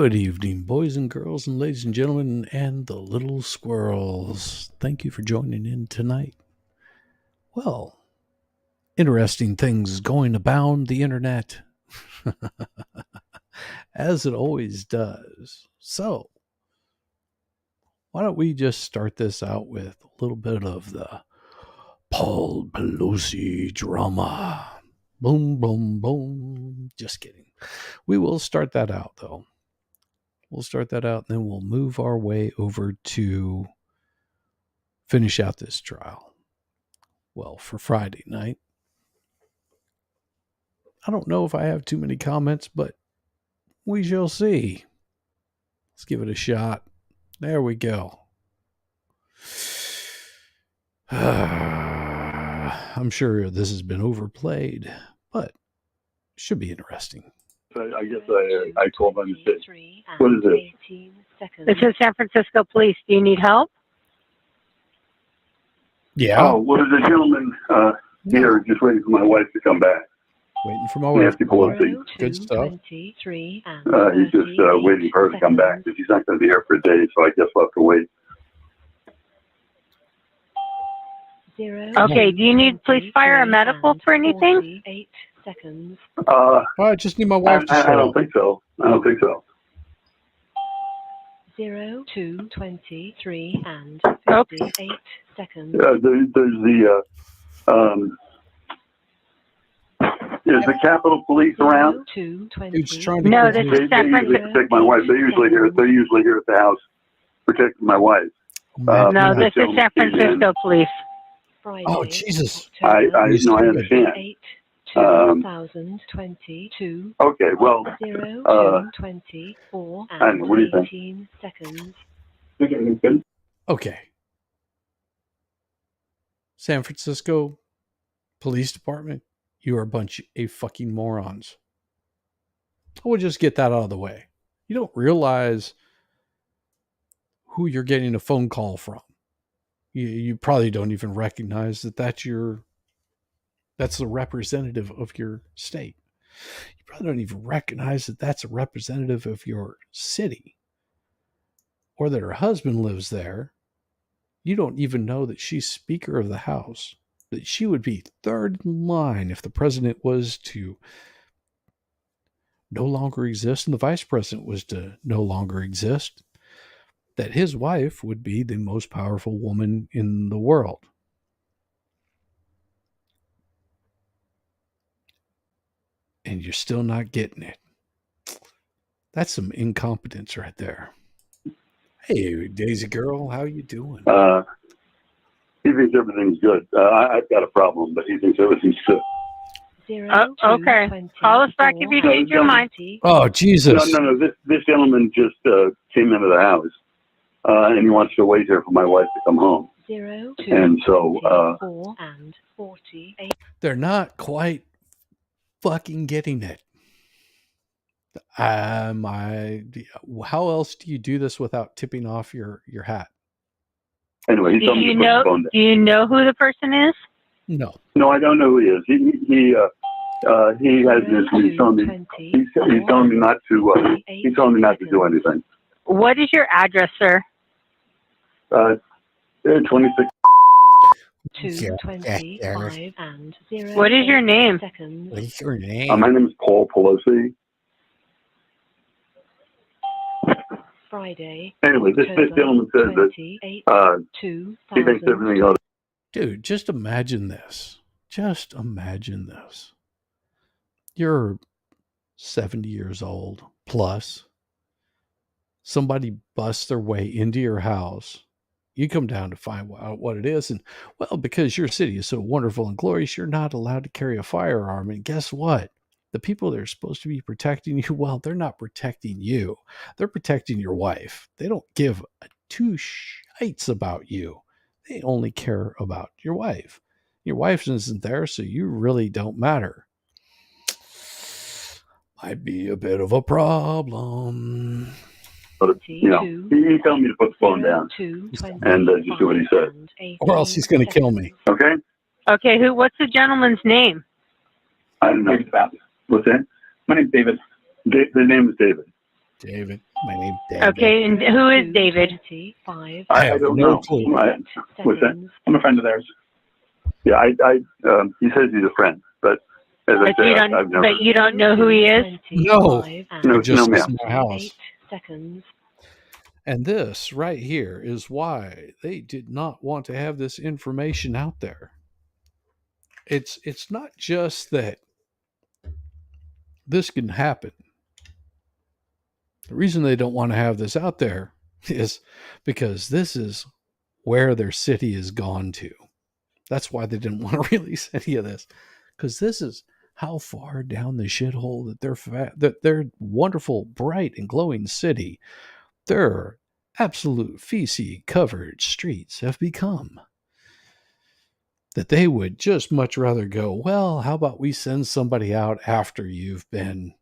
Good evening, boys and girls, and ladies and gentlemen, and the little squirrels. Thank you for joining in tonight. Well, interesting things going abound the internet, as it always does. So, why don't we just start this out with a little bit of the Paul Pelosi drama? Boom, boom, boom. Just kidding. We will start that out, though. We'll start that out, and then we'll move our way over to finish out this trial. Well, for Friday night. I don't know if I have too many comments, but we shall see. Let's give it a shot. There we go. I'm sure this has been overplayed, but should be interesting. I guess I called by mistake. What is it? This is San Francisco Police. Do you need help? Yeah. Oh, well, there's a gentleman here just waiting for my wife to come back. Waiting for my wife. Nancy Pelosi. Good stuff. He's just waiting for her to come back. She's not going to be here for a day, so I guess we'll have to wait. Okay, do you need police, fire, or medical for anything? 8 seconds. I just need my wife to show I don't think so. I don't think so. 0 to 23 and Okay. 58 seconds. There's is the Capitol Police around? 0 to He's 20. trying to No, get this me- is San They usually Francisco. protect my wife. They're usually here at the house protecting my wife. No, this is San Francisco Police. Friday, Oh, Jesus. I October understand. 8, Um, 2022. Okay, well, 0 uh, to 24 and and what do you think? 18 seconds. Okay. San Francisco Police Department, you are a bunch of fucking morons. I will just get that out of the way. You don't realize who you're getting a phone call from. You probably don't even recognize that that's the representative of your state. You probably don't even recognize that that's a representative of your city, or that her husband lives there. You don't even know that she's Speaker of the House, that she would be third in line if the president was to no longer exist and the vice president was to no longer exist, that his wife would be the most powerful woman in the world. And you're still not getting it. That's some incompetence right there. Hey, Daisy girl, how you doing? he thinks everything's good. I've got a problem, but he thinks everything's good. 0 Okay. Call us back if you change your mind. Oh, Jesus. No. This gentleman just came into the house, and he wants to wait here for my wife to come home. 0 to And so, 24 and 48. They're not quite fucking getting it. How else do you do this without tipping off your hat? Anyway, he Do told me you to put the know? phone down. Do you know who the person is? No. No, I don't know who he is. He has this. He's telling me. He's telling me not to. He's telling me not to do anything. What is your address, sir? 26. To 25 and 0. What is your name? Seconds. What's your name? My name is Paul Pelosi. Friday. Anyway, this gentleman says that 28 he thinks everything else. Dude, just imagine this. Just imagine this. You're 70 years old plus. Somebody busts their way into your house. You come down to find out what it is. And, well, because your city is so wonderful and glorious, you're not allowed to carry a firearm. And guess what? The people that are supposed to be protecting you, well, they're not protecting you. They're protecting your wife. They don't give a two shites about you. They only care about your wife. Your wife isn't there, so you really don't matter. Might be a bit of a problem. But, you know, he told me to put the phone down and just do what he said. Or else he's going to kill me. Okay? Okay. What's the gentleman's name? I don't know. What's that? My name's David. The name is David. David. My name's David. Okay, and who is David? 25. I I have don't no know. clue. What's that? Seconds. I'm a friend of theirs. Yeah, he says he's a friend, but as I But say, you I've don't. never. But you don't know who he is. No. 25 and No, Just no, was ma'am. in my house. 8 seconds. And this right here is why they did not want to have this information out there. It's not just that this can happen. The reason they don't want to have this out there is because this is where their city has gone to. That's why they didn't want to release any of this, because this is how far down the shithole that their wonderful, bright, and glowing city, their absolute feces-covered streets have become. That they would just much rather go, well, how about we send somebody out after you've been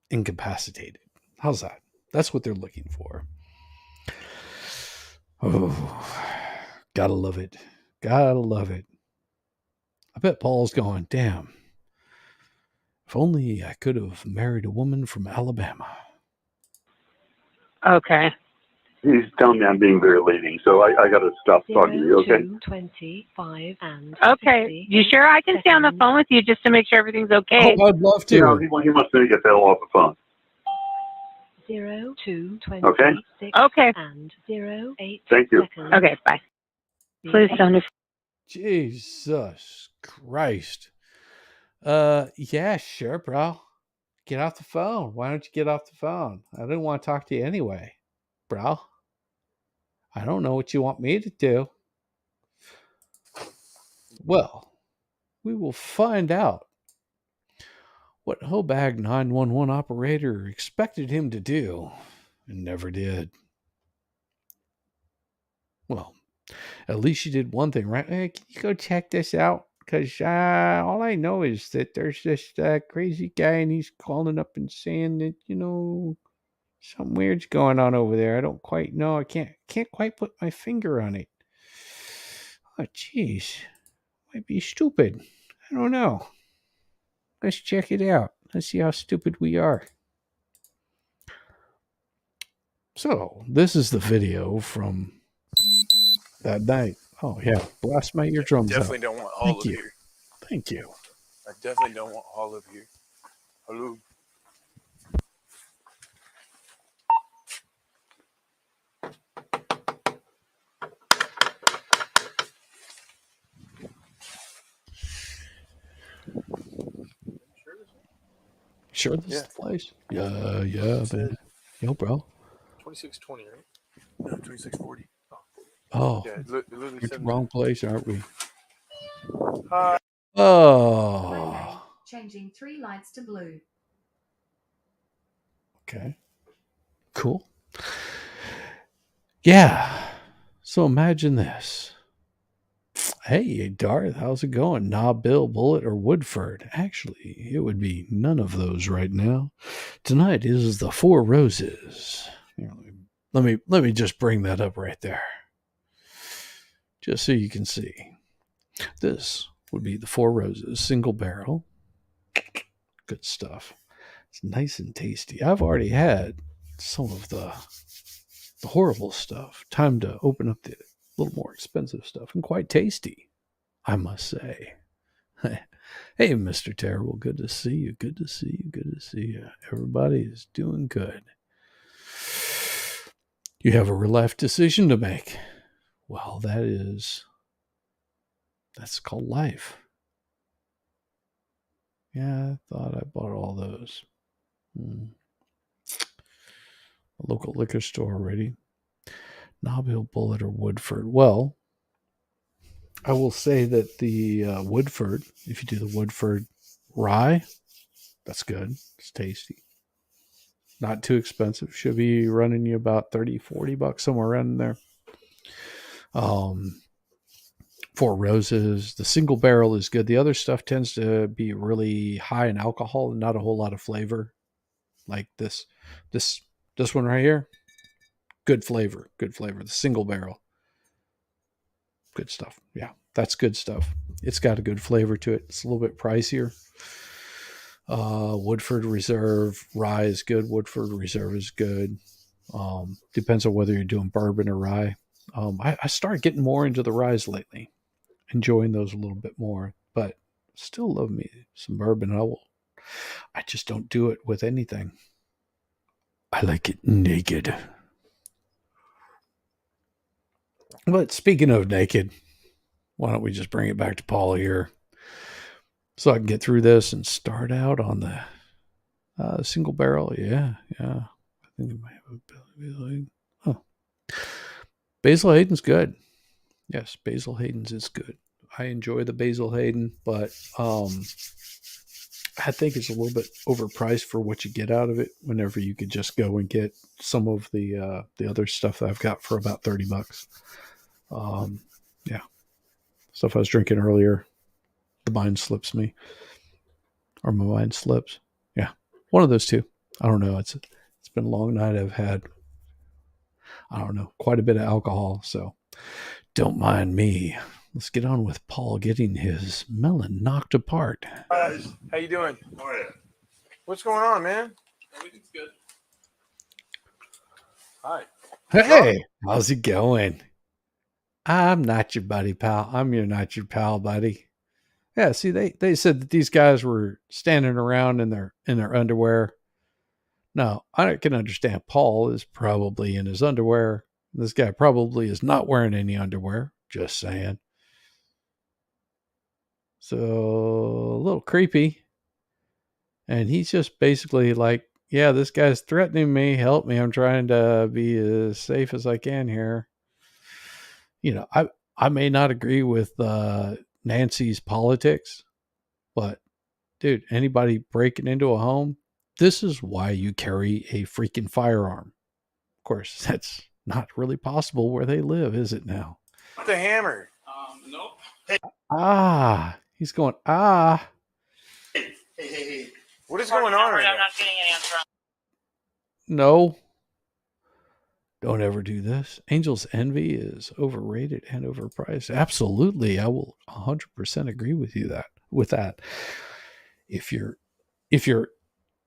incapacitated? How's that? That's what they're looking for. Oh, gotta love it. Gotta love it. I bet Paul's going, damn, if only I could have married a woman from Alabama. Okay. He's telling me I'm being very leading, so I got to stop talking to you. 0 Okay. to 25 and Okay. 50 You sure I can stay on the phone with you just to make sure everything's okay? Oh, I'd love You know, to. he wants me to get that off the phone. 0 to 26 Okay. and 0 8 Thank you. seconds. Okay. Bye. Please don't. Jesus Christ. Yeah, sure, bro. Get off the phone. Why don't you get off the phone? I didn't want to talk to you anyway, bro. I don't know what you want me to do. Well, we will find out what Hobag 911 operator expected him to do and never did. Well, at least you did one thing, right? Hey, can you go check this out? Because all I know is that there's this crazy guy and he's calling up and saying that, something weird's going on over there. I don't quite know. I can't quite put my finger on it. Oh, jeez. Might be stupid. I don't know. Let's check it out. Let's see how stupid we are. So, this is the video from that night. Oh, yeah. Blast my eardrums Definitely out. don't want all Thank of you. here. Thank you. I definitely don't want all of here. Hello. Sure this is Yeah. the place? Yeah, man. Yo, bro. 2620, right? No, 2640. Oh, Yeah, it literally we're at the said wrong place, aren't we? hi. Oh. Changing 3 lights to blue. Okay. Cool. Yeah. So imagine this. Hey, Darth, how's it going? Nah, Bill, Bullet, or Woodford? Actually, it would be none of those right now. Tonight is the Four Roses. Here, let me just bring that up right there, just so you can see. This would be the Four Roses single barrel. Good stuff. It's nice and tasty. I've already had some of the horrible stuff. Time to open up the little more expensive stuff, and quite tasty, I must say. Hey, Mr. Terrible, good to see you. Good to see you. Good to see you. Everybody is doing good. You have a real life decision to make. Well, that's called life. Yeah, I thought I bought all those. A local liquor store already. Nob Hill, Bullet, or Woodford. Well, I will say that the Woodford, if you do the Woodford rye, that's good. It's tasty. Not too expensive. Should be running you about $30-$40, somewhere around there. Four Roses, the single barrel is good. The other stuff tends to be really high in alcohol and not a whole lot of flavor. Like this one right here. Good flavor. The single barrel. Good stuff. Yeah, that's good stuff. It's got a good flavor to it. It's a little bit pricier. Woodford Reserve rye is good. Woodford Reserve is good. Depends on whether you're doing bourbon or rye. I started getting more into the ryes lately, enjoying those a little bit more, but still love me some bourbon. I just don't do it with anything. I like it naked. But speaking of naked, why don't we just bring it back to Paul here so I can get through this and start out on the single barrel. Yeah. I think it might have a Basil Hayden. Oh. Basil Hayden's good. Yes, Basil Hayden's is good. I enjoy the Basil Hayden, but I think it's a little bit overpriced for what you get out of it whenever you could just go and get some of the other stuff that I've got for about $30. Yeah. Stuff I was drinking earlier. The mind slips me. Or my mind slips. Yeah. One of those two. I don't know. It's been a long night. I've had, I don't know, quite a bit of alcohol, so don't mind me. Let's get on with Paul getting his melon knocked apart. Guys, how you doing? How are you? What's going on, man? Everything's good. Hi. Hey, how's it going? I'm not your buddy, pal. I'm not your pal, buddy. Yeah, see, they said that these guys were standing around in their underwear. Now, I can understand Paul is probably in his underwear. This guy probably is not wearing any underwear. Just saying. So a little creepy. And he's just basically like, yeah, this guy's threatening me. Help me. I'm trying to be as safe as I can here. You know, I may not agree with Nancy's politics, but dude, anybody breaking into a home, this is why you carry a freaking firearm. Of course, that's not really possible where they live, is it now? The hammer. Nope. He's going, Hey. What is going on right now? No. Don't ever do this. Angel's Envy is overrated and overpriced. Absolutely. I will 100% agree with you with that. If you're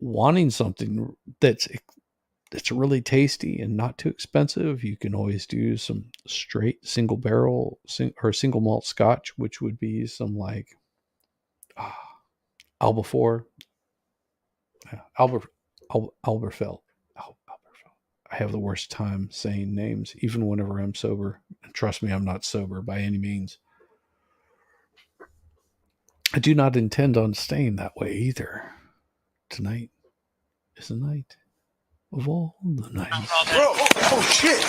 wanting something that's really tasty and not too expensive, you can always do some straight single barrel or single malt scotch, which would be some like Alberfell. I have the worst time saying names, even whenever I'm sober. And trust me, I'm not sober by any means. I do not intend on staying that way either. Tonight is the night of all the nights. Oh shit.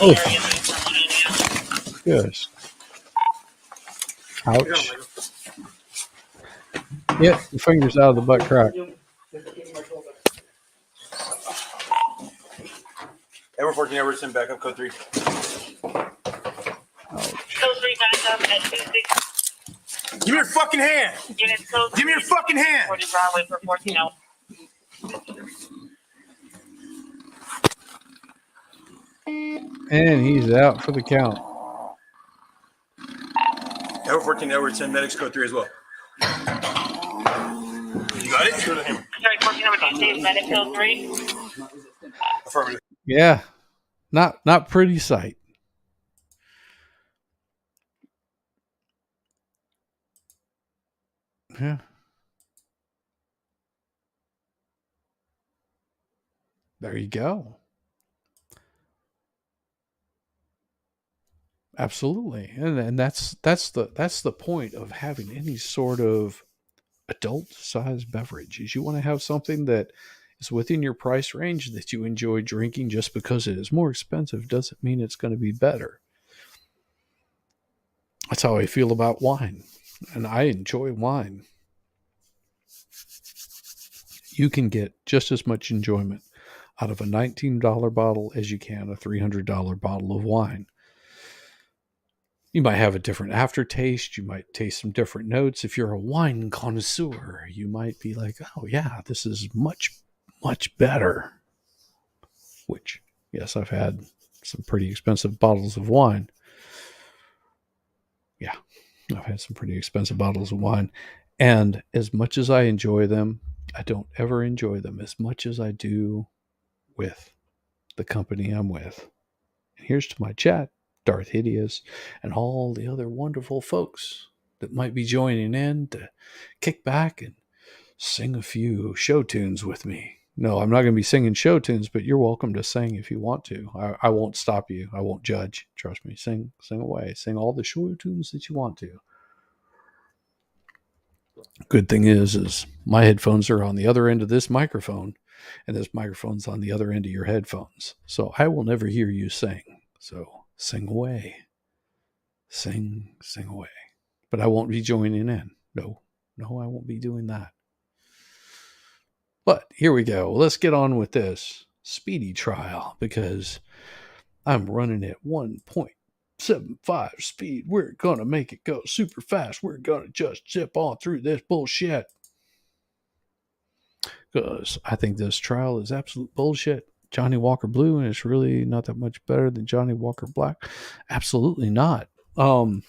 Oh. Yes. Ouch. Get your fingers out of the butt crack. Edward 14, Edward, send back up code 3. Ouch. Code 3 back up at 26. Give me your fucking hand. Units code Give me your fucking hand. 40 Broadway for 14 hours. And he's out for the count. Edward 14, Edward, send medics code 3 as well. You got it? Sorry, 14 over, do you say medic code 3? Affirmative. Yeah. Not pretty sight. Yeah. There you go. Absolutely. And that's the point of having any sort of adult sized beverage is you want to have something that is within your price range that you enjoy drinking. Just because it is more expensive doesn't mean it's going to be better. That's how I feel about wine. And I enjoy wine. You can get just as much enjoyment out of a $19 bottle as you can a $300 bottle of wine. You might have a different aftertaste. You might taste some different notes. If you're a wine connoisseur, you might be like, oh yeah, this is much, much better. Which, yes, I've had some pretty expensive bottles of wine. Yeah, I've had some pretty expensive bottles of wine. And as much as I enjoy them, I don't ever enjoy them as much as I do with the company I'm with. And here's to my chat, Darth Hideous, and all the other wonderful folks that might be joining in to kick back and sing a few show tunes with me. No, I'm not going to be singing show tunes, but you're welcome to sing if you want to. I won't stop you. I won't judge. Trust me. Sing away. Sing all the show tunes that you want to. Good thing is my headphones are on the other end of this microphone, and this microphone's on the other end of your headphones. So I will never hear you sing. So sing away. Sing away. But I won't be joining in. No, I won't be doing that. But here we go. Let's get on with this speedy trial because I'm running at 1.75 speed. We're going to make it go super fast. We're going to just zip on through this bullshit. Because I think this trial is absolute bullshit. Johnny Walker Blue, and it's really not that much better than Johnny Walker Black. Absolutely not. One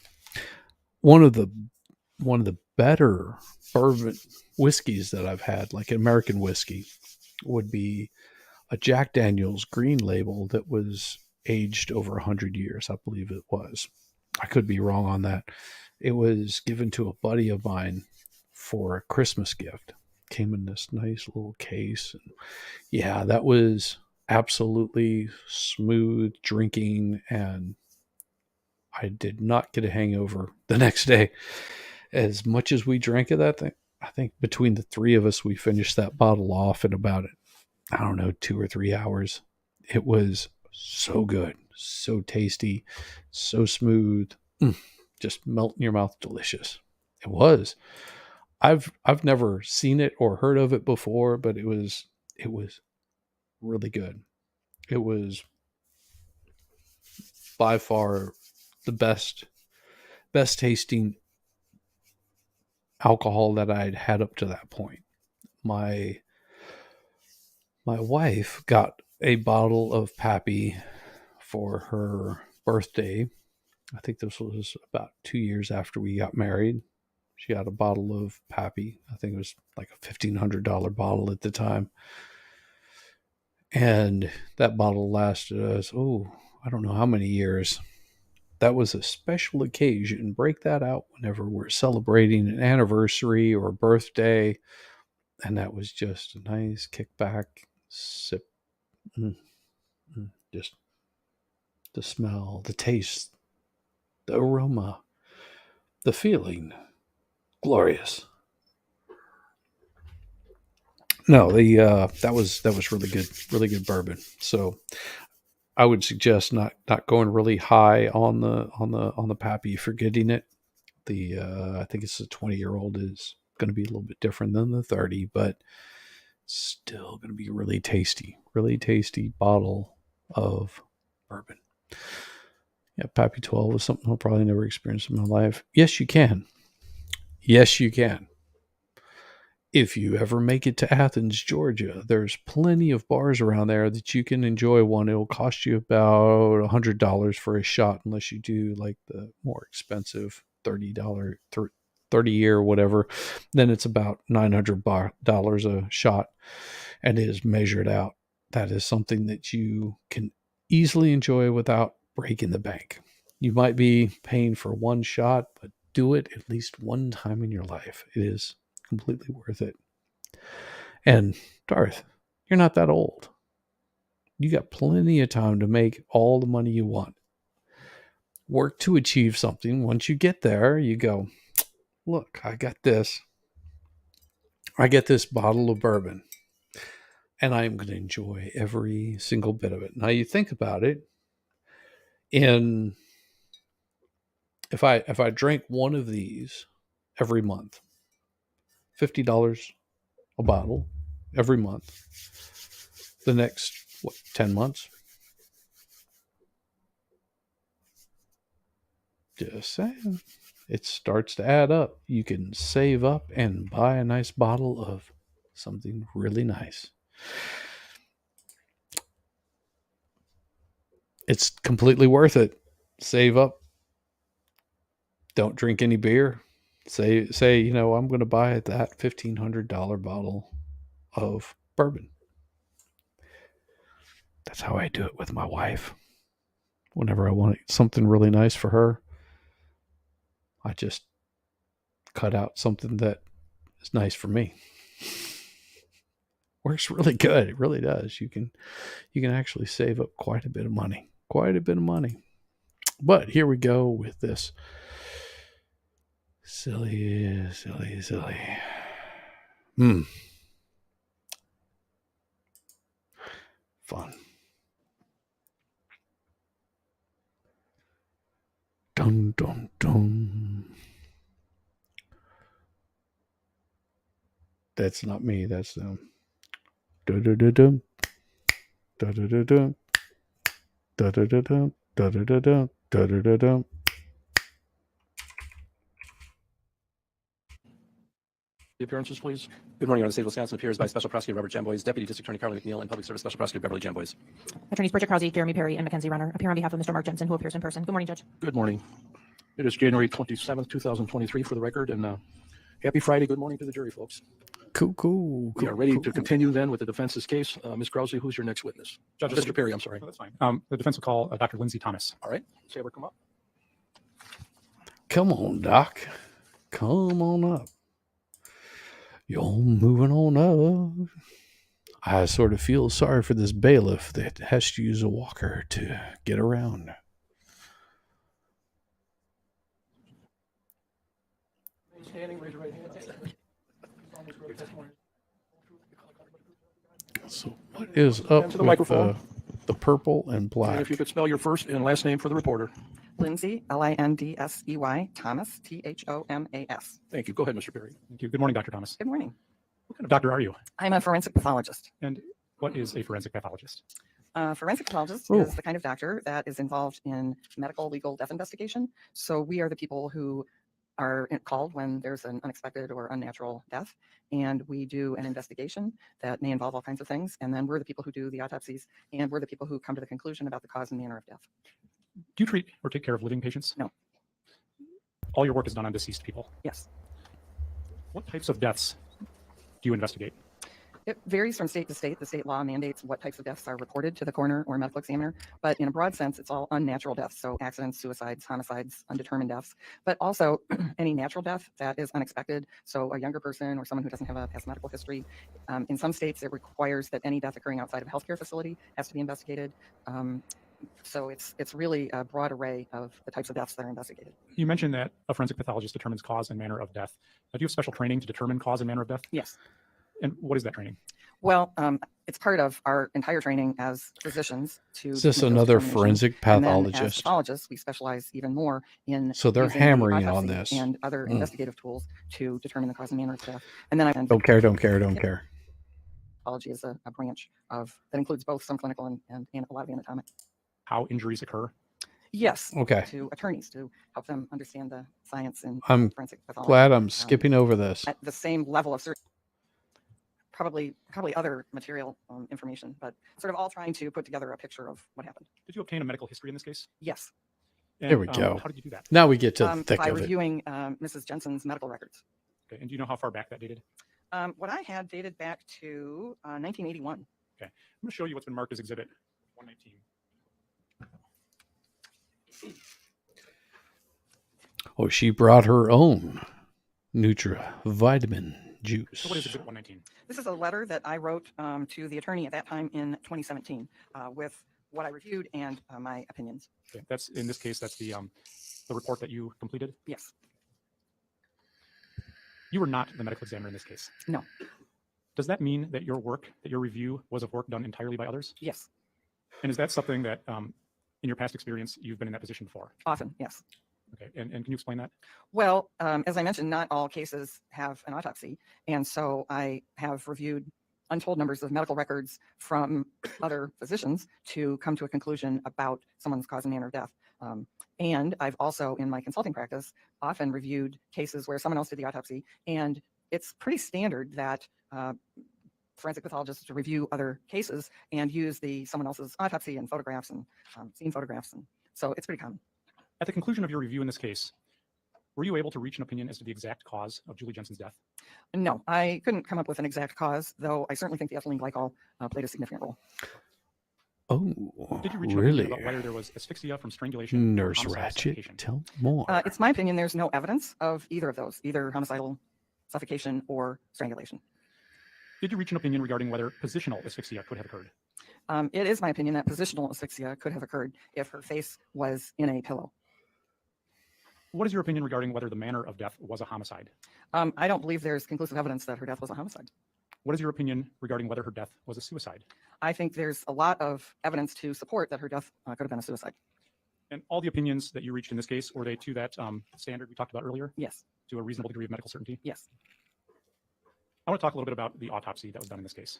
of the better bourbon whiskeys that I've had, like American whiskey, would be a Jack Daniel's green label that was aged over 100 years. I believe it was. I could be wrong on that. It was given to a buddy of mine for a Christmas gift. Came in this nice little case. And yeah, that was absolutely smooth drinking, and I did not get a hangover the next day. As much as we drank of that thing, I think between the three of us, we finished that bottle off in about, 2 or 3 hours. It was so good, so tasty, so smooth, just melt in your mouth, delicious. It was. I've never seen it or heard of it before, but it was really good. It was by far the best tasting alcohol that I'd had up to that point. My wife got a bottle of Pappy for her birthday. I think this was about 2 years after we got married. She got a bottle of Pappy. I think it was like a $1,500 bottle at the time. And that bottle lasted us, I don't know how many years. That was a special occasion. Break that out whenever we're celebrating an anniversary or a birthday. And that was just a nice kickback sip. Just the smell, the taste, the aroma, the feeling. Glorious. No, that was really good bourbon. So I would suggest not going really high on the Pappy if you're getting it. I think it's a 20-year-old is going to be a little bit different than the 30, but still going to be really tasty bottle of bourbon. Yeah, Pappy 12 is something I'll probably never experience in my life. Yes, you can. If you ever make it to Athens, Georgia, there's plenty of bars around there that you can enjoy one. It'll cost you about $100 for a shot, unless you do like the more expensive $30, 30 year or whatever. Then it's about $900 a shot, and it is measured out. That is something that you can easily enjoy without breaking the bank. You might be paying for one shot, but do it at least one time in your life. It is completely worth it. And Darth, you're not that old. You got plenty of time to make all the money you want. Work to achieve something. Once you get there, you go, look, I got this. I get this bottle of bourbon, and I'm going to enjoy every single bit of it. Now you think about it, if I drank one of these every month, $50 a bottle every month, the next 10 months, just saying, it starts to add up. You can save up and buy a nice bottle of something really nice. It's completely worth it. Save up. don't drink any beer. Say, you know, I'm going to buy that $1,500 bottle of bourbon. That's how I do it with my wife. Whenever I want something really nice for her, I just cut out something that is nice for me. Works really good. It really does. You can actually save up quite a bit of money. Quite a bit of money. But here we go with this silly. Fun. Dun dun dun. That's not me. That's them. Dun dun dun dun. Dun dun dun dun. Dun dun dun dun. Dun dun dun dun. Dun dun dun dun. The appearances, please. Good morning, Your Honor. State of Wisconsin appears by Special Prosecutor Robert Jamboys, Deputy District Attorney Carly McNeil, and Public Service Special Prosecutor Beverly Jamboys. Attorneys Bridget Krause, Jeremy Perry, and Mackenzie Runner appear on behalf of Mr. Mark Jensen, who appears in person. Good morning, Judge. Good morning. It is January 27th, 2023 for the record, and happy Friday. Good morning to the jury, folks. Cool. We are ready to continue then with the defense's case. Ms. Krause, who's your next witness? Judge, Mr. Perry, I'm sorry. No, that's fine. The defense will call Dr. Lindsay Thomas. All right. Say ever come up. Come on, Doc. Come on up. You're moving on up. I sort of feel sorry for this bailiff that has to use a walker to get around. Standing, raise your right hand. So what is up To the with microphone. The purple and And black? if you could spell your first and last name for the reporter. Lindsay, Lindsey, Thomas, Thomas. Thank you. Go ahead, Mr. Perry. Thank you. Good morning, Dr. Thomas. Good morning. What kind of doctor are you? I'm a forensic pathologist. And what is a forensic pathologist? Forensic pathologist Oh. is the kind of doctor that is involved in medical legal death investigation. So we are the people who are called when there's an unexpected or unnatural death, and we do an investigation that may involve all kinds of things. And then we're the people who do the autopsies, and we're the people who come to the conclusion about the cause and manner of death. Do you treat or take care of living patients? No. All your work is done on deceased people. Yes. What types of deaths do you investigate? It varies from state to state. The state law mandates what types of deaths are reported to the coroner or medical examiner, but in a broad sense, it's all unnatural deaths. So accidents, suicides, homicides, undetermined deaths, but also any natural death that is unexpected. So a younger person or someone who doesn't have a past medical history. In some states, it requires that any death occurring outside of a healthcare facility has to be investigated. So it's really a broad array of the types of deaths that are investigated. You mentioned that a forensic pathologist determines cause and manner of death. Do you have special training to determine cause and manner of death? Yes. And what is that training? Well, it's part of our entire training as physicians to. Is this make those another determinations. forensic And then as pathologist? pathologists, we specialize even more in. So they're using the hammering on autopsy this. and other investigative tools to determine the cause and manner of death. And then Don't care. pathology is a branch of that includes both some clinical and a lot of anatomic. How injuries occur? Yes. Okay. To attorneys to help them understand the science in I'm forensic pathology. glad I'm skipping over this. At the same level of certainty. Probably other material information, but sort of all trying to put together a picture of what happened. Did you obtain a medical history in this case? Yes. And, There we go. How did you do that? Now we get to the thick By of it. reviewing Mrs. Jensen's medical records. Okay. And do you know how far back that dated? What I had dated back to 1981. Okay. I'm going to show you what's been marked as Exhibit 119. Oh, she brought her own Nutra vitamin juice. So what is Exhibit 119? This is a letter that I wrote to the attorney at that time in 2017 with what I reviewed and my opinions. Okay. That's in this case. That's the report that you completed. Yes. You were not the medical examiner in this case. No. Does that mean that your work, that your review was of work done entirely by others? Yes. And is that something that, in your past experience, you've been in that position before? Often. Yes. Okay. And can you explain that? Well, as I mentioned, not all cases have an autopsy. And so I have reviewed untold numbers of medical records from other physicians to come to a conclusion about someone's cause and manner of death. And I've also, in my consulting practice, often reviewed cases where someone else did the autopsy. And it's pretty standard that forensic pathologists to review other cases and use someone else's autopsy and photographs and scene photographs. And so it's pretty common. At the conclusion of your review in this case, Were you able to reach an opinion as to the exact cause of Julie Jensen's death? No, I couldn't come up with an exact cause, though I certainly think the ethylene glycol played a significant role. Oh, Did you reach an really? opinion about whether there was asphyxia from strangulation or Nurse homicidal Ratchet, suffocation? tell me more. It's my opinion there's no evidence of either of those, either homicidal suffocation or strangulation. Did you reach an opinion regarding whether positional asphyxia could have occurred? It is my opinion that positional asphyxia could have occurred if her face was in a pillow. What is your opinion regarding whether the manner of death was a homicide? I don't believe there's conclusive evidence that her death was a homicide. What is your opinion regarding whether her death was a suicide? I think there's a lot of evidence to support that her death could have been a suicide. And all the opinions that you reached in this case, were they to that standard we talked about earlier? Yes. To a reasonable degree of medical certainty? Yes. I want to talk a little bit about the autopsy that was done in this case.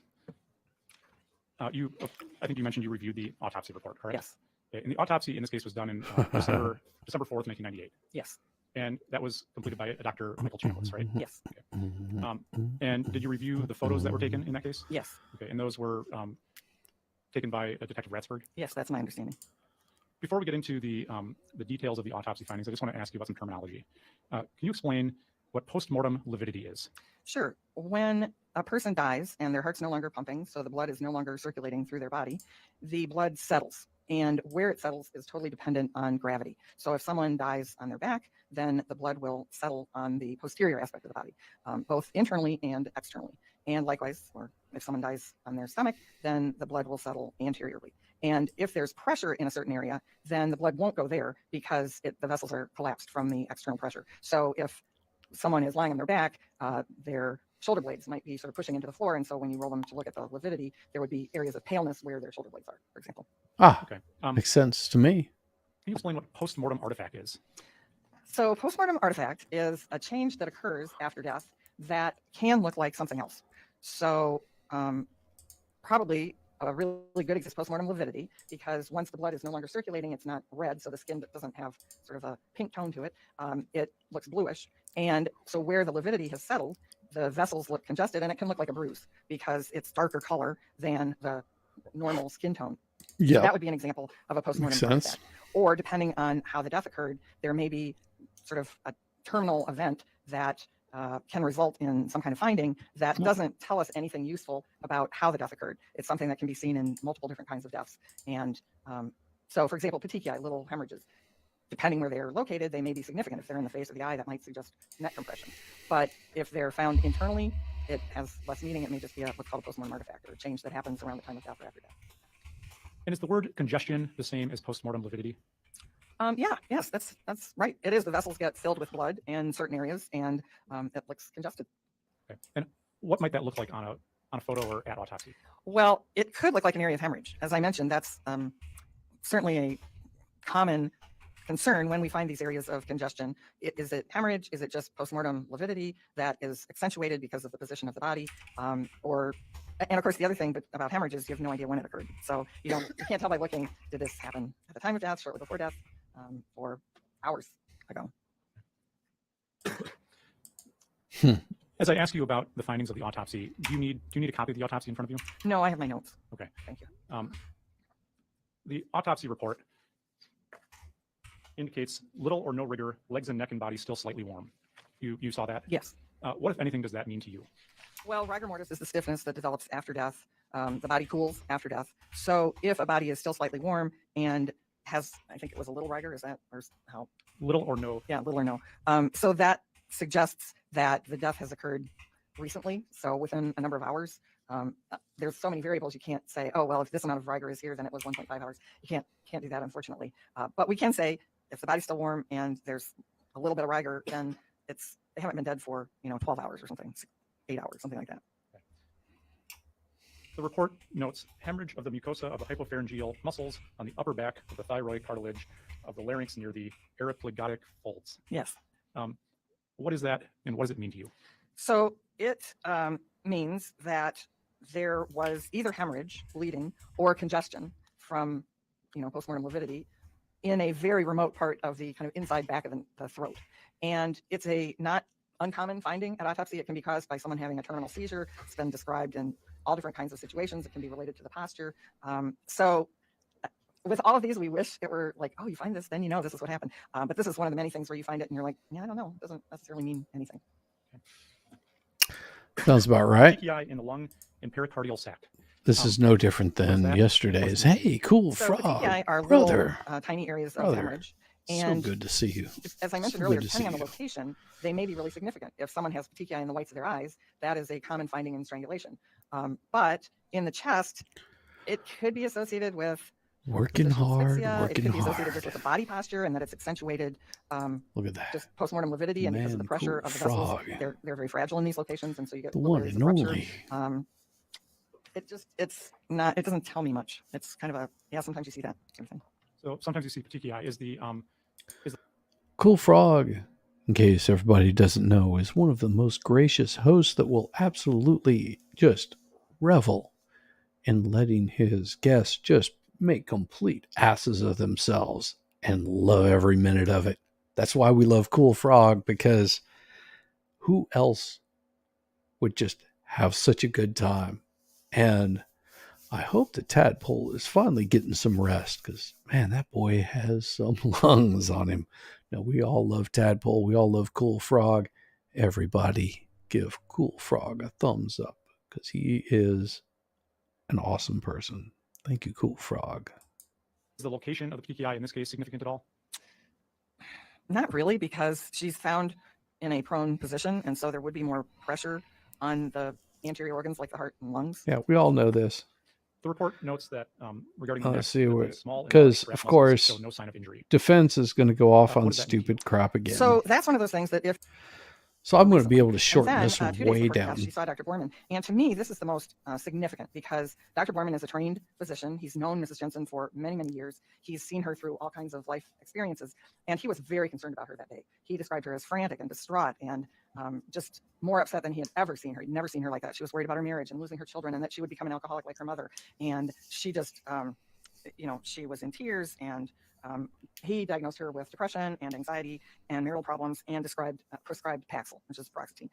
I think you mentioned you reviewed the autopsy report, correct? Yes. Okay, and the autopsy in this case was done in December 4th, 1998. Yes. And that was completed by Dr. Michael Chambliss, right? Yes. Okay. And did you review the photos that were taken in that case? Yes. Okay, and those were taken by Detective Ratsberg? Yes, that's my understanding. Before we get into the details of the autopsy findings, I just want to ask you about some terminology. Can you explain what postmortem lividity is? Sure. When a person dies and their heart's no longer pumping, so the blood is no longer circulating through their body, the blood settles. And where it settles is totally dependent on gravity. So if someone dies on their back, then the blood will settle on the posterior aspect of the body, both internally and externally. And likewise, or if someone dies on their stomach, then the blood will settle anteriorly. And if there's pressure in a certain area, then the blood won't go there because the vessels are collapsed from the external pressure. So if someone is lying on their back, their shoulder blades might be sort of pushing into the floor. And so when you roll them to look at the lividity, there would be areas of paleness where their shoulder blades are, for example. Okay. Makes sense to me. Can you explain what postmortem artifact is? So postmortem artifact is a change that occurs after death that can look like something else. So probably a really good is postmortem lividity, because once the blood is no longer circulating, it's not red, so the skin doesn't have sort of a pink tone to it. It looks bluish. And so where the lividity has settled, the vessels look congested, and it can look like a bruise because it's darker color than the normal skin tone. Yeah. So that would be an example of a postmortem Makes sense. artifact. Or depending on how the death occurred, there may be sort of a terminal event that can result in some kind of finding that doesn't tell us anything useful about how the death occurred. It's something that can be seen in multiple different kinds of deaths. And so, for example, petechiae, little hemorrhages, depending where they're located, they may be significant. If they're in the face of the eye, that might suggest neck compression. But if they're found internally, it has less meaning. It may just be what's called a postmortem artifact, or a change that happens around the time of death or after death. And is the word congestion the same as postmortem lividity? Yes, that's right. It is. The vessels get filled with blood in certain areas, and it looks congested. Okay. And what might that look like on a photo or at autopsy? Well, it could look like an area of hemorrhage. As I mentioned, that's certainly a common concern when we find these areas of congestion. Is it hemorrhage? Is it just postmortem lividity that is accentuated because of the position of the body? And of course, the other thing about hemorrhage is you have no idea when it occurred. So you can't tell by looking, did this happen at the time of death, shortly before death, or hours ago? As I ask you about the findings of the autopsy, do you need a copy of the autopsy in front of you? No, I have my notes. Okay. Thank you. The autopsy report indicates little or no rigor, legs and neck and body still slightly warm. You saw that? Yes. What, if anything, does that mean to you? Well, rigor mortis is the stiffness that develops after death. The body cools after death. So if a body is still slightly warm and has, I think it was a little rigor, is that, or how? Little or no? Yeah, little or no. So that suggests that the death has occurred recently, so within a number of hours. There's so many variables you can't say, oh, well, if this amount of rigor is here, then it was 1.5 hours. You can't do that, unfortunately. But we can say if the body's still warm and there's a little bit of rigor, then they haven't been dead for 12 hours or something, 8 hours, something like that. Okay. The report notes hemorrhage of the mucosa of the hypopharyngeal muscles on the upper back of the thyroid cartilage of the larynx near the aripiplogotic folds. Yes. What is that, and what does it mean to you? So it means that there was either hemorrhage, bleeding, or congestion from, postmortem lividity in a very remote part of the kind of inside back of the throat. And it's a not uncommon finding at autopsy. It can be caused by someone having a terminal seizure. It's been described in all different kinds of situations. It can be related to the posture. So with all of these, we wish it were like, oh, you find this, then you know this is what happened. But this is one of the many things where you find it and you're like, yeah, I don't know. It doesn't necessarily mean anything. Sounds about right. Petechiae in the lung and pericardial sac. This is no different than that? yesterday's. Hey, cool So frog, petechiae are brother. little tiny areas of Brother. hemorrhage. So And good to see you. as I mentioned So earlier, good to depending on see the you. location, they may be really significant. If someone has petechiae in the whites of their eyes, that is a common finding in strangulation. But in the chest, it could be associated with Working positional hard, asphyxia. working It could be associated hard. with the body posture and that it's accentuated Look at that. just postmortem lividity, and because of the Man, pressure cool of the vessels, frog. they're very fragile in these locations, and so you get The little one areas and of rupture. only. It's not, it doesn't tell me much. It's kind of a, yeah, sometimes you see that sort of thing. So sometimes you see petechiae is the Cool Frog, in case everybody doesn't know, is one of the most gracious hosts that will absolutely just revel in letting his guests just make complete asses of themselves and love every minute of it. That's why we love Cool Frog, because who else would just have such a good time? And I hope that Tadpole is finally getting some rest, because, man, that boy has some lungs on him. Now, we all love Tadpole. We all love Cool Frog. Everybody give Cool Frog a thumbs up, because he is an awesome person. Thank you, Cool Frog. Is the location of the petechiae in this case significant at all? Not really, because she's found in a prone position, and so there would be more pressure on the anterior organs like the heart and lungs. Yeah, we all know this. The report notes that regarding the Let's neck, see that the what, small and because large of graph muscles course, show no sign of injury. defense is going to go off What on does that mean? stupid crap again. So that's one of those things that if So I'm going to be able to and shorten then, this 2 days way before death, down. she saw Dr. Borman. And to me, this is the most significant, because Dr. Borman is a trained physician. He's known Mrs. Jensen for many, many years. He's seen her through all kinds of life experiences. And he was very concerned about her that day. He described her as frantic and distraught and just more upset than he had ever seen her. He'd never seen her like that. She was worried about her marriage and losing her children, and that she would become an alcoholic like her mother. And she just, she was in tears, and he diagnosed her with depression and anxiety and marital problems, and prescribed Paxil, which is paroxetine.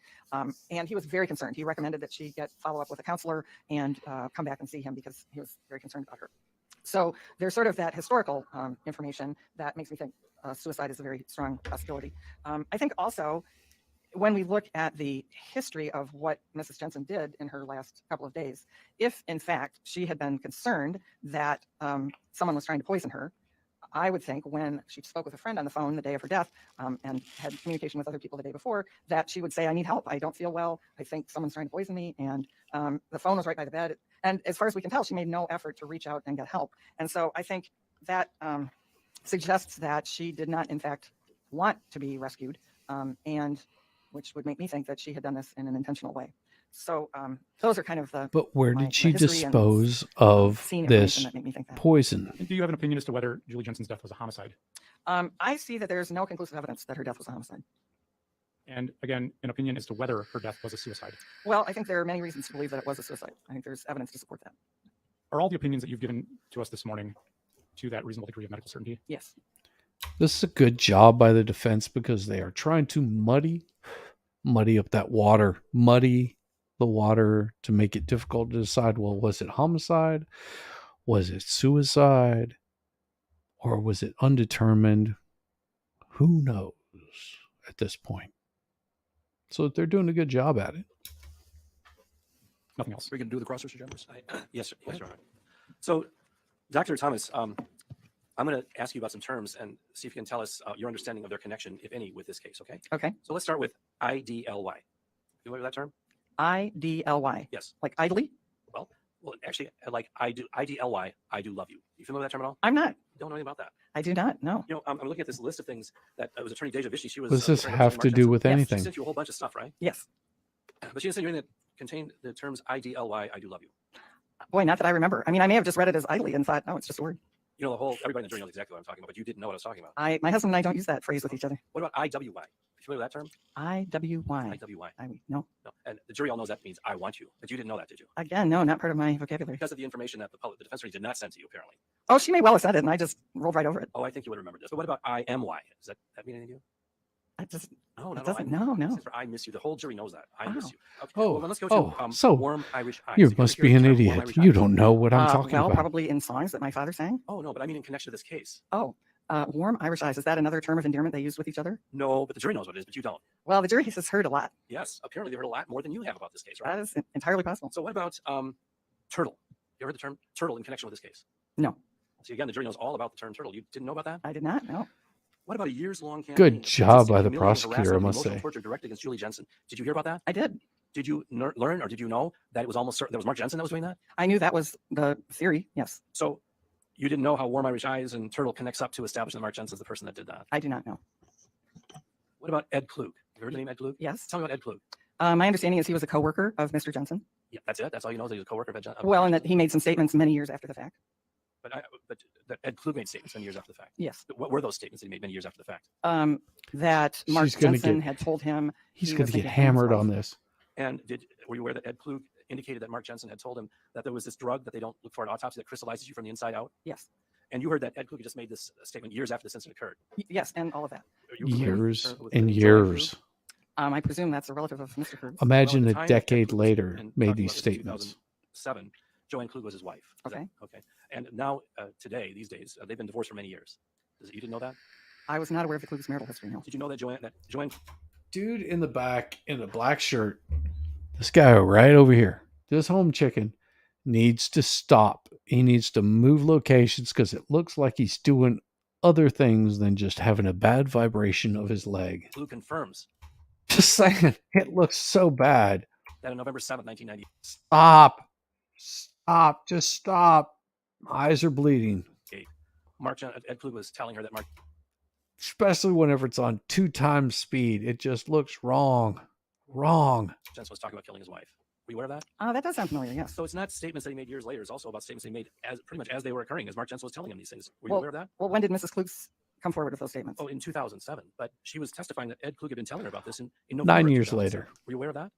And he was very concerned. He recommended that she get follow-up with a counselor and come back and see him, because he was very concerned about her. So there's sort of that historical information that makes me think suicide is a very strong possibility. I think also, when we look at the history of what Mrs. Jensen did in her last couple of days, if in fact she had been concerned that someone was trying to poison her, I would think when she spoke with a friend on the phone the day of her death and had communication with other people the day before, that she would say, I need help. I don't feel well. I think someone's trying to poison me. And the phone was right by the bed. And as far as we can tell, she made no effort to reach out and get help. And so I think that suggests that she did not, in fact, want to be rescued, and which would make me think that she had done this in an intentional way. So those are kind of the. But where my- did she the history and, dispose of scene information this that make me think that. poison? And do you have an opinion as to whether Julie Jensen's death was a homicide? I see that there's no conclusive evidence that her death was a homicide. And again, an opinion as to whether her death was a suicide. Well, I think there are many reasons to believe that it was a suicide. I think there's evidence to support that. Are all the opinions that you've given to us this morning to that reasonable degree of medical certainty? Yes. This is a good job by the defense, because they are trying to muddy up that water, muddy the water to make it difficult to decide, well, was it homicide? Was it suicide? Or was it undetermined? Who knows at this point? So they're doing a good job at it. Nothing else. We're going to do the cross-search agendas? Yes, sir. Yes, Your Honor. So, Dr. Thomas, I'm going to ask you about some terms and see if you can tell us your understanding of their connection, if any, with this case, okay? Okay. So let's start with IDLY. You familiar with that term? IDLY. Yes. Like idly? Well, actually, like IDLY, I do love you. You familiar with that term at all? I'm not. You don't know anything about that. I do not. No. You know, I'm looking at this list of things that was Attorney Deja Vichy. She was. What does this attorney have Mark to do Jensen. with Yes, she She anything? sent you a whole bunch of stuff, right? Yes. But she didn't send you anything that contained the terms IDLY, I do love you. Boy, not that I remember. I mean, I may have just read it as idly and thought, oh, it's just a word. You know, everybody in the jury knows exactly what I'm talking about, but you didn't know what I was talking about. My husband and I don't use that phrase with each other. What about IWY? You familiar with that term? IWY. IWY. No. No. And the jury all knows that means I want you, but you didn't know that, did you? Again, no, not part of my vocabulary. Because of the information that the defense attorney did not send to you, apparently. Oh, she may well have said it, and I just rolled right over it. Oh, I think you would have remembered this. But what about IMY? Does that mean anything to you? I just, No, it doesn't, no. I miss you. The whole jury knows that. I miss Oh. you. Okay, Oh, well, then let's go to so warm Irish eyes. You Have ever must heard be the an term warm idiot. Irish You eyes? don't know what I'm talking Well, about. probably in songs that my father sang. Oh, no, but I mean in connection to this case. Oh, warm Irish eyes. Is that another term of endearment they use with each other? No, but the jury knows what it is, but you don't. Well, the jury has heard a lot. Yes, apparently they heard a lot more than you have about this case, right? That is entirely possible. So what about turtle? You ever heard the term turtle in connection with this case? No, See, again, the jury knows all about the term turtle. You didn't know about that? I did not know. What about a years-long campaign? Good of job sadistic, by the humiliating, prosecutor, I harassment, and must emotional say. torture directed against Julie Jensen. Did you hear about that? I did. Did you learn, or did you know that it was almost certain that was Mark Jensen that was doing that? I knew that was the theory. Yes, So you didn't know how warm Irish eyes and turtle connects up to establish that Mark Jensen's the person that did that. I do not know. What about Ed Klug? You heard the name Ed Klug? Yes. Tell me about Ed Klug. My understanding is he was a coworker of Mr. Jensen. Yeah, that's it. That's all you know. That he was a coworker of Ed Jensen. Well, and that he made some statements many years after the fact. But that Ed Klug made statements many years after the fact. Yes. What were those statements that he made many years after the fact? That Mark She's gonna Jensen get- had told him He's he going was to get thinking of killing his hammered wife. on this. And were you aware that Ed Klug indicated that Mark Jensen had told him that there was this drug that they don't look for at autopsy that crystallizes you from the inside out? Yes. And you heard that Ed Klug just made this statement years after this incident occurred. Yes, and all of that. Are you familiar with Years Joanne and Klug? years. I presume that's a relative of Mr. Kurtz. Imagine Well, at a the time that Ed decade Klug was later in made talking these about this in statements. 2007, Joanne Klug was his wife. Is that- Okay. Okay. And now, today, these days, they've been divorced for many years. You didn't know that? I was not aware of the Klug's marital history. No. Did you know that Joanne Dude in the back in a black shirt, this guy right over here, this home chicken, needs to stop. He needs to move locations because it looks like he's doing other things than just having a bad vibration of his leg. Klug confirms Just saying, it looks so bad. that on November 7th, 1990, Stop, just stop. My eyes are bleeding. Ed Klug was telling her that Mark Especially whenever it's on 2 times speed. It just looks wrong. Jensen was talking about killing his wife. Were you aware of that? That does sound familiar. Yes. So it's not statements that he made years later. It's also about statements he made as pretty much as they were occurring, as Mark Jensen was telling him these things. Were you aware of that? Well, when did Mrs. Klug's come forward with those statements? Oh, in 2007. But she was testifying that Ed Klug had been telling her about this in November 9 of years 2007. later. Were you aware of that?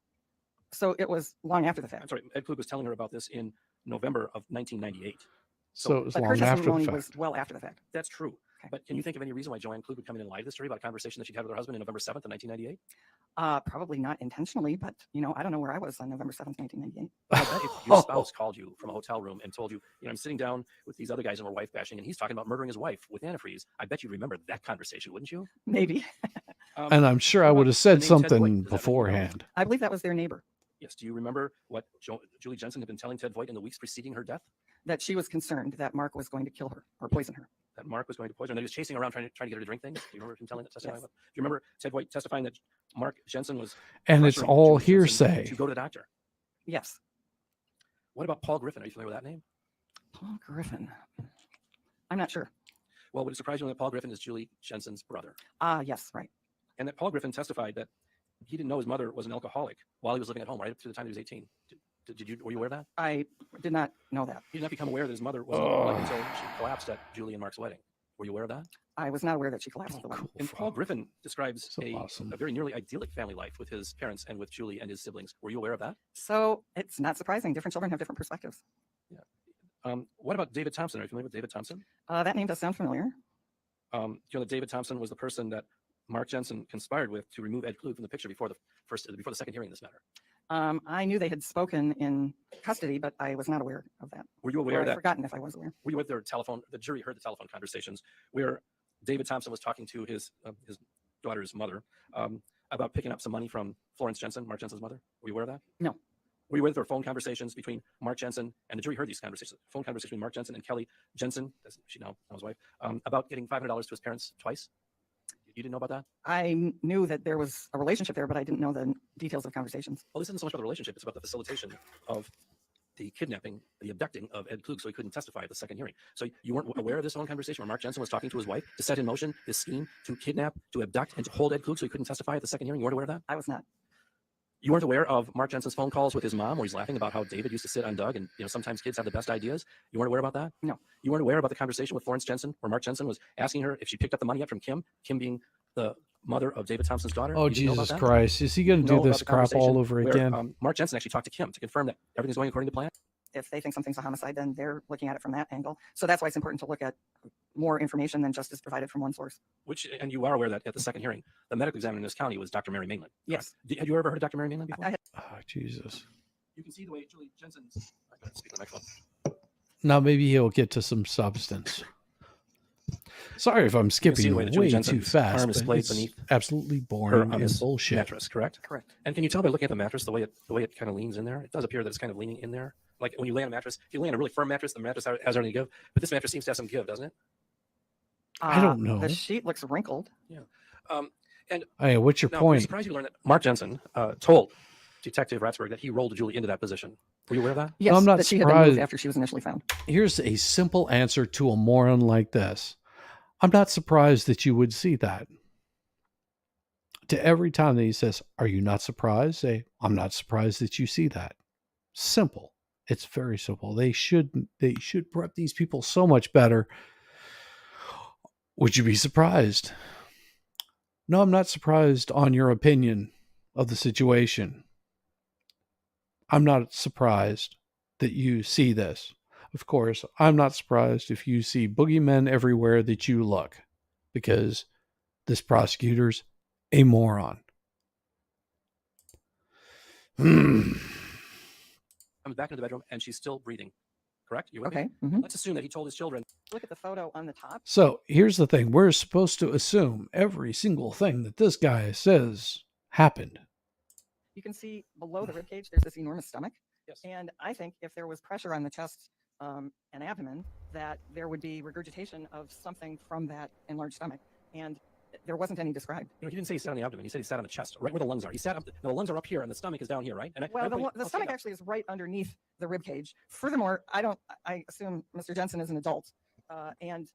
So it was long after the I'm fact. sorry. Ed Klug was telling her about this in November of 1998. So it was But her long after the testimony fact. was well after the fact. That's true. Okay. But can you think of any reason why Joanne Klug would come in and lie to this story about a conversation that she'd had with her husband in November 7th of 1998? Probably not intentionally, but I don't know where I was on November 7th, 1998. I bet if your spouse called you from a hotel room and told you, I'm sitting down with these other guys and we're wife bashing, and he's talking about murdering his wife with antifreeze, I bet you'd remember that conversation, wouldn't you? Maybe. And I'm sure I How would about have said the name Ted Boyd? something Does that ring any bells? beforehand. I believe that was their neighbor, Yes. Do you remember what Julie Jensen had been telling Ted Voigt in the weeks preceding her death? that she was concerned that Mark was going to kill her or poison her. That Mark was going to poison her, and that he was chasing her around trying to get her to drink things? Do you remember him telling that testimony? Yes. Do you remember Ted Voigt testifying that Mark Jensen was And it's pressuring all Julie Jensen hearsay. to go to the doctor? Yes. What about Paul Griffin? Are you familiar with that name? Paul Griffin. I'm not sure. Well, would it surprise you that Paul Griffin is Julie Jensen's brother? Yes, right. And that Paul Griffin testified that he didn't know his mother was an alcoholic while he was living at home, right up to the time he was 18. Were you aware of that? I did not know that. He did not become aware that his mother was an alcoholic until she collapsed at Julie and Mark's wedding. Were you aware of that? I was not aware that she collapsed at the wedding. And Paul Griffin describes So awesome. a very nearly idyllic family life with his parents and with Julie and his siblings. Were you aware of that? So it's not surprising. Different children have different perspectives. What about David Thompson? Are you familiar with David Thompson? That name does sound familiar. You know that David Thompson was the person that Mark Jensen conspired with to remove Ed Klug from the picture before the second hearing in this matter. I knew they had spoken in custody, but I was not aware of that. Were you Or aware I'd that? forgotten if I was aware. Were you with their telephone? The jury heard the telephone conversations where David Thompson was talking to his daughter's mother about picking up some money from Florence Jensen, Mark Jensen's mother. Were you aware of that? No. Were you aware that there were phone conversations between Mark Jensen, and the jury heard these conversations, phone conversations between Mark Jensen and Kelly Jensen, as she now his wife, about getting $500 to his parents twice? You didn't know about that? I knew that there was a relationship there, but I didn't know the details of conversations. Well, this isn't so much about the relationship. It's about the facilitation of the kidnapping, the abducting of Ed Klug so he couldn't testify at the second hearing. So you weren't aware of this phone conversation where Mark Jensen was talking to his wife to set in motion this scheme to kidnap, to abduct, and to hold Ed Klug so he couldn't testify at the second hearing? You weren't aware of that? I was not. You weren't aware of Mark Jensen's phone calls with his mom where he's laughing about how David used to sit on Doug and sometimes kids have the best ideas? You weren't aware about that? No. You weren't aware about the conversation with Florence Jensen where Mark Jensen was asking her if she picked up the money yet from Kim being the mother of David Thompson's daughter? Oh, You didn't know about Jesus that? Christ. Is he going to Know do about this the crap all conversation over where, again? Mark Jensen actually talked to Kim to confirm that everything's going according to plan? If they think something's a homicide, then they're looking at it from that angle. So that's why it's important to look at more information than just is provided from one source. And you are aware that at the second hearing, the medical examiner in this county was Dr. Mary Mainland. Yes. Had you ever heard of Dr. Mary Mainland before? Oh, Jesus. You can see the way Julie Jensen's. I gotta speak on the microphone. Now maybe he'll get to some substance. Sorry if I'm skipping the way that Julie way too Jensen's fast, arm is but splayed it's beneath absolutely Her boring on and this bullshit. mattress, correct? Correct. And can you tell by looking at the mattress the way it kind of leans in there? It does appear that it's kind of leaning in there. Like when you lay on a mattress, if you lay on a really firm mattress, the mattress has any give. But this mattress seems to have some give, doesn't it? I don't know. The sheet looks wrinkled. Yeah. Hey, what's your Now, point? I'm surprised you learned that Mark Jensen told Detective Ratsburg that he rolled Julie into that position. Were you aware of that? Yes, I'm not that she had been moved surprised. after she was initially found. Here's a simple answer to a moron like this. I'm not surprised that you would see that. To every time that he says, "Are you not surprised?" say, "I'm not surprised that you see that." Simple. It's very simple. They should prep these people so much better. Would you be surprised? No, I'm not surprised on your opinion of the situation. I'm not surprised that you see this. Of course, I'm not surprised if you see boogeymen everywhere that you look, because this prosecutor's a moron. Comes back into the bedroom and she's still breathing. Correct? You with me? Okay. Mhm. Let's assume that he told his children. Look at the photo on the top. So here's the thing. We're supposed to assume every single thing that this guy says happened. You can see below the ribcage, there's this enormous stomach. Yes. And I think if there was pressure on the chest and abdomen, that there would be regurgitation of something from that enlarged stomach. And there wasn't any described. He didn't say he sat on the abdomen. He said he sat on the chest, right where the lungs are. He sat up. The lungs are up here, and the stomach is down here, right? The stomach actually is right underneath the rib cage. Furthermore, I assume Mr. Jensen is an adult, and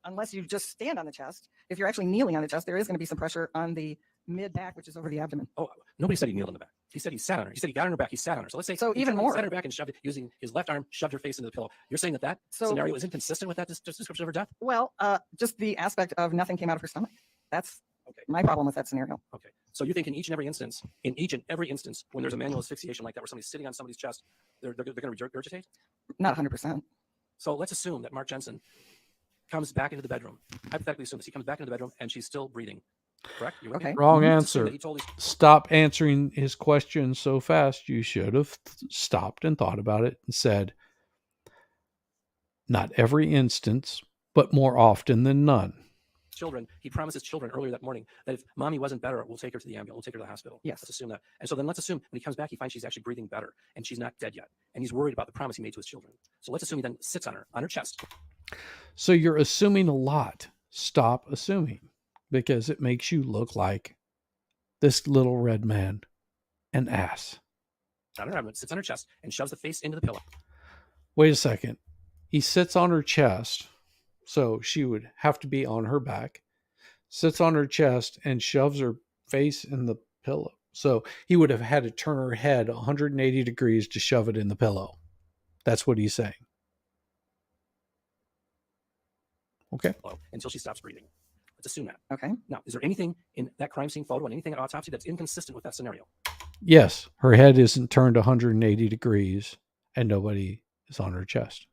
unless you just stand on the chest, if you're actually kneeling on the chest, there is going to be some pressure on the mid back, which is over the abdomen. Oh, nobody said he kneeled on the back. He said he sat on her. He said he got on her back. He sat on her. So let's say even more. He sat her back and shoved it using his left arm, shoved her face into the pillow. You're saying that scenario is inconsistent with that description of her death? Well, just the aspect of nothing came out of her stomach. That's okay. My problem with that scenario. Okay. So you think in each and every instance, when there's a manual asphyxiation like that, where somebody's sitting on somebody's chest, they're going to regurgitate? Not 100%. So let's assume that Mark Jensen comes back into the bedroom. Hypothetically assume this. He comes back into the bedroom and she's still breathing. Correct? You okay. Wrong Let's assume answer. that he told his... Stop answering his question so fast. You should have stopped and thought about it and said, not every instance, but more often than none. Children, he promised his children earlier that morning that if mommy wasn't better, we'll take her to the ambulance, we'll take her to the hospital. Yes. Let's assume that. And so then let's assume when he comes back, he finds she's actually breathing better and she's not dead yet. And he's worried about the promise he made to his children. So let's assume he then sits on her chest. So you're assuming a lot. Stop assuming, because it makes you look like this little red man, an ass. On her abdomen, sits on her chest and shoves the face into the pillow. Wait a second. He sits on her chest, so she would have to be on her back, sits on her chest and shoves her face in the pillow. So he would have had to turn her head 180 degrees to shove it in the pillow. That's what he's saying. Okay. Until she stops breathing. Let's assume that. Okay. Now, is there anything in that crime scene photo and anything at autopsy that's inconsistent with that scenario? Yes, her head isn't turned 180 degrees and nobody is on her chest.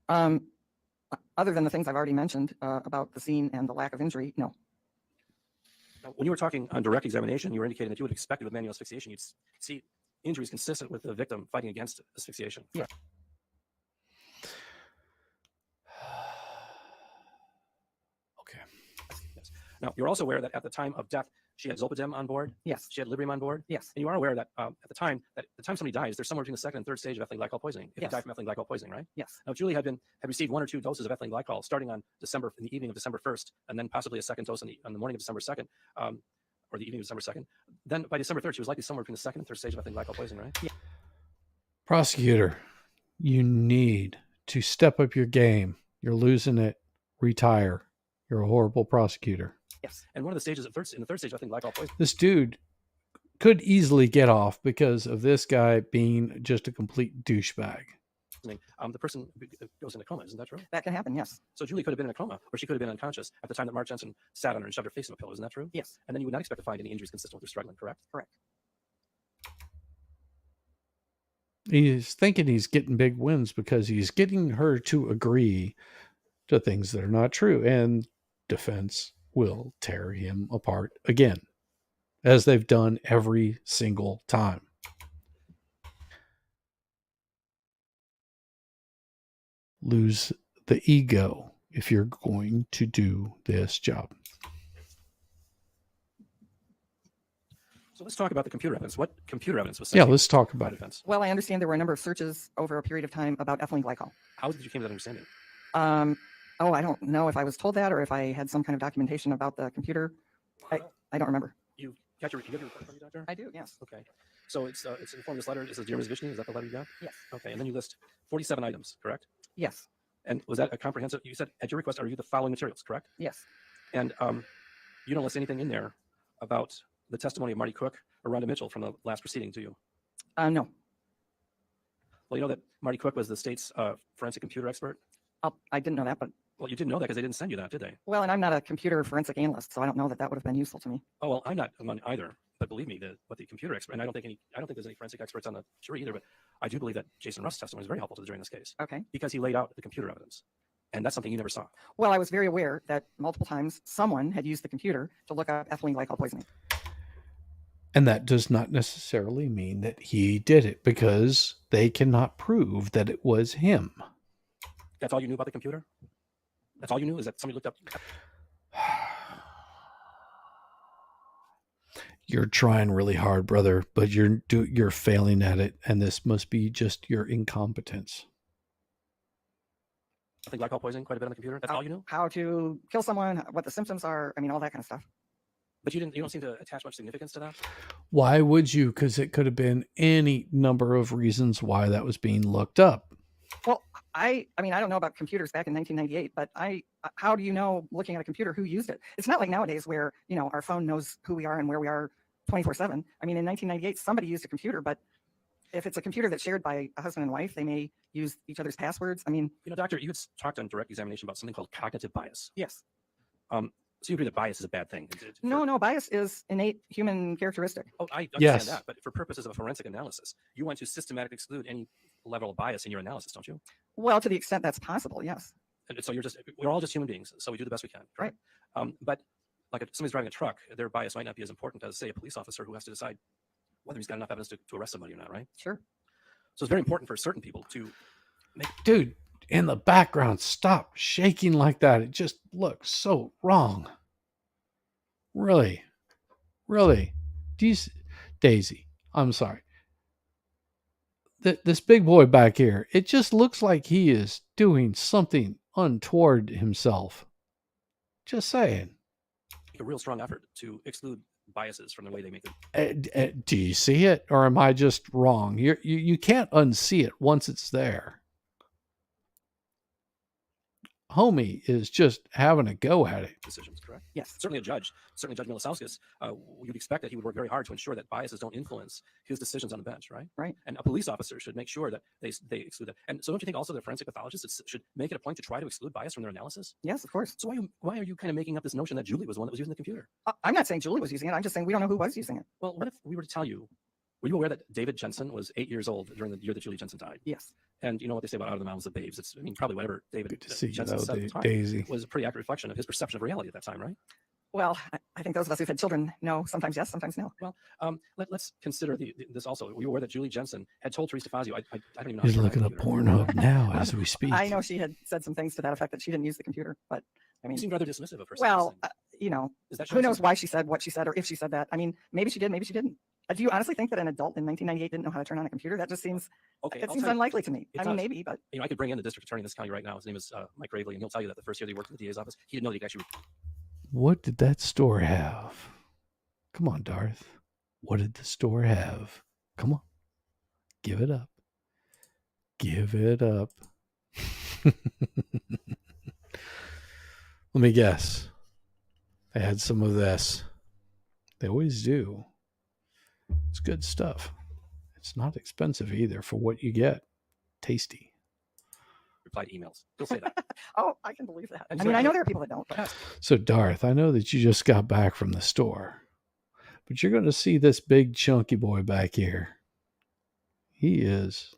Other than the things I've already mentioned about the scene and the lack of injury, no. Now, when you were talking on direct examination, you were indicating that you would have expected with manual asphyxiation, you'd see injuries consistent with the victim fighting against asphyxiation. Yeah. Okay. Yes. Now, you're also aware that at the time of death, she had Zolpidem on board. Yes. She had Librium on board. Yes. And you are aware that at the time somebody dies, there's somewhere between the second and third stage of ethylene glycol poisoning. If Yes. you die from ethylene glycol poisoning, right? Yes. Now, if Julie had received 1 or 2 doses of ethylene glycol starting in the evening of December 1st, and then possibly a second dose on the morning of December 2nd, or the evening of December 2nd, then by December 3rd, she was likely somewhere between the second and third stage of ethylene glycol poisoning, right? Yeah. Prosecutor, you need to step up your game. You're losing it. Retire. You're a horrible prosecutor. Yes. And one of the stages in the third stage of ethylene glycol poisoning. This dude could easily get off because of this guy being just a complete douchebag. The person goes into coma, isn't that true? That can happen, yes. So Julie could have been in a coma, or she could have been unconscious at the time that Mark Jensen sat on her and shoved her face in a pillow. Isn't that true? Yes. And then you would not expect to find any injuries consistent with her struggling, correct? Correct. He's thinking he's getting big wins because he's getting her to agree to things that are not true, and defense will tear him apart again, as they've done every single time. Lose the ego if you're going to do this job. So let's talk about the computer evidence. What computer evidence was sent? Yeah, to let's you talk by about it. defense? Well, I understand there were a number of searches over a period of time about ethylene glycol. How did you come to that understanding? Oh, I don't know if I was told that or if I had some kind of documentation about the computer. I don't remember. You got your report from you, doctor? I do, yes. Okay. So it's informed this letter. Is it Jeremy's Vishny? Is that the letter you got? Yes. Okay. And then you list 47 items, correct? Yes. And was that a comprehensive? You said at your request, I reviewed the following materials, correct? Yes. And you don't list anything in there about the testimony of Marty Cook or Rhonda Mitchell from the last proceeding, do you? No. Well, you know that Marty Cook was the state's forensic computer expert? I didn't know that, but Well, you didn't know that because they didn't send you that, did they? well, and I'm not a computer forensic analyst, so I don't know that that would have been useful to me. Oh, well, I'm not one either. But believe me, what the computer expert, and I don't think there's any forensic experts on the jury either, but I do believe that Jason Rust's testimony is very helpful to the jury in this case. Okay. Because he laid out the computer evidence. And that's something you never saw. Well, I was very aware that multiple times someone had used the computer to look up ethylene glycol poisoning. And that does not necessarily mean that he did it, because they cannot prove that it was him. That's all you knew about the computer? That's all you knew, is that somebody looked up? You're trying really hard, brother, but you're failing at it, and this must be just your incompetence. I think glycol poisoning quite a bit on the computer. That's all you knew? How to kill someone, what the symptoms are, I mean, all that kind of stuff. But you don't seem to attach much significance to that? Why would you? Because it could have been any number of reasons why that was being looked up. Well, I mean, I don't know about computers back in 1998, but how do you know, looking at a computer, who used it? It's not like nowadays where, you know, our phone knows who we are and where we are 24/7. I mean, in 1998, somebody used a computer, but if it's a computer that's shared by a husband and wife, they may use each other's passwords. I mean, You know, doctor, you had talked on direct examination about something called cognitive bias. yes. So you agree that bias is a bad thing? No, bias is innate human characteristic. Oh, I understand Yes. that. But for purposes of a forensic analysis, you want to systematically exclude any level of bias in your analysis, don't you? Well, to the extent that's possible, yes. And so we're all just human beings, so we do the best we can. Correct? But like if somebody's driving a truck, their bias might not be as important as, say, a police officer who has to decide whether he's got enough evidence to arrest somebody or not, right? Sure. So it's very important for certain people to make. Dude, in the background, stop shaking like that. It just looks so wrong. Really? Daisy, I'm sorry. This big boy back here, it just looks like he is doing something untoward himself. Just saying. Make a real strong effort to exclude biases from the way they make them. Do you see it, or am I just wrong? You can't unsee it once it's there. Homie is just having a go at it. Decisions, correct? Yes. Certainly Judge Milosauskas, you'd expect that he would work very hard to ensure that biases don't influence his decisions on the bench, right? Right. And a police officer should make sure that they exclude that. And so don't you think also that forensic pathologists should make it a point to try to exclude bias from their analysis? Yes, of course. So why are you kind of making up this notion that Julie was the one that was using the computer? I'm not saying Julie was using it. I'm just saying we don't know who was using it. Well, what if we were to tell you, were you aware that David Jensen was 8 years old during the year that Julie Jensen died? Yes. And you know what they say about out of the mouths of babes? It's, I mean, probably whatever David Good to see you, Jensen though, said at the time Daisy. was a pretty accurate reflection of his perception of reality at that time, right? Well, I think those of us who've had children know sometimes yes, sometimes no. Well, let's consider this also. Were you aware that Julie Jensen had told Teresa DeFazio, I don't even know. He's looking up Pornhub now as we speak. I know she had said some things to that effect that she didn't use the computer, but I mean, You seemed rather dismissive of her. well, you know, Is that who knows why she said what she said or if she said that. I mean, maybe she did, maybe she didn't. Do you honestly think that an adult in 1998 didn't know how to turn on a computer? That just seems, Okay, it I'll seems tell you, unlikely to me. it I mean, does. maybe, but You know, I could bring in the district attorney in this county right now. His name is Mike Gravely, and he'll tell you that the first year that he worked in the DA's office, he didn't know that he could actually. What did that store have? Come on, Darth. What did the store have? Come on. Give it up. Give it up. Let me guess. They had some of this. They always do. It's good stuff. It's not expensive either for what you get. Tasty. Reply to emails. He'll say that. oh, I can believe that. And I so mean, I I- know there are people that don't. But So, Darth, I know that you just got back from the store, but you're going to see this big chunky boy back here. He is.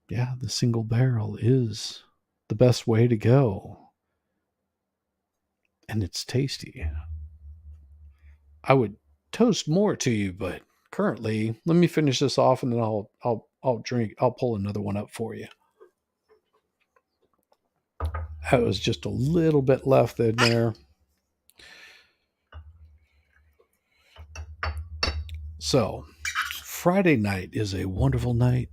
yeah, the single barrel is the best way to go. And it's tasty. I would toast more to you, but currently, let me finish this off and then I'll pull another one up for you. That was just a little bit left in there. So, Friday night is a wonderful night.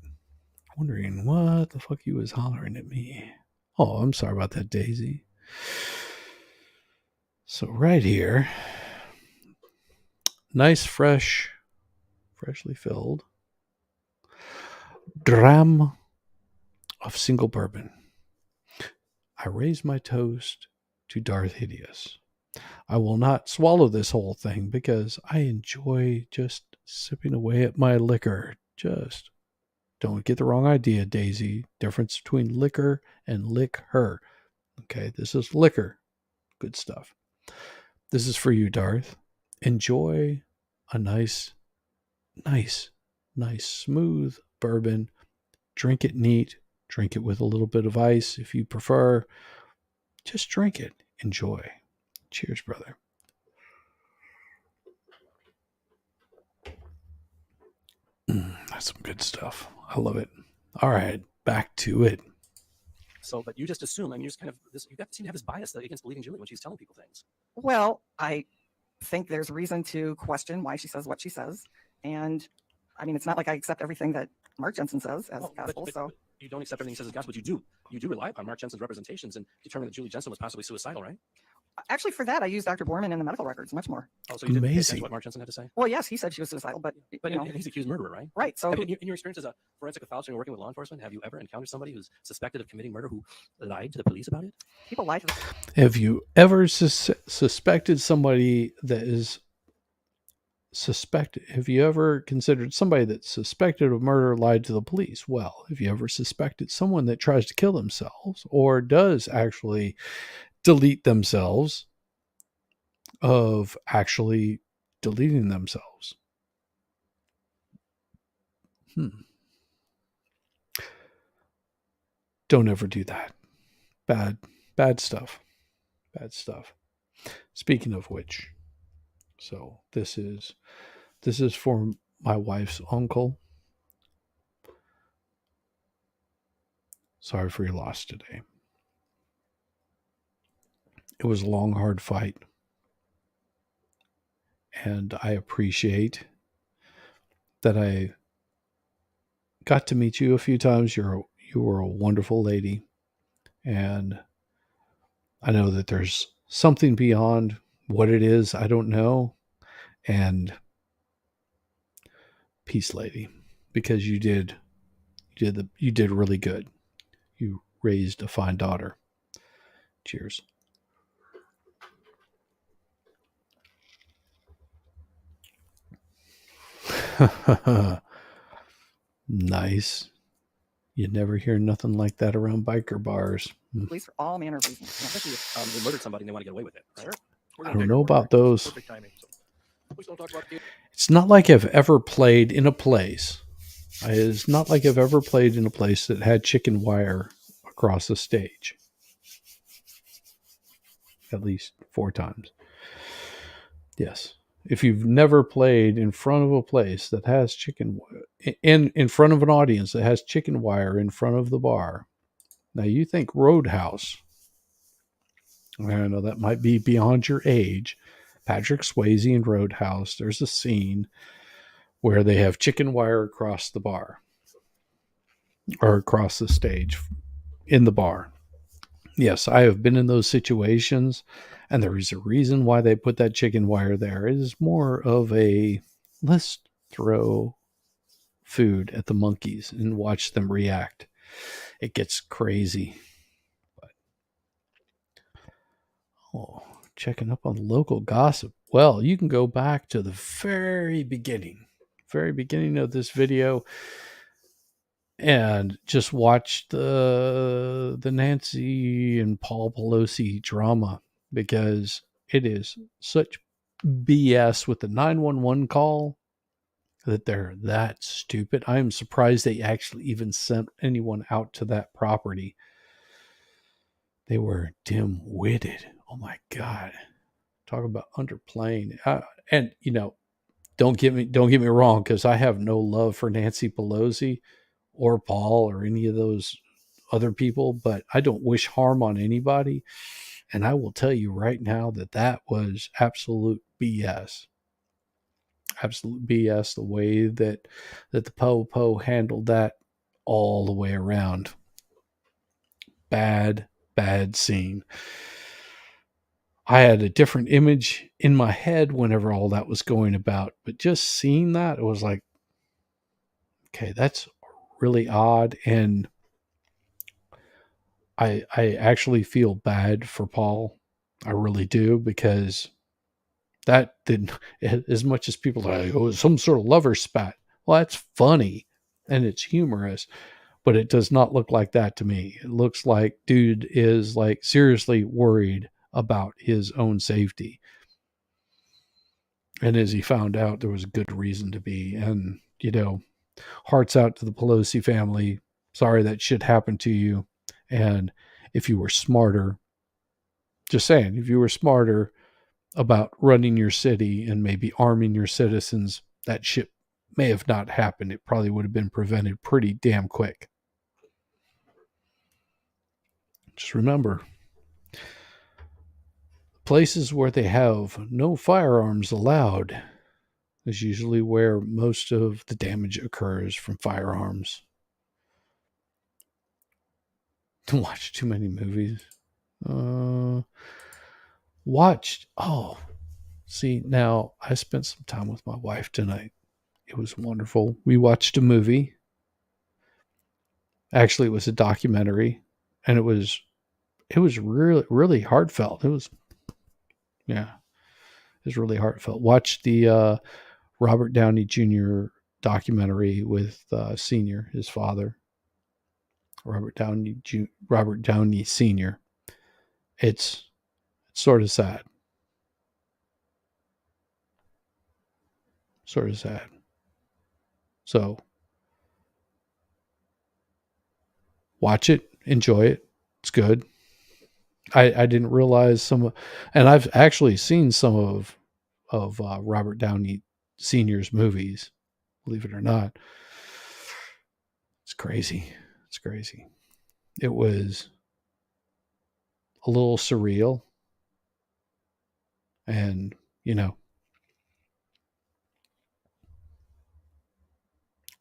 Wondering what the fuck he was hollering at me. Oh, I'm sorry about that, Daisy. So right here, nice, freshly filled dram of single bourbon. I raise my toast to Darth Hideous. I will not swallow this whole thing because I enjoy just sipping away at my liquor. Just don't get the wrong idea, Daisy. Difference between liquor and lick her. Okay, this is liquor. Good stuff. This is for you, Darth. Enjoy a nice, smooth bourbon. Drink it neat. Drink it with a little bit of ice if you prefer. Just drink it. Enjoy. Cheers, brother. That's some good stuff. I love it. All right, back to it. So, but you just assume, I mean, you just kind of, you seem to have this bias against believing Julie when she's telling people things. Well, I think there's reason to question why she says what she says. And I mean, it's not like I accept everything that Mark Jensen says as gospel. So you don't accept everything he says as gospel, but you do rely upon Mark Jensen's representations and determine that Julie Jensen was possibly suicidal, right? actually, for that, I used Dr. Borman in the medical records much more. Oh, so you didn't pay attention to what Mark Jensen had to say? Well, yes, he said she was suicidal, but you know. He's accused murderer, right? Right. So in your experience as a forensic pathologist and working with law enforcement, have you ever encountered somebody who's suspected of committing murder who lied to the police about it? People lie to the Have you ever suspected somebody that is suspected? Have you ever considered somebody that's suspected of murder lied to the police? Well, have you ever suspected someone that tries to kill themselves or does actually delete themselves of actually deleting themselves? Don't ever do that. Bad stuff. Bad stuff. Speaking of which, so this is for my wife's uncle. Sorry for your loss today. It was a long, hard fight. And I appreciate that I got to meet you a few times. You were a wonderful lady. And I know that there's something beyond what it is. I don't know. And peace, lady, because you did really good. You raised a fine daughter. Cheers. Nice. You never hear nothing like that around biker bars. police for all manner of reasons. Especially if they murdered somebody and they want to get away with it. Right? I don't know about those. Perfect timing. Please don't talk about it. It's not like I've ever played in a place. It's not like I've ever played in a place that had chicken wire across the stage. At least 4 times. Yes. If you've never played in front of a place that has chicken in front of an audience that has chicken wire in front of the bar. Now you think Roadhouse. I know that might be beyond your age. Patrick Swayze in Roadhouse, there's a scene where they have chicken wire across the bar or across the stage in the bar. Yes, I have been in those situations, and there is a reason why they put that chicken wire there. It is more of a let's throw food at the monkeys and watch them react. It gets crazy. But, checking up on local gossip. Well, you can go back to the very beginning of this video and just watch the Nancy and Paul Pelosi drama, because it is such BS with the 911 call. that they're that stupid. I am surprised they actually even sent anyone out to that property. They were dim-witted. Oh my God. Talk about underplaying. And you know, don't get me wrong, because I have no love for Nancy Pelosi or Paul or any of those other people, but I don't wish harm on anybody. And I will tell you right now that was absolute BS. Absolute BS, the way that the Po handled that all the way around. Bad scene. I had a different image in my head whenever all that was going about, but just seeing that, it was like, okay, that's really odd. And I actually feel bad for Paul. I really do, because that didn't, as much as people are like, oh, some sort of lover spat. Well, that's funny and it's humorous, but it does not look like that to me. It looks like dude is like seriously worried about his own safety. And as he found out, there was a good reason to be. And, you know, hearts out to the Pelosi family. Sorry that shit happened to you. And if you were smarter, just saying, if you were smarter about running your city and maybe arming your citizens, that shit may have not happened. It probably would have been prevented pretty damn quick. Just remember, places where they have no firearms allowed is usually where most of the damage occurs from firearms. Don't watch too many movies. See, now I spent some time with my wife tonight. It was wonderful. We watched a movie. Actually, it was a documentary, and it was really, really heartfelt. It was really heartfelt. Watched the Robert Downey Jr. documentary with Senior, his father, Robert Downey Senior. It's sort of sad. Sort of sad. So watch it, enjoy it. It's good. I didn't realize and I've actually seen some of Robert Downey Sr.'s movies, believe it or not. It's crazy. It's crazy. It was a little surreal. And, you know,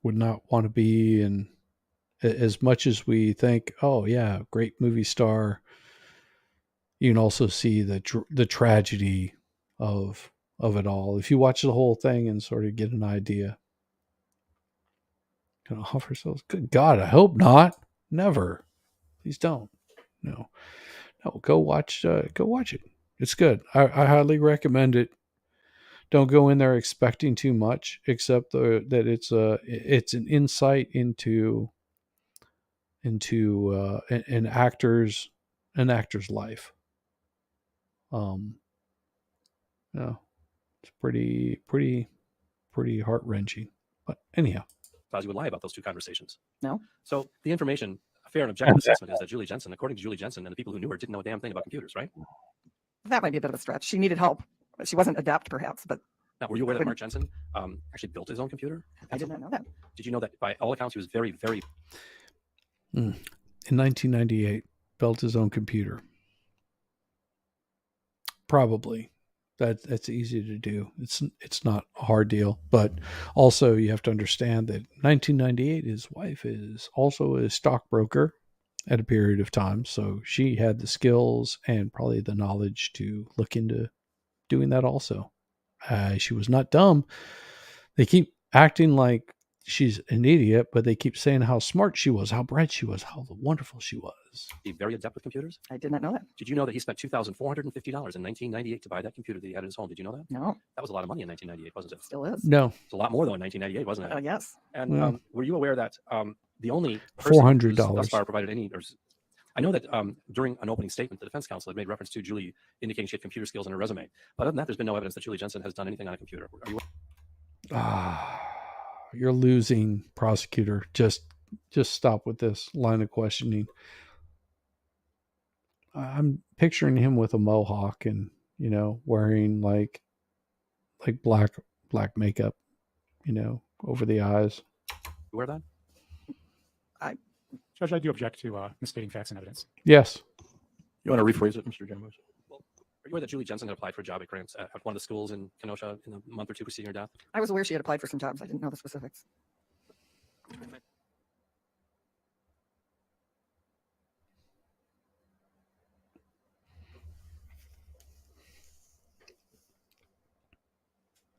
would not want to be in, as much as we think, oh yeah, great movie star, you can also see the tragedy of it all. If you watch the whole thing and sort of get an idea. Gonna offer ourselves, good God, I hope not. Never. Please don't. No, go watch it. It's good. I highly recommend it. Don't go in there expecting too much, except that it's an insight into an actor's life. It's pretty heart-wrenching. But anyhow, Pelosi would lie about those two conversations. No. So the information, a fair and objective assessment is that Julie Jensen, according to Julie Jensen and the people who knew her, didn't know a damn thing about computers, right? That might be a bit of a stretch. She needed help. She wasn't adept, perhaps, but. Now, were you aware that Mark Jensen actually built his own computer? I did not know that. Did you know that by all accounts he was very, very... In 1998, built his own computer. Probably. That's easy to do. It's not a hard deal, but also you have to understand that 1998, his wife is also a stockbroker at a period of time, so she had the skills and probably the knowledge to look into doing that also. She was not dumb. They keep acting like she's an idiot, but they keep saying how smart she was, how bright she was, how wonderful she was. Very adept with computers? I did not know that. Did you know that he spent $2,450 in 1998 to buy that computer that he had in his home? Did you know that? No. That was a lot of money in 1998, wasn't it? Still is. No. It's a lot more, though, in 1998, wasn't it? Yes. And were you aware that the only person who's thus far provided any... I know that during an opening statement, the defense counsel had made reference to Julie indicating she had computer skills in her resume. But other than that, there's been no evidence that Julie Jensen has done anything on a computer. Are you... you're losing, prosecutor. Just stop with this line of questioning. I'm picturing him with a mohawk and, wearing like black makeup, over the eyes. You wear that? Judge, I do object to misstating facts and evidence. Yes. You want to rephrase it, Mr. James? Well, are you aware that Julie Jensen had applied for a job at one of the schools in Kenosha in the month or two preceding her death? I was aware she had applied for some jobs. I didn't know the specifics.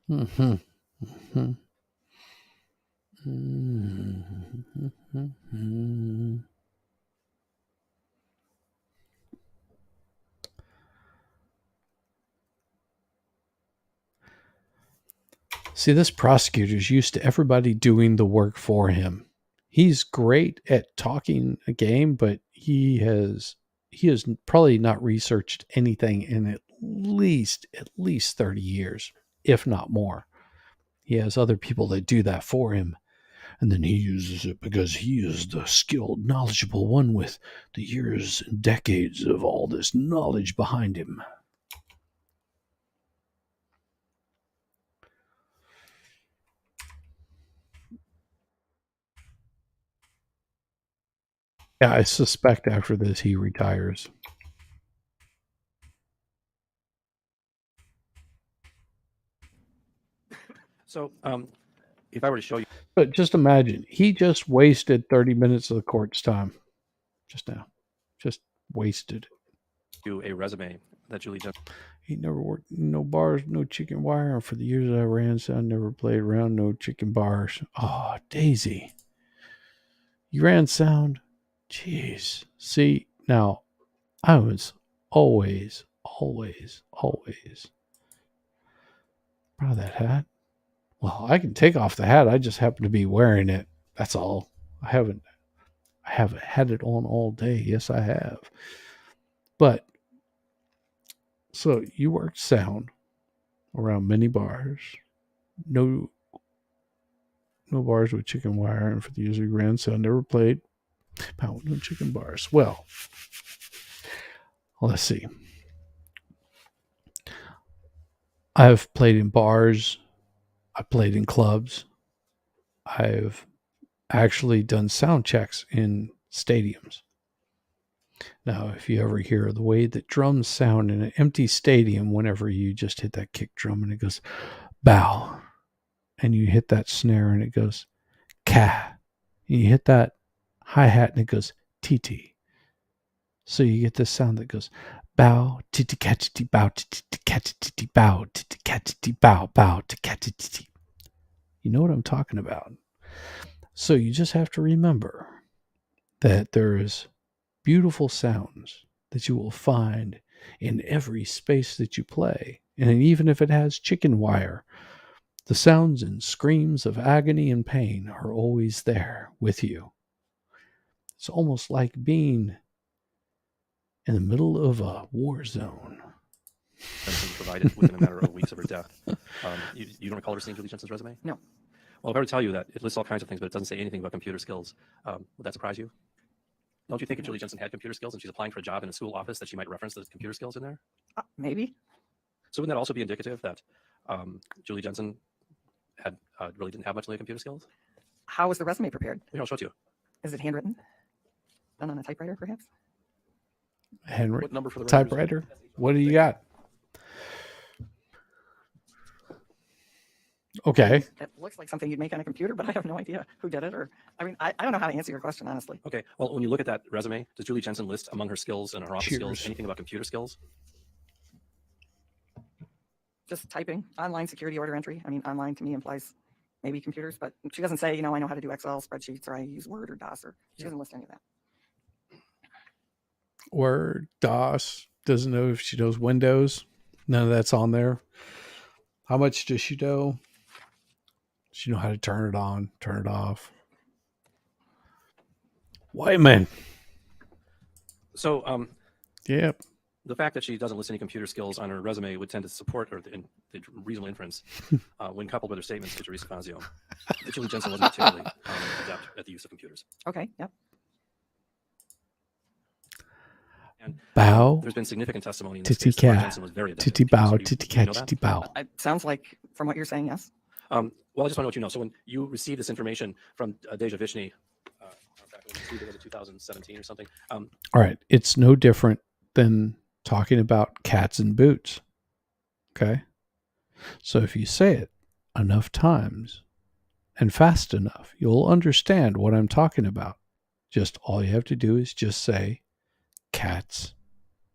Mm-hmm. See, this prosecutor's used to everybody doing the work for him. He's great at talking a game, but he has probably not researched anything in at least 30 years, if not more. He has other people that do that for him, and then he uses it because he is the skilled, knowledgeable one with the years and decades of all this knowledge behind him. Yeah, I suspect after this he retires. So, if I were to show you, But just imagine, he just wasted 30 minutes of the court's time just now. Just wasted. a resume that Julie Jensen. He never worked no bars, no chicken wire. And for the years that I ran sound, never played around, no chicken bars. Oh, Daisy. You ran sound? Jeez. See, now, I was always proud of that hat. Well, I can take off the hat. I just happen to be wearing it. That's all. I haven't had it on all day. Yes, I have. But so you worked sound around many bars. No bars with chicken wire, and for the user grand sound never played. Pound no chicken bars. Well, let's see. I've played in bars. I've played in clubs. I've actually done sound checks in stadiums. Now, if you ever hear the way that drums sound in an empty stadium, whenever you just hit that kick drum and it goes bow, and you hit that snare and it goes ka, and you hit that hi-hat and it goes tt. So you get this sound that goes bow, titty catty bow, titty catty bow, titty catty bow, bow, titty. You know what I'm talking about. So you just have to remember that there is beautiful sounds that you will find in every space that you play. And even if it has chicken wire, the sounds and screams of agony and pain are always there with you. It's almost like being in the middle of a war zone. Jensen provided within a matter of weeks of her death. You don't recall ever seeing Julie Jensen's resume? No. Well, if I were to tell you that it lists all kinds of things, but it doesn't say anything about computer skills, would that surprise you? Don't you think if Julie Jensen had computer skills and she's applying for a job in a school office that she might reference the computer skills in there? Maybe. So wouldn't that also be indicative that Julie Jensen had really didn't have much of the computer skills? How was the resume prepared? Here, I'll show it to you. Is it handwritten? Done on a typewriter, perhaps? Henry, What number for the typewriter? What do you got? Okay. It looks like something you'd make on a computer, but I have no idea who did it. I don't know how to answer your question, honestly. Okay. Well, when you look at that resume, does Julie Jensen list among her skills and her office Cheers. skills anything about computer skills? Just typing, online security order entry. I mean, online to me implies maybe computers, but she doesn't say, I know how to do Excel spreadsheets, or I use Word or DOS, or she doesn't list any of that. Word, DOS, doesn't know if she knows Windows. None of that's on there. How much does she know? Does she know how to turn it on, turn it off? White man. So, Yep. The fact that she doesn't list any computer skills on her resume would tend to support or the reasonable inference when coupled with her statements to Teresa Fazio that Julie Jensen wasn't particularly adept at the use of computers. Okay, yep. And Bow. there's been significant testimony in this Titty case that Mark cat. Jensen was very adept. Titty at computers. bow. Do you Titty cat. know that? Titty bow. It sounds like, from what you're saying, yes. Well, I just want to let you know. So when you received this information from Deja Vishny, back when you received it in 2017 or something, All right. It's no different than talking about cats and boots. Okay. So if you say it enough times and fast enough, you'll understand what I'm talking about. Just all you have to do is just say cats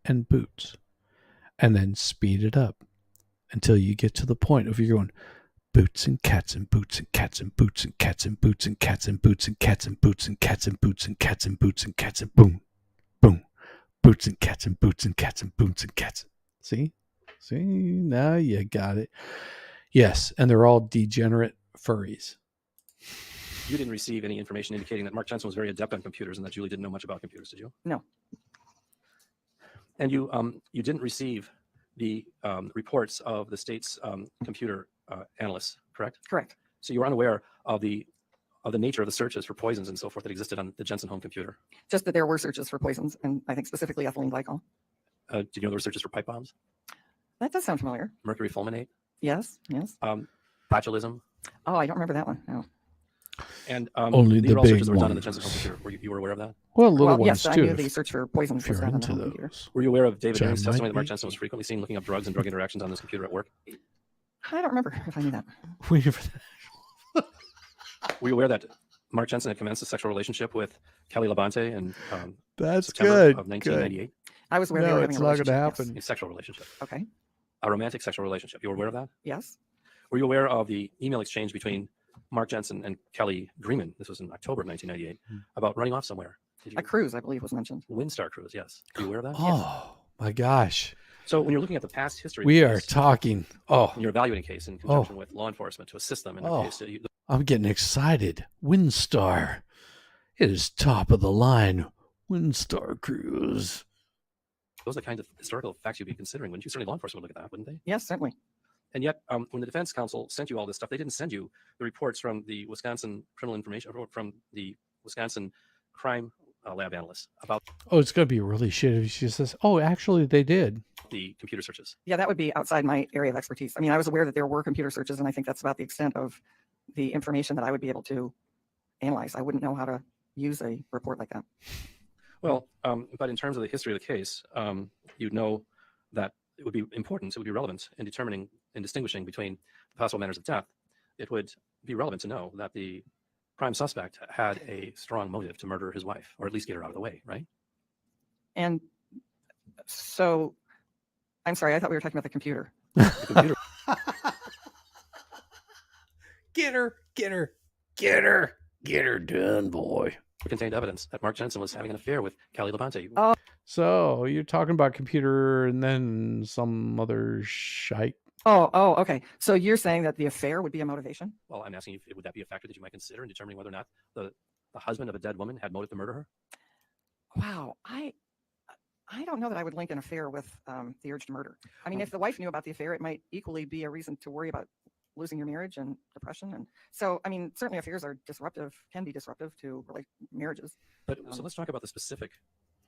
and boots and then speed it up until you get to the point of you're going boots and cats and boots and cats and boots and cats and boots and cats and boots and cats and boots and cats and boots and cats and boots and cats and boom, boom, boots and cats and boots and cats and boots and cats. See, now you got it. Yes, and they're all degenerate furries. you didn't receive any information indicating that Mark Jensen was very adept on computers and that Julie didn't know much about computers, did you? No. And you didn't receive the reports of the state's computer analysts, correct? Correct. So you were unaware of the nature of the searches for poisons and so forth that existed on the Jensen home computer. Just that there were searches for poisons, and I think specifically ethylene glycol. Did you know there were searches for pipe bombs? That does sound familiar. Mercury fulminate? Yes, yes. Botulism? Oh, I don't remember that one. No. And Only these the are all big searches that were done on the ones. Jensen home computer. You were aware of that? Well, little Well, ones yes, I too. knew the search for poisons If was you're done on the into home computer. those. Were you aware of David Which I Herring's testimony that might Mark be. Jensen was frequently seen looking up drugs and drug interactions on this computer at work? I don't remember if I knew that. Were you aware that Mark Jensen had commenced a sexual relationship with Kelly Labonte in That's September good. of 1998? I was aware they No, were having it's a not going to relationship, happen. A sexual relationship, Yes. Okay. a romantic sexual relationship. You were aware of that? Yes. Were you aware of the email exchange between Mark Jensen and Kelly Greenman? This was in October of 1998 about running off somewhere. Did you? A cruise, I believe, was mentioned. Windstar Cruise, yes. Are you aware of that? Oh my gosh, So when you're looking at the past history, of we the are case, talking. Oh, when you're evaluating a case in conjunction with law enforcement to assist them in Oh. a case, I'm getting excited. Windstar. It is top of the line. Windstar Cruise. those are the kinds of historical facts you'd be considering. Wouldn't you? Certainly law enforcement would look at that, wouldn't they? Yes, certainly. And yet, when the defense counsel sent you all this stuff, they didn't send you the reports from the Wisconsin criminal information, or from the Wisconsin crime lab analysts about Oh, it's going to be really shit if she says, oh, actually, they did. the computer searches. Yeah, that would be outside my area of expertise. I mean, I was aware that there were computer searches, and I think that's about the extent of the information that I would be able to analyze. I wouldn't know how to use a report like that. Well, but in terms of the history of the case, you'd know that it would be important, it would be relevant in determining and distinguishing between the possible manners of death. It would be relevant to know that the prime suspect had a strong motive to murder his wife, or at least get her out of the way, right? And so, I'm sorry, I thought we were talking about the computer. The computer Get her, get her, get her, get her done, boy. contained evidence that Mark Jensen was having an affair with Kelly Labonte. Oh. So you're talking about computer and then some other shite. Oh, okay. So you're saying that the affair would be a motivation? Well, I'm asking you, would that be a factor that you might consider in determining whether or not the husband of a dead woman had motive to murder her? Wow, I don't know that I would link an affair with the urge to murder. I mean, if the wife knew about the affair, it might equally be a reason to worry about losing your marriage and depression. And so, I mean, certainly affairs are disruptive, can be disruptive to marriages. But so let's talk about the specific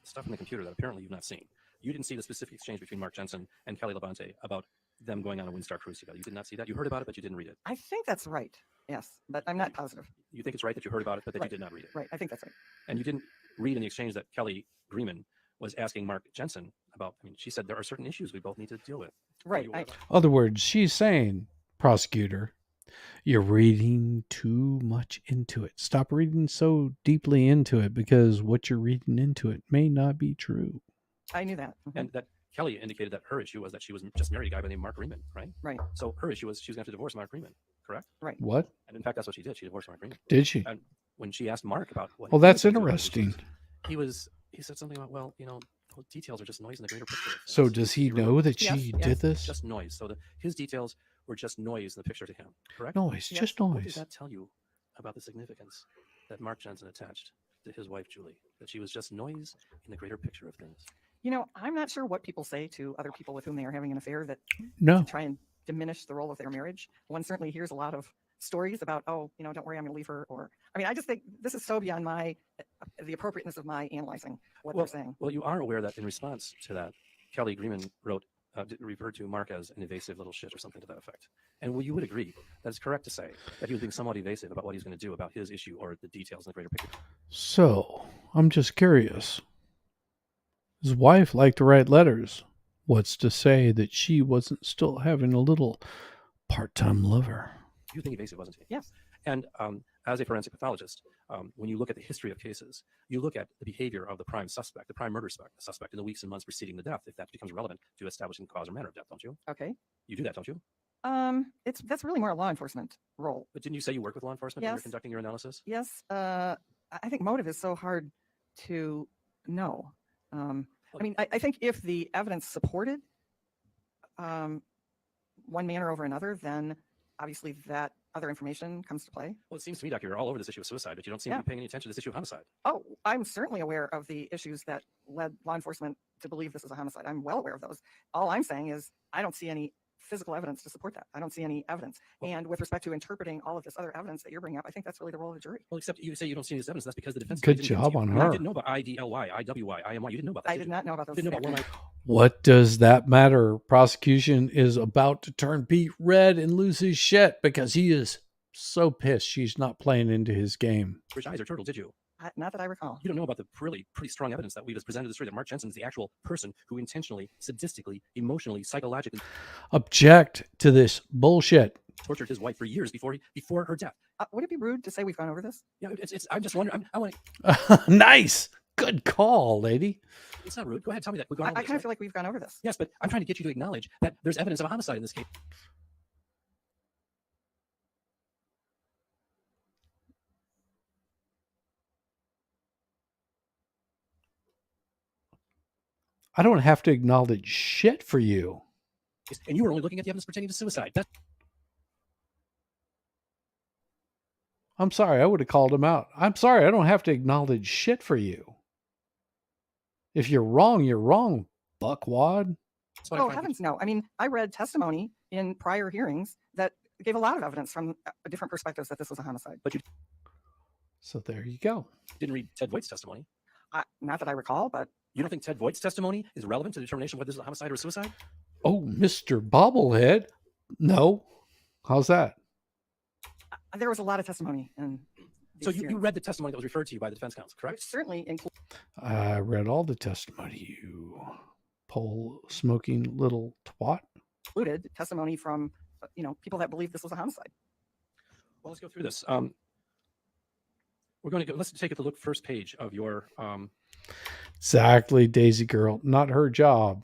stuff in the computer that apparently you've not seen. You didn't see the specific exchange between Mark Jensen and Kelly Labonte about them going on a Windstar cruise together. You did not see that. You heard about it, but you didn't read it. I think that's right. Yes, but I'm not positive. You think it's right that you heard about it, but that Right. you did not read it. Right, I think that's right. And you didn't read in the exchange that Kelly Greenman was asking Mark Jensen about. I mean, she said there are certain issues we both need to deal with. Right. You aware of that? Other words, she's saying, prosecutor, you're reading too much into it. Stop reading so deeply into it because what you're reading into it may not be true. I knew that. Mhm. And that Kelly indicated that her issue was that she was just married a guy by the name of Mark Greenman, right? Right. So her issue was she was going to have to divorce Mark Greenman, correct? Right. What? And in fact, that's what she did. She divorced Mark Greenman. Did she? And when she asked Mark about what, Well, he that's was going to do about his interesting. he said something about, well, you know, those details are just noise in the greater picture. of So things. does he really- know that Yes, she yes. did this? Just noise. So his details were just noise in the picture to him, correct? Noise, Yes. just What did noise. that tell you about the significance that Mark Jensen attached to his wife, Julie? That she was just noise in the greater picture of things? You know, I'm not sure what people say to other people with whom they are having an affair that No. to try and diminish the role of their marriage. One certainly hears a lot of stories about, oh, you know, don't worry, I'm going to leave her. Or, I mean, I just think this is so beyond the appropriateness of my analyzing what they're saying. Well, you are aware that in response to that, Kelly Greenman referred to Mark as an evasive little shit or something to that effect. And you would agree that it's correct to say that he was being somewhat evasive about what he's going to do about his issue or the details in the greater picture. So, I'm just curious. His wife liked to write letters. What's to say that she wasn't still having a little part-time lover? You think evasive, wasn't he? Yes. And as a forensic pathologist, when you look at the history of cases, you look at the behavior of the prime suspect, the prime murder suspect in the weeks and months preceding the death, if that becomes relevant to establishing the cause or manner of death, don't you? Okay. You do that, don't you? That's really more a law enforcement role. But didn't you say you work with law enforcement when you're Yes. conducting your analysis? Yes. I think motive is so hard to know. I mean, I think if the evidence supported one manner over another, then obviously that other information comes to play. Well, it seems to me, Doc, you're all over this issue of suicide, but you don't seem to be paying any attention to this issue of homicide. Oh, I'm certainly aware of the issues that led law enforcement to believe this was a homicide. I'm well aware of those. All I'm saying is I don't see any physical evidence to support that. I don't see any evidence. And with respect to interpreting all of this other evidence that you're bringing up, I think that's really the role of the jury. Well, except you say you don't see this evidence. That's because the defense. Good didn't give it to job you. on You her. didn't know about IDLY, IWY, IMY. You didn't know about that. I did not know about those. Didn't know about one. What does that matter? Prosecution is about to turn Pete red and lose his shit because he is so pissed she's not playing into his game. Rich eyes or turtle, did you? Not that I recall. You don't know about the pretty strong evidence that we've presented to the jury that Mark Jensen is the actual person who intentionally, sadistically, emotionally, psychologically Object to this bullshit. tortured his wife for years before her death. Would it be rude to say we've gone over this? Yeah, I'm just wondering. I want. Nice. Good call, lady. It's not rude. Go ahead, tell me that. I kind of feel like we've gone over this. Yes, but I'm trying to get you to acknowledge that there's evidence of a homicide in this case. I don't have to acknowledge shit for you. And you were only looking at the evidence pertaining to suicide. I'm sorry, I would have called him out. I'm sorry, I don't have to acknowledge shit for you. If you're wrong, buckwad. Oh, heavens no. I mean, I read testimony in prior hearings that gave a lot of evidence from different perspectives that this was a homicide. But you So there you go. didn't read Ted Voigt's testimony. Not that I recall, but you don't think Ted Voigt's testimony is relevant to the determination of whether this is a homicide or a suicide? Oh, Mr. Bobblehead. No. How's that? there was a lot of testimony. So you read the testimony that was referred to you by the defense counsel, correct? Certainly include. I read all the testimony, you pole smoking little twat. Included testimony from, people that believe this was a homicide. Well, let's go through this. We're going to go, let's take a look first page of your. Exactly, Daisy girl. Not her job.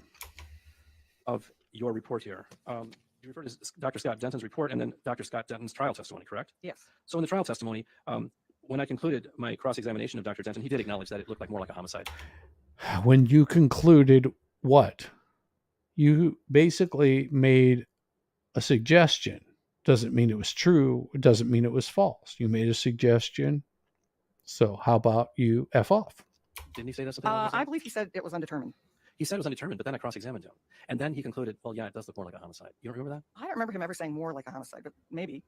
Of your report here. You referred to Dr. Scott Denton's report and then Dr. Scott Denton's trial testimony, correct? Yes. So in the trial testimony, when I concluded my cross-examination of Dr. Denton, he did acknowledge that it looked like more like a homicide. When you concluded what? You basically made a suggestion. Doesn't mean it was true. It doesn't mean it was false. You made a suggestion. So how about you F off? Didn't he say that? I believe he said it was undetermined. He said it was undetermined, but then I cross-examined him. And then he concluded, well, yeah, it does look more like a homicide. You don't remember that? I don't remember him ever saying more like a homicide, but maybe.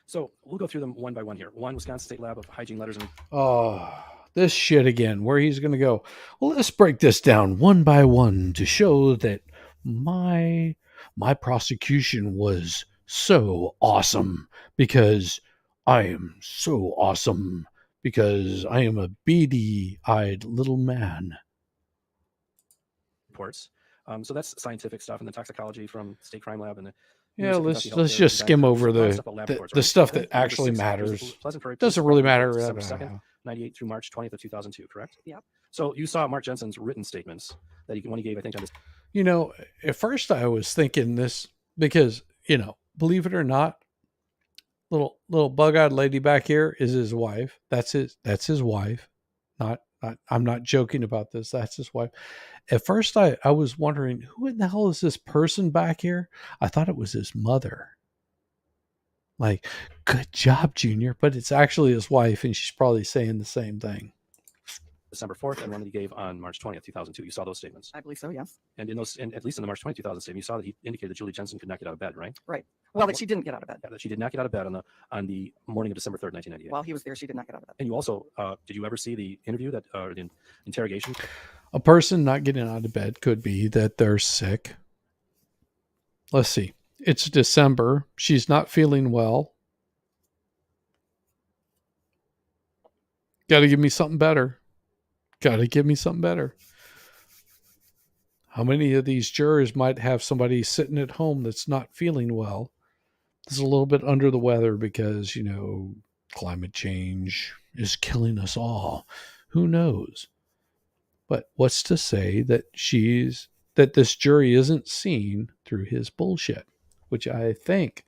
So we'll go through them one by one here. One, Wisconsin State Lab of Hygiene Letters. Oh, this shit again, where he's going to go, well, let's break this down one by one to show that my prosecution was so awesome because I am so awesome because I am a beady-eyed little man. Reports. So that's scientific stuff and the toxicology from State Crime Lab and the yeah, let's just skim over the stuff that actually matters. Doesn't really matter. December 2nd, 98 through March 20th of 2002, correct? Yep. So you saw Mark Jensen's written statements that when he gave, I think, on this. At first I was thinking this because, believe it or not, little bug-eyed lady back here is his wife. That's his wife. I'm not joking about this. That's his wife. At first, I was wondering, who in the hell is this person back here? I thought it was his mother. Like, good job, Junior. But it's actually his wife, and she's probably saying the same thing. December 4th and one that he gave on March 20th, 2002. You saw those statements. I believe so, yes. And in those, and at least in the March 20, 2000 statement, you saw that he indicated that Julie Jensen could not get out of bed, right? Right. Well, that she didn't get out of bed. Yeah, that she did not get out of bed on the morning of December 3rd, 1998. While he was there, she did not get out of bed. And you also, did you ever see the interview that, or the interrogation? A person not getting out of bed could be that they're sick. Let's see. It's December. She's not feeling well. Got to give me something better. Got to give me something better. How many of these jurors might have somebody sitting at home that's not feeling well? Is a little bit under the weather because, climate change is killing us all. Who knows? But what's to say that that this jury isn't seen through his bullshit, which I think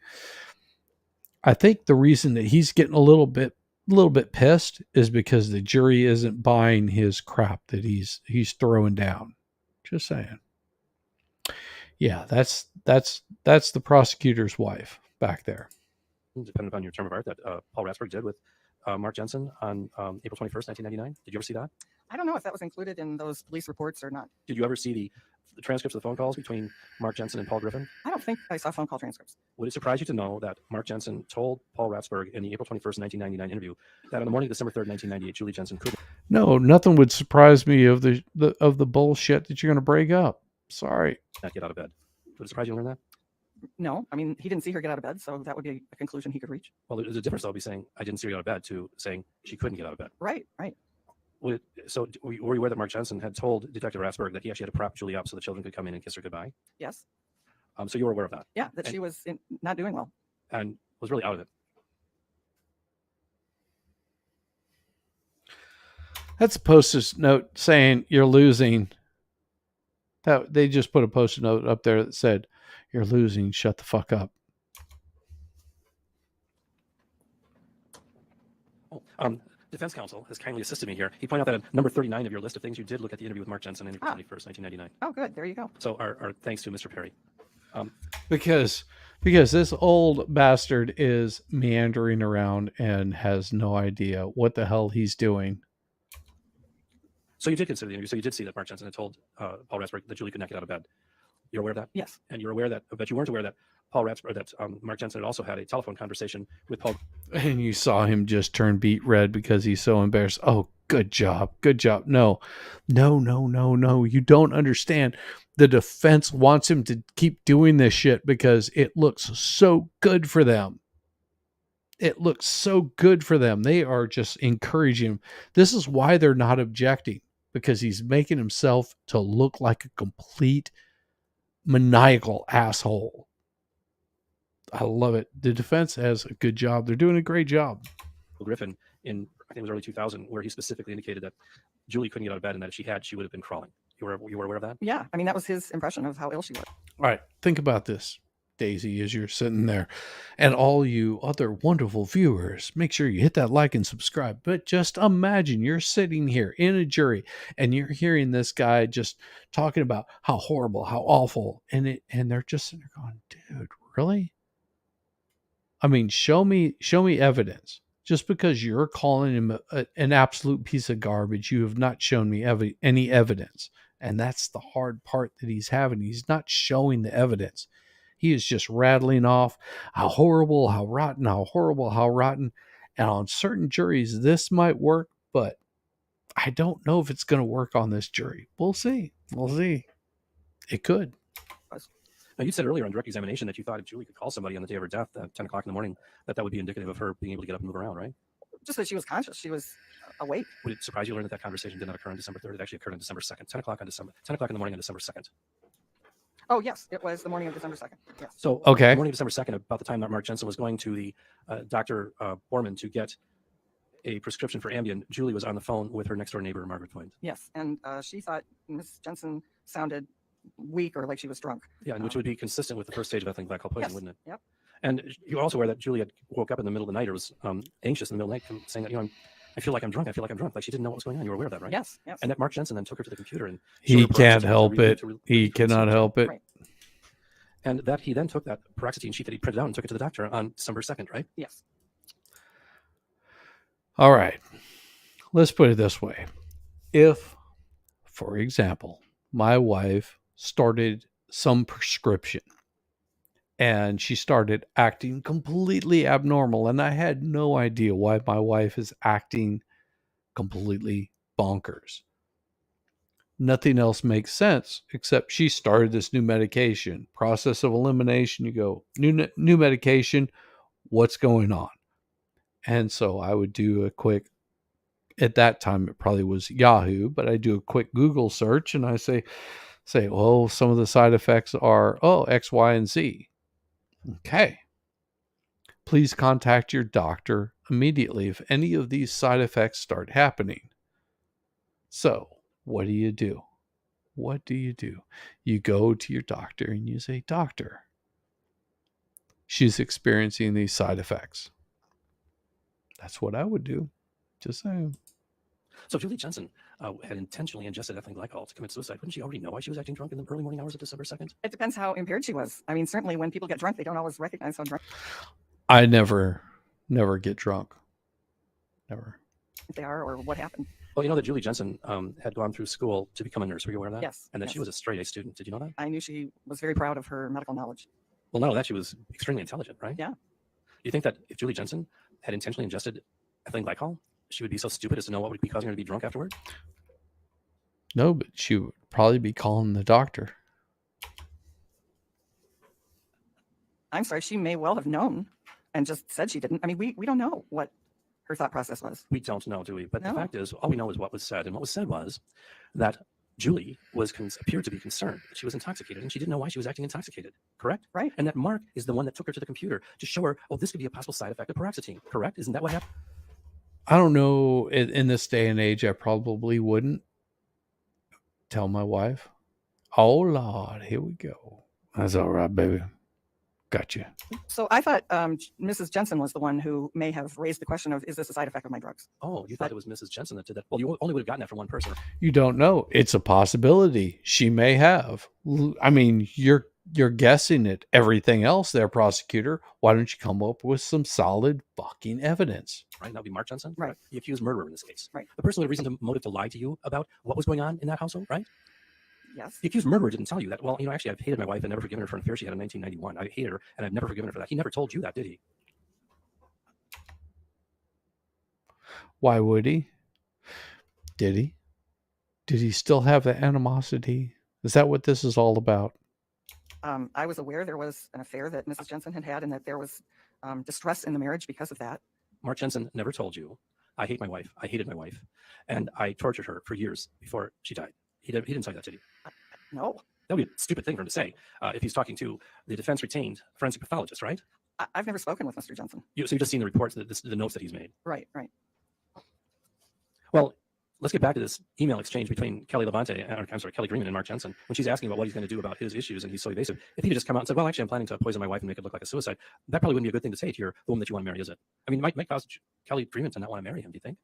the reason that he's getting a little bit pissed is because the jury isn't buying his crap that he's throwing down. Just saying. Yeah, that's the prosecutor's wife back there. Depending upon your term of art, that Paul Ratsburg did with Mark Jensen on April 21st, 1999. Did you ever see that? I don't know if that was included in those police reports or not. Did you ever see the transcripts of the phone calls between Mark Jensen and Paul Griffin? I don't think I saw phone call transcripts. Would it surprise you to know that Mark Jensen told Paul Ratsburg in the April 21st, 1999 interview that on the morning of December 3rd, 1998, Julie Jensen could... No, nothing would surprise me of the bullshit that you're going to break up. Sorry. Not get out of bed. Would it surprise you to learn that? No, I mean, he didn't see her get out of bed, so that would be a conclusion he could reach. Well, there's a difference, though, be saying, I didn't see her get out of bed, to saying she couldn't get out of bed. Right. So were you aware that Mark Jensen had told Detective Ratsburg that he actually had to prop Julie up so the children could come in and kiss her goodbye? Yes. So you were aware of that? Yeah, that she was not doing well. And was really out of it. That's a post-it note saying you're losing. That they just put a post-it note up there that said, "You're losing. Shut the fuck up." Defense counsel has kindly assisted me here. He pointed out that at number 39 of your list of things you did look at the interview with Mark Jensen on April 21st, 1999. Oh, good. There you go. So our thanks to Mr. Perry. Because this old bastard is meandering around and has no idea what the hell he's doing. So you did consider the interview. So you did see that Mark Jensen had told Paul Ratsburg that Julie could not get out of bed. You're aware of that? Yes. And you're aware that, but you weren't aware that Paul Ratsburg, that Mark Jensen had also had a telephone conversation with Paul. And you saw him just turn beet red because he's so embarrassed. Oh, good job. Good job. No. You don't understand. The defense wants him to keep doing this shit because it looks so good for them. It looks so good for them. They are just encouraging him. This is why they're not objecting, because he's making himself to look like a complete maniacal asshole. I love it. The defense has a good job. They're doing a great job. Griffin in, I think it was early 2000, where he specifically indicated that Julie couldn't get out of bed and that if she had, she would have been crawling. You were aware of that? Yeah. I mean, that was his impression of how ill she was. All right. Think about this, Daisy, as you're sitting there. And all you other wonderful viewers, make sure you hit that like and subscribe. But just imagine you're sitting here in a jury and you're hearing this guy just talking about how horrible, how awful. And they're just sitting there going, dude, really? I mean, show me evidence. Just because you're calling him an absolute piece of garbage, you have not shown me any evidence. And that's the hard part that he's having. He's not showing the evidence. He is just rattling off how horrible, how rotten, how horrible, how rotten. And on certain juries, this might work, but I don't know if it's going to work on this jury. We'll see. It could. Now, you said earlier on direct examination that you thought if Julie could call somebody on the day of her death at 10 o'clock in the morning, that would be indicative of her being able to get up and move around, right? Just that she was conscious. She was awake. Would it surprise you to learn that conversation did not occur on December 3rd? It actually occurred on December 2nd, 10 o'clock in the morning on December 2nd. Oh, yes. It was the morning of December 2nd. Yes. So, okay. The morning of December 2nd, about the time that Mark Jensen was going to the Dr. Borman to get a prescription for Ambien, Julie was on the phone with her next door neighbor, Margaret Twain. Yes. And she thought Miss Jensen sounded weak or like she was drunk. Yeah, and which would be consistent with the first stage of ethylene glycol poisoning, yes. wouldn't it? Yep. And you also aware that Julie had woke up in the middle of the night or was anxious in the middle of the night, saying that, I feel like I'm drunk. Like she didn't know what was going on. You were aware of that, right? Yes. And that Mark Jensen then took her to the computer and he can't help it. He cannot help it. Right. And that he then took that paroxetine sheet that he printed out and took it to the doctor on December 2nd, right? Yes. All right. Let's put it this way. If, for example, my wife started some prescription and she started acting completely abnormal, and I had no idea why my wife is acting completely bonkers. Nothing else makes sense except she started this new medication. Process of elimination, you go, new medication, what's going on? And so I would do a quick, at that time it probably was Yahoo, but I do a quick Google search and I say, oh, some of the side effects are, X, Y, and Z. Okay. Please contact your doctor immediately if any of these side effects start happening. So, what do? What do? You go to your doctor and you say, Doctor, she's experiencing these side effects. That's what I would do. Just saying. So if Julie Jensen had intentionally ingested ethylene glycol to commit suicide, wouldn't she already know why she was acting drunk in the early morning hours of December 2nd? It depends how impaired she was. I mean, certainly when people get drunk, they don't always recognize how drunk I never get drunk. Never. they are or what happened. Well, you know that Julie Jensen had gone through school to become a nurse. Were you aware of that? Yes. And that yes. she was a straight A student. Did you know that? I knew she was very proud of her medical knowledge. Well, not only that, she was extremely intelligent, right? Yeah. You think that if Julie Jensen had intentionally ingested ethylene glycol, she would be so stupid as to know what would be causing her to be drunk afterward? No, but she would probably be calling the doctor. I'm sorry, she may well have known and just said she didn't. I mean, we don't know what her thought process was. We don't know, do we? But No. the fact is, all we know is what was said. And what was said was that Julie appeared to be concerned that she was intoxicated, and she didn't know why she was acting intoxicated, correct? Right. And that Mark is the one that took her to the computer to show her, this could be a possible side effect of paroxetine, correct? Isn't that what happened? I don't know. In this day and age, I probably wouldn't tell my wife. Oh, Lord, here we go. That's all right, baby. Gotcha. So I thought Mrs. Jensen was the one who may have raised the question of, is this a side effect of my drugs? Oh, you thought it was Mrs. Jensen that did that? Well, you only would have gotten that from one person. You don't know. It's a possibility. She may have. I mean, you're guessing at everything else there, prosecutor. Why don't you come up with some solid fucking evidence? Right? That would be Mark Jensen. Right. The accused murderer in this case. Right. The person with a reason to motive to lie to you about what was going on in that household, right? Yes. The accused murderer didn't tell you that, actually, I've hated my wife and never forgiven her for an affair she had in 1991. I hate her, and I've never forgiven her for that. He never told you that, did he? Why would he? Did he? Did he still have the animosity? Is that what this is all about? I was aware there was an affair that Mrs. Jensen had and that there was distress in the marriage because of that. Mark Jensen never told you, I hate my wife, I hated my wife, and I tortured her for years before she died. He didn't tell you that, did he? No. That would be a stupid thing for him to say if he's talking to the defense retained forensic pathologist, right? I've never spoken with Mr. Jensen. So you've just seen the reports, the notes that he's made. Right, right. Well, let's get back to this email exchange between Kelly Greenman and Mark Jensen when she's asking about what he's going to do about his issues, and he's so evasive. If he could just come out and said, well, actually, I'm planning to poison my wife and make it look like a suicide, that probably wouldn't be a good thing to say to the woman that you want to marry, is it? I mean, might cause Kelly Greenman to not want to marry him, do you think?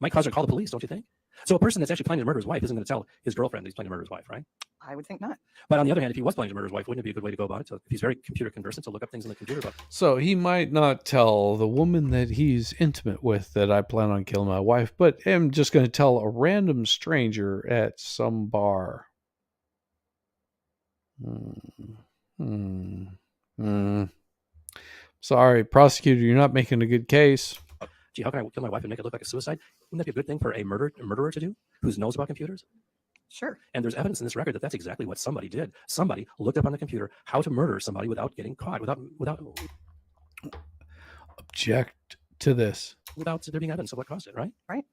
Might cause her to call the police, don't you think? So a person that's actually planning to murder his wife isn't going to tell his girlfriend that he's planning to murder his wife, right? I would think not. But on the other hand, if he was planning to murder his wife, wouldn't it be a good way to go about it? So if he's very computer conversant, to look up things on the computer about. So he might not tell the woman that he's intimate with that I plan on killing my wife, but I'm just going to tell a random stranger at some bar. Sorry, prosecutor, you're not making a good case. Gee, how can I kill my wife and make it look like a suicide? Wouldn't that be a good thing for a murderer to do who knows about computers? Sure. And there's evidence in this record that that's exactly what somebody did. Somebody looked up on the computer how to murder somebody without getting caught, without Object to this. Without there being evidence of what caused it, right? Right.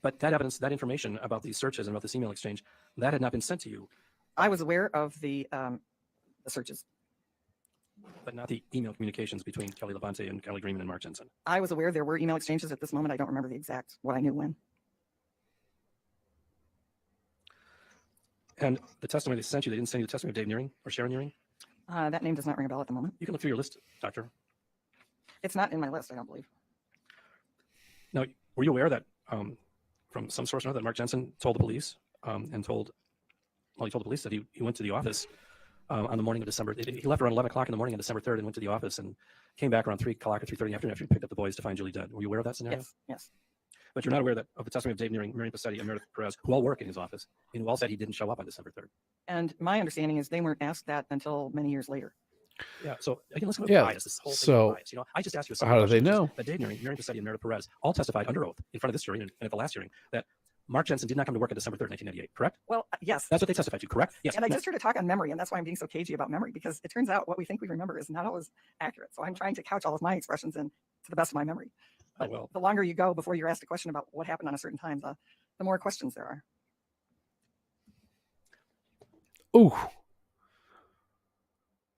But that evidence, that information about these searches and about this email exchange, that had not been sent to you. I was aware of the searches. But not the email communications between Kelly Levante and Kelly Greenman and Mark Jensen. I was aware there were email exchanges at this moment. I don't remember the exact what I knew when. And the testimony they sent you, they didn't send you the testimony of Dave Nearing or Sharon Nearing? That name does not ring a bell at the moment. You can look through your list, Doctor. It's not in my list, I don't believe. Now, were you aware that from some source or another that Mark Jensen told the police he told the police that he went to the office on the morning of December. He left around 11 o'clock in the morning on December 3rd and went to the office and came back around 3 o'clock or 3:30 in the afternoon after he picked up the boys to find Julie dead. Were you aware of that scenario? Yes, yes. But you're not aware of the testimony of Dave Nearing, Marion Passetti, and Meredith Perez, who all work in his office, and who all said he didn't show up on December 3rd. And my understanding is they weren't asked that until many years later. Yeah. So again, let's go Yeah, bias. This whole thing so is bias. I just asked you a how simple do they question, which is know? that Dave Nearing, Marion Passetti, and Meredith Perez all testified under oath in front of this hearing and at the last hearing that Mark Jensen did not come to work on December 3rd, 1998. Correct? Well, yes. That's what they testified to. Correct? Yes. And I just heard a talk on memory, and that's why I'm being so cagey about memory, because it turns out what we think we remember is not always accurate. So I'm trying to couch all of my expressions in to the best of my memory. But well, the longer you go before you're asked a question about what happened on a certain time, the more questions there are. Oh.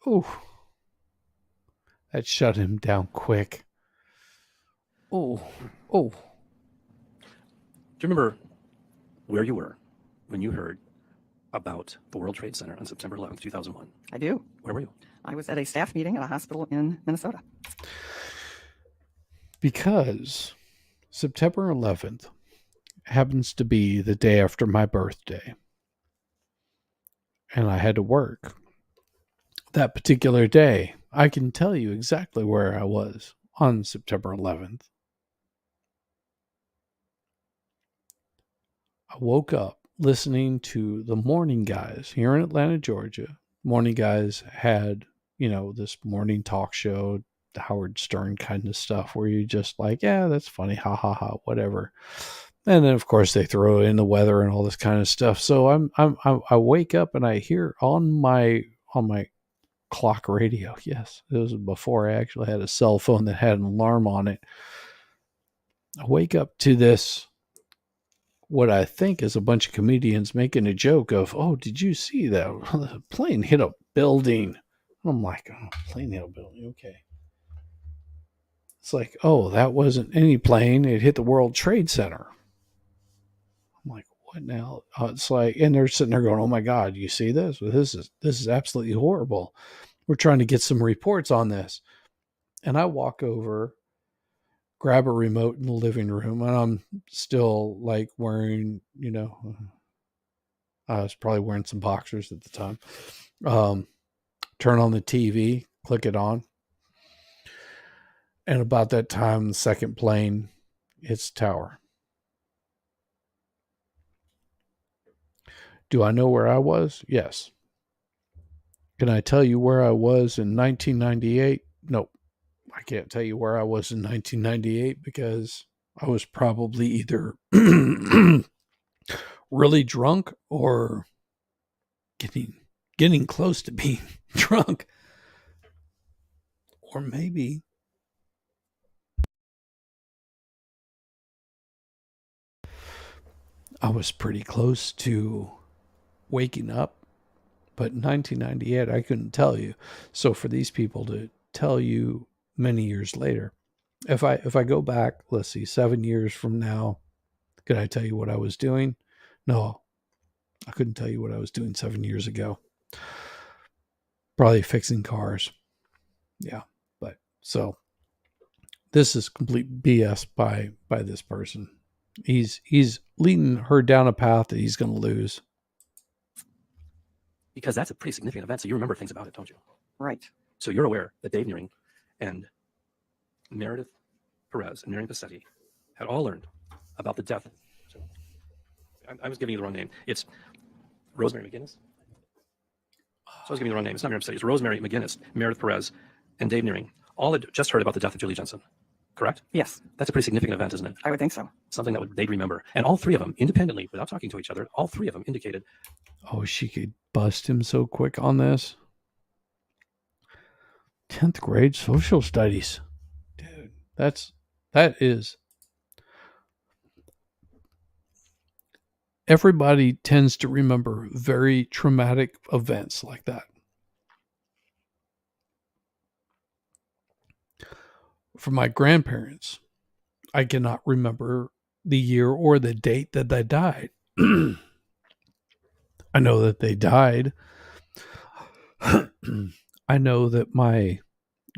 Oh. That shut him down quick. Oh. Oh. Do you remember where you were when you heard about the World Trade Center on September 11th, 2001? I do. Where were you? I was at a staff meeting at a hospital in Minnesota. Because September 11th happens to be the day after my birthday. And I had to work that particular day. I can tell you exactly where I was on September 11th. I woke up listening to the morning guys here in Atlanta, Georgia. Morning guys had, this morning talk show, the Howard Stern kind of stuff where you just like, yeah, that's funny. Ha ha ha, whatever. And then of course they throw in the weather and all this kind of stuff. So I wake up and I hear on my clock radio. Yes. It was before I actually had a cell phone that had an alarm on it. I wake up to this, what I think is a bunch of comedians making a joke of, oh, did you see that? The plane hit a building. I'm like, oh, plane hit a building. Okay. It's like, oh, that wasn't any plane. It hit the World Trade Center. I'm like, what now? It's like, and they're sitting there going, oh my God, you see this? This is absolutely horrible. We're trying to get some reports on this. And I walk over, grab a remote in the living room, and I'm still like wearing, I was probably wearing some boxers at the time. Turn on the TV, click it on. And about that time, the second plane hits the tower. Do I know where I was? Yes. Can I tell you where I was in 1998? Nope. I can't tell you where I was in 1998 because I was probably either really drunk or getting close to being drunk. Or maybe I was pretty close to waking up, but in 1998, I couldn't tell you. So for these people to tell you many years later, if I go back, let's see, 7 years from now, could I tell you what I was doing? No, I couldn't tell you what I was doing 7 years ago. Probably fixing cars. Yeah, but so this is complete BS by this person. He's leading her down a path that he's going to lose. Because that's a pretty significant event. So you remember things about it, don't you? Right. So you're aware that Dave Nearing and Meredith Perez and Marion Passetti had all learned about the death. So I was giving you the wrong name. It's Rosemary McGinnis. So I was giving you the wrong name. It's not Marion Passetti. It's Rosemary McGinnis, Meredith Perez, and Dave Nearing. All had just heard about the death of Julie Jensen. Correct? Yes. That's a pretty significant event, isn't it? I would think so. Something that they'd remember. And all three of them, independently, without talking to each other, all three of them indicated. Oh, she could bust him so quick on this. 10th grade social studies. Dude, that is. Everybody tends to remember very traumatic events like that. For my grandparents, I cannot remember the year or the date that they died. I know that they died. I know that my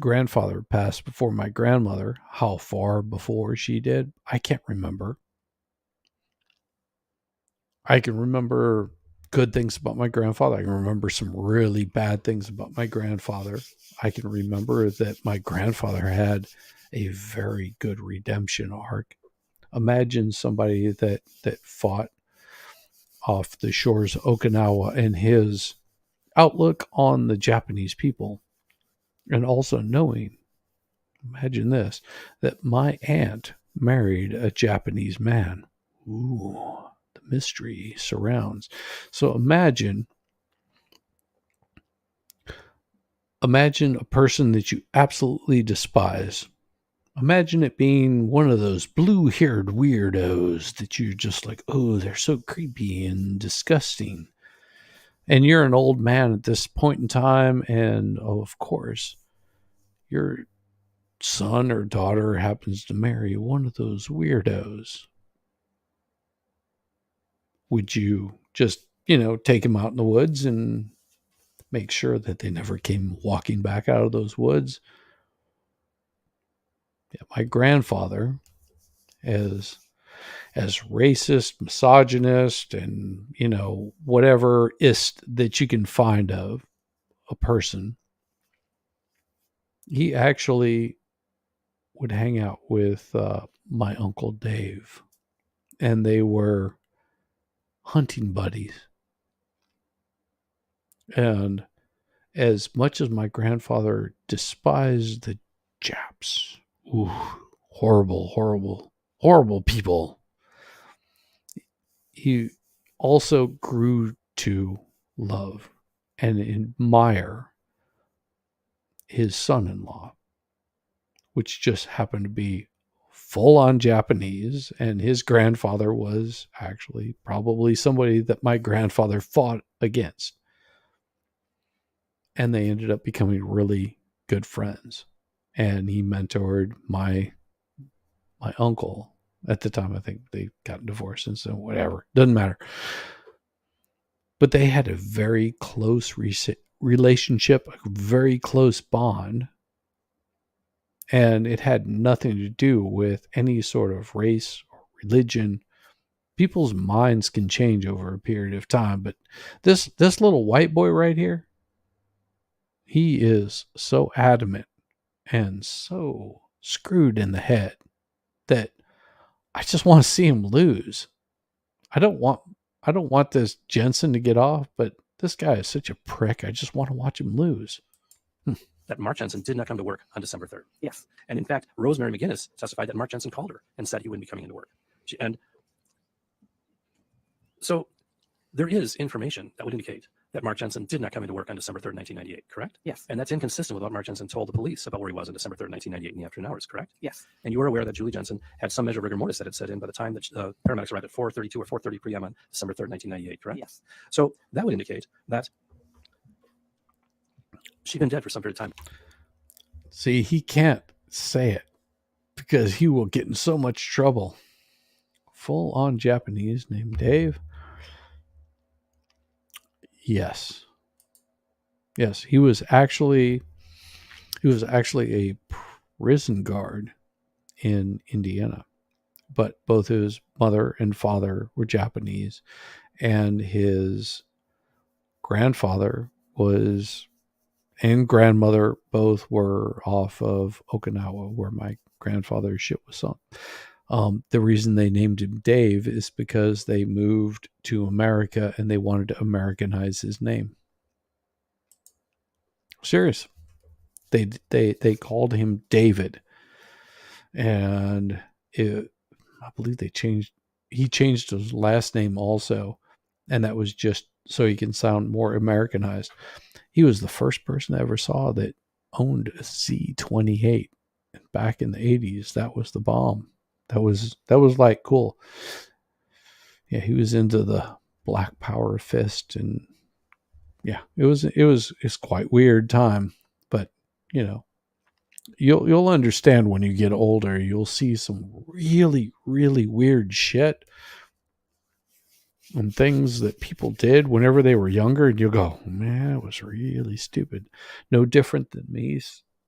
grandfather passed before my grandmother. How far before she did, I can't remember. I can remember good things about my grandfather. I can remember some really bad things about my grandfather. I can remember that my grandfather had a very good redemption arc. imagine somebody that fought off the shores of Okinawa and his outlook on the Japanese people, and also knowing, imagine this, that my aunt married a Japanese man. Ooh, the mystery surrounds. So imagine a person that you absolutely despise. Imagine it being one of those blue-haired weirdos that you're just like, oh, they're so creepy and disgusting. And you're an old man at this point in time, and of course, your son or daughter happens to marry one of those weirdos. Would you just, take him out in the woods and make sure that they never came walking back out of those woods? Yeah, my grandfather, as racist, misogynist, and whatever ist that you can find of a person, he actually would hang out with my Uncle Dave, and they were hunting buddies. And as much as my grandfather despised the Japs, ooh, horrible, horrible, horrible people, he also grew to love and admire his son-in-law, which just happened to be full-on Japanese, and his grandfather was actually probably somebody that my grandfather fought against. And they ended up becoming really good friends. And he mentored my uncle at the time. I think they got divorced, and so whatever, doesn't matter. But they had a very close relationship, a very close bond. And it had nothing to do with any sort of race or religion. People's minds can change over a period of time, but this little white boy right here, he is so adamant and so screwed in the head that I just want to see him lose. I don't want this Jensen to get off, but this guy is such a prick. I just want to watch him lose. That Mark Jensen did not come to work on December 3rd. Yes. And in fact, Rosemary McGinnis testified that Mark Jensen called her and said he wouldn't be coming into work. And so there is information that would indicate that Mark Jensen did not come into work on December 3rd, 1998, correct? Yes. And that's inconsistent with what Mark Jensen told the police about where he was on December 3rd, 1998 in the afternoon hours, correct? Yes. And you were aware that Julie Jensen had some measure of rigor mortis that had set in by the time that paramedics arrived at 4:32 or 4:30 p.m. on December 3rd, 1998, correct? Yes. So that would indicate that she'd been dead for some period of time. See, he can't say it because he will get in so much trouble. Full-on Japanese named Dave. Yes. Yes, he was actually a prison guard in Indiana. But both his mother and father were Japanese, and his grandfather and grandmother both were off of Okinawa, where my grandfather's ship was sunk. The reason they named him Dave is because they moved to America and they wanted to Americanize his name. Serious. They called him David, and I believe he changed his last name also, and that was just so he can sound more Americanized. He was the first person I ever saw that owned a C-28. And back in the 80s, that was the bomb. That was like cool. Yeah, he was into the Black Power fist, and yeah, it's quite weird time, but you'll understand when you get older. You'll see some really, really weird shit and things that people did whenever they were younger, and you'll go, man, it was really stupid. No different than me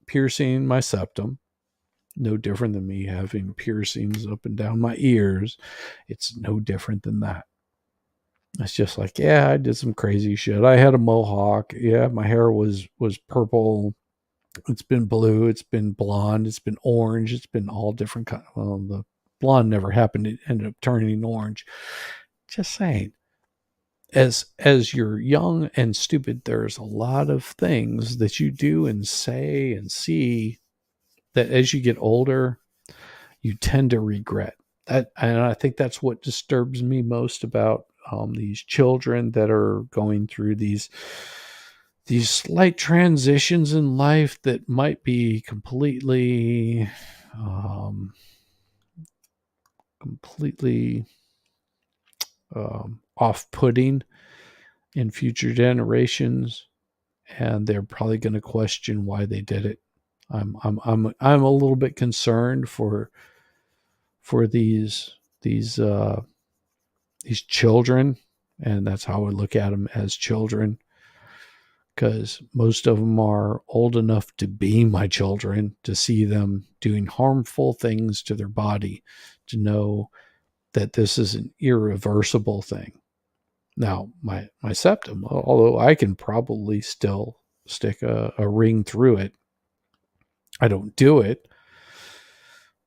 piercing my septum. No different than me having piercings up and down my ears. It's no different than that. It's just like, yeah, I did some crazy shit. I had a mohawk. Yeah, my hair was purple. It's been blue. It's been blonde. It's been orange. It's been all different kinds. Well, the blonde never happened. It ended up turning orange. Just saying. As you're young and stupid, there's a lot of things that you do and say and see that as you get older, you tend to regret. And I think that's what disturbs me most about these children that are going through these slight transitions in life that might be completely off-putting in future generations, and they're probably going to question why they did it. I'm a little bit concerned for these children, and that's how I look at them, as children, because most of them are old enough to be my children, to see them doing harmful things to their body, to know that this is an irreversible thing. Now, my septum, although I can probably still stick a ring through it, I don't do it.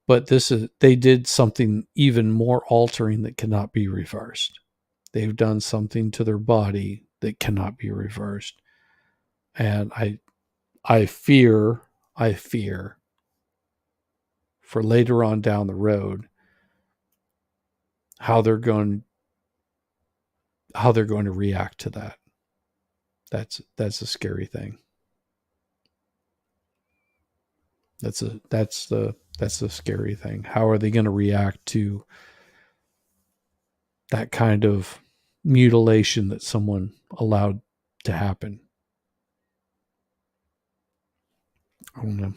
But they did something even more altering that cannot be reversed. They've done something to their body that cannot be reversed. And I fear for later on down the road how they're going to react to that. That's a scary thing. That's the scary thing. How are they going to react to that kind of mutilation that someone allowed to happen? I don't know.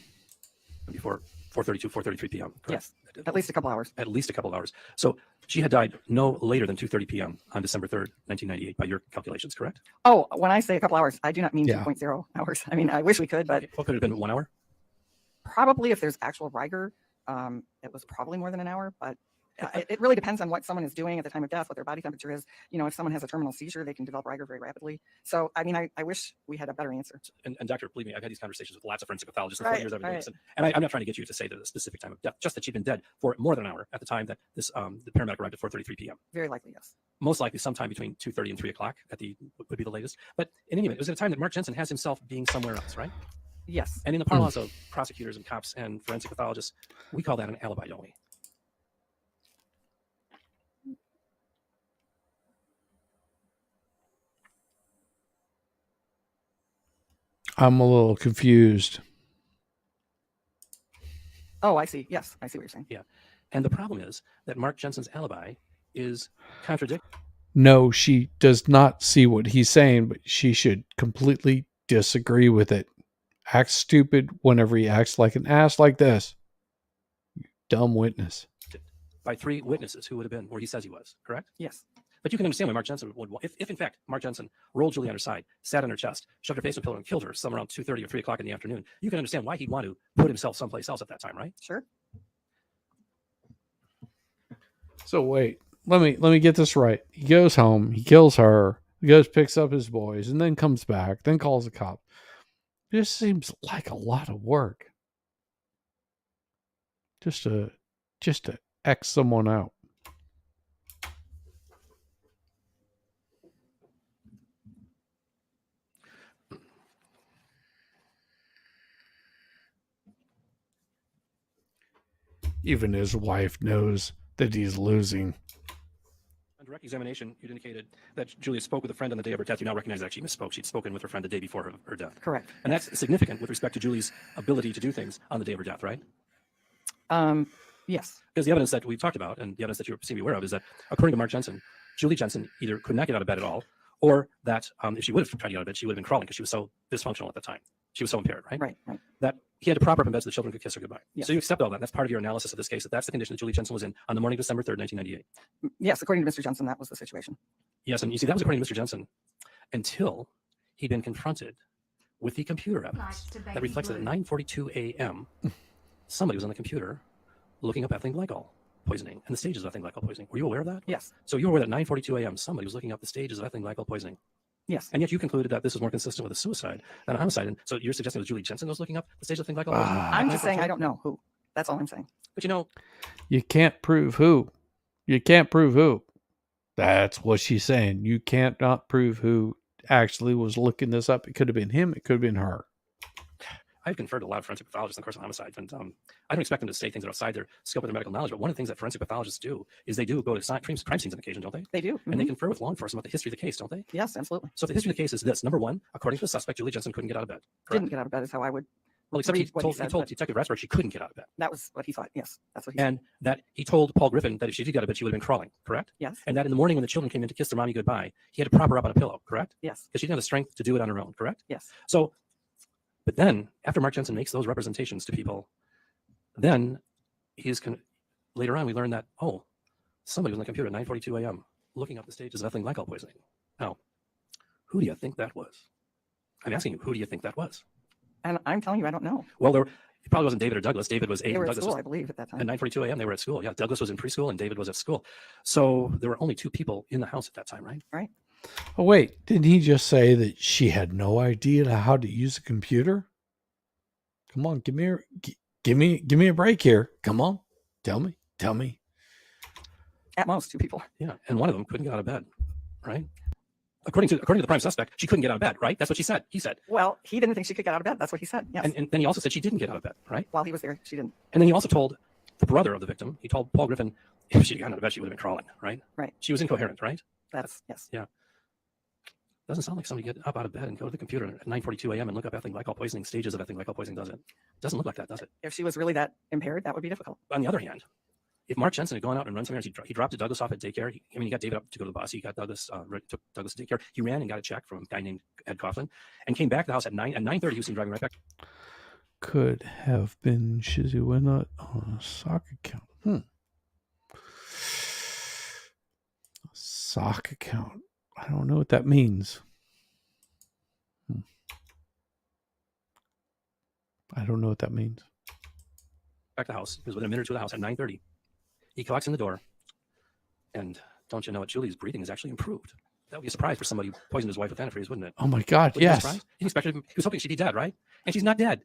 Before 4:32, 4:33 p.m. Correct? Yes, at least a couple hours. At least a couple hours. So she had died no later than 2:30 p.m. on December 3rd, 1998, by your calculations, correct? Oh, when I say a couple hours, I do not mean Yeah. 2.0 hours. I mean, I wish we could, but What could it have been, 1 hour? probably if there's actual rigor, it was probably more than an hour, but it really depends on what someone is doing at the time of death, what their body temperature is. You know, if someone has a terminal seizure, they can develop rigor very rapidly. So, I mean, I wish we had a better answer. And doctor, believe me, I've had these conversations with lots of forensic pathologists in the Right, 40 years I've been doing right. this. And I'm not trying to get you to say the specific time of death, just that she'd been dead for more than an hour at the time that this the paramedic arrived at 4:33 p.m. Very likely, yes. Most likely sometime between 2:30 and 3 o'clock would be the latest. But in any event, it was at a time that Mark Jensen has himself being somewhere else, right? Yes. And in the parlance of prosecutors and cops and forensic pathologists, we call that an alibi, don't we? I'm a little confused. Oh, I see. Yes, I see what you're saying. Yeah. And the problem is that Mark Jensen's alibi is contradictory. No, she does not see what he's saying, but she should completely disagree with it. Act stupid whenever he acts like an ass like this. You dumb witness. By 3 witnesses who would have been where he says he was, correct? Yes. But you can understand why Mark Jensen would, if in fact Mark Jensen rolled Julie on her side, sat on her chest, shoved her face in a pillow, and killed her somewhere around 2:30 or 3 o'clock in the afternoon, you can understand why he'd want to put himself someplace else at that time, right? Sure. So wait, let me get this right. He goes home, he kills her, he goes picks up his boys, and then comes back, then calls the cop. It just seems like a lot of work. Just to X someone out. Even his wife knows that he's losing. On direct examination, you'd indicated that Julia spoke with a friend on the day of her death. You now recognize that she misspoke. She'd spoken with her friend the day before her death. Correct. And that's significant with respect to Julie's ability to do things on the day of her death, right? Yes. Because the evidence that we've talked about and the evidence that you seem to be aware of is that, according to Mark Jensen, Julie Jensen either could not get out of bed at all, or that if she would have tried to get out of bed, she would have been crawling because she was so dysfunctional at the time. She was so impaired, right? Right. That he had to prop her up in bed so the children could kiss her goodbye. Yes. So you accept all that. That's part of your analysis of this case, that's the condition that Julie Jensen was in on the morning of December 3rd, 1998. Yes, according to Mr. Jensen, that was the situation. Yes, and you see, that was according to Mr. Jensen until he'd been confronted with the computer evidence that reflects that at 9:42 a.m., somebody was on the computer looking up ethylene glycol poisoning and the stages of ethylene glycol poisoning. Were you aware of that? Yes. So you were aware that 9:42 a.m. somebody was looking up the stages of ethylene glycol poisoning. Yes. And yet you concluded that this was more consistent with a suicide than a homicide. And so you're suggesting that Julie Jensen was looking up the stages of ethylene glycol poisoning? I'm just saying I don't know who. That's all I'm saying. But you know, You can't prove who. You can't prove who. That's what she's saying. You can't not prove who actually was looking this up. It could have been him. It could have been her. I've conferred with a lot of forensic pathologists in the course of homicide, and I don't expect them to say things that are outside their scope of their medical knowledge. But one of the things that forensic pathologists do is they do go to crime scenes on occasion, don't they? They do. And they confer with law enforcement about the history of the case, don't they? Yes, absolutely. So if the history of the case is this: number one, according to the suspect, Julie Jensen couldn't get out of bed. Correct? Didn't get out of bed is how I would. Well, except he read what told, said, he told but Detective Rasberg she couldn't get out of bed, that was what he thought. Yes, that's what he said. and that he told Paul Griffin that if she did get out of bed, she would have been crawling. Correct? Yes, And that in the morning when the children came in to kiss their mommy goodbye, he had to prop her up on a pillow. Correct? yes, Because she didn't have the strength to do it on her own. Correct? yes. So, but then after Mark Jensen makes those representations to people, then later on we learn that, oh, somebody was on the computer at 9:42 a.m. looking up the stages of ethylene glycol poisoning. Now, who do you think that was? I'm asking you, who do you think that was? And I'm telling you, I don't know. Well, it probably wasn't David or Douglas. David was 8 They and were at Douglas school, was I believe, at that at time. 9:42 a.m. They were at school. Yeah, Douglas was in preschool and David was at school. So there were only 2 people in the house at that time, right? Right. Oh, wait. Didn't he just say that she had no idea how to use a computer? Come on, give me a break here. Come on. Tell me. At most 2 people. Yeah, and one of them couldn't get out of bed, right? According to the prime suspect, she couldn't get out of bed, right? That's what she said. He said. Well, he didn't think she could get out of bed. That's what he said. Yes. And then he also said she didn't get out of bed, right? While he was there, she didn't. And then he also told the brother of the victim, he told Paul Griffin, if she had gotten out of bed, she would have been crawling, right? Right. She was incoherent, right? That's yes. Yeah. Doesn't sound like somebody get up out of bed and go to the computer at 9:42 a.m. and look up ethylene glycol poisoning, stages of ethylene glycol poisoning, does it? Doesn't look like that, does it? If she was really that impaired, that would be difficult. On the other hand, if Mark Jensen had gone out and run some errands, he dropped Douglas off at daycare. He got David up to go to the bus. He got Douglas, took Douglas to daycare. He ran and got a check from a guy named Ed Coughlin and came back to the house at 9:30. He was seen driving right back. Could have been Shizzy Winut on a sock account. Sock account. I don't know what that means. I don't know what that means. Back to the house. He was within a minute or two of the house at 9:30. He walks in the door, and don't you know it? Julie's breathing has actually improved. That would be a surprise for somebody who poisoned his wife with antifreeze, wouldn't it? Oh my God, Wouldn't you be yes. surprised? He expected he was hoping she'd be dead, right? And she's not dead.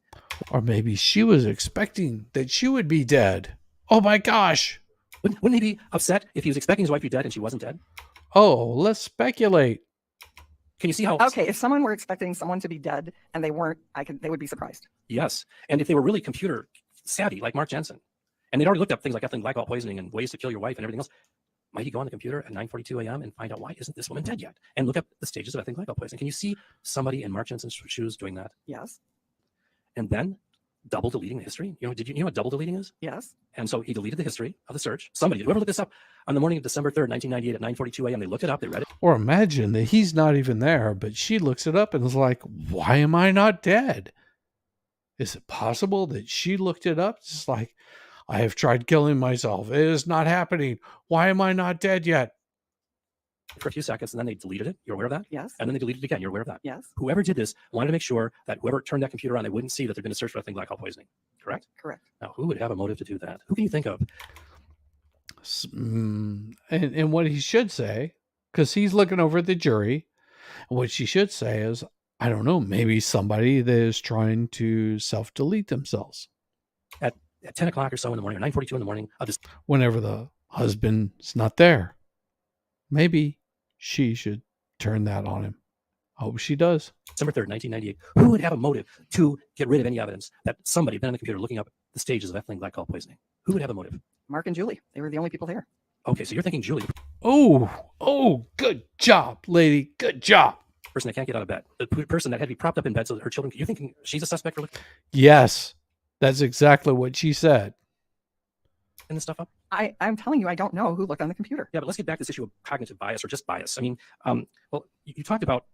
Or maybe she was expecting that she would be dead. Oh my gosh. Wouldn't he be upset if he was expecting his wife to be dead and she wasn't dead? Oh, let's speculate. Can you see how? Okay, if someone were expecting someone to be dead and they weren't, they would be surprised. Yes, and if they were really computer savvy like Mark Jensen, and they'd already looked up things like ethylene glycol poisoning and ways to kill your wife and everything else, might he go on the computer at 9:42 a.m. and find out why isn't this woman dead yet, and look up the stages of ethylene glycol poisoning? Can you see somebody in Mark Jensen's shoes doing that? Yes. And then double deleting the history. You know what double deleting is? Yes. And so he deleted the history of the search. Whoever looked this up on the morning of December 3rd, 1998 at 9:42 a.m. They looked it up. They read it. Or imagine that he's not even there, but she looks it up and is like, why am I not dead? Is it possible that she looked it up? It's like, I have tried killing myself. It is not happening. Why am I not dead yet? For a few seconds, and then they deleted it. You're aware of that? Yes. And then they deleted it again. You're aware of that? Yes. Whoever did this wanted to make sure that whoever turned that computer on, they wouldn't see that they're going to search for ethylene glycol poisoning. Correct? Correct. Now, who would have a motive to do that? Who can you think of? And what he should say, because he's looking over at the jury, what she should say is, I don't know, maybe somebody that is trying to self-delete themselves. At 10 o'clock or so in the morning, or 9:42 in the morning of this. Whenever the husband's not there. Maybe she should turn that on him. Hope she does. December 3rd, 1998. Who would have a motive to get rid of any evidence that somebody had been on the computer looking up the stages of ethylene glycol poisoning? Who would have a motive? Mark and Julie. They were the only people there. Okay, so you're thinking Julie. Oh, good job, lady. Good job. Person that can't get out of bed. The person that had to be propped up in bed so that her children. You're thinking she's a suspect for looking Yes, that's exactly what she said. this stuff up? I'm telling you, I don't know who looked on the computer. Yeah, but let's get back to this issue of cognitive bias or just bias. I mean, well, you talked about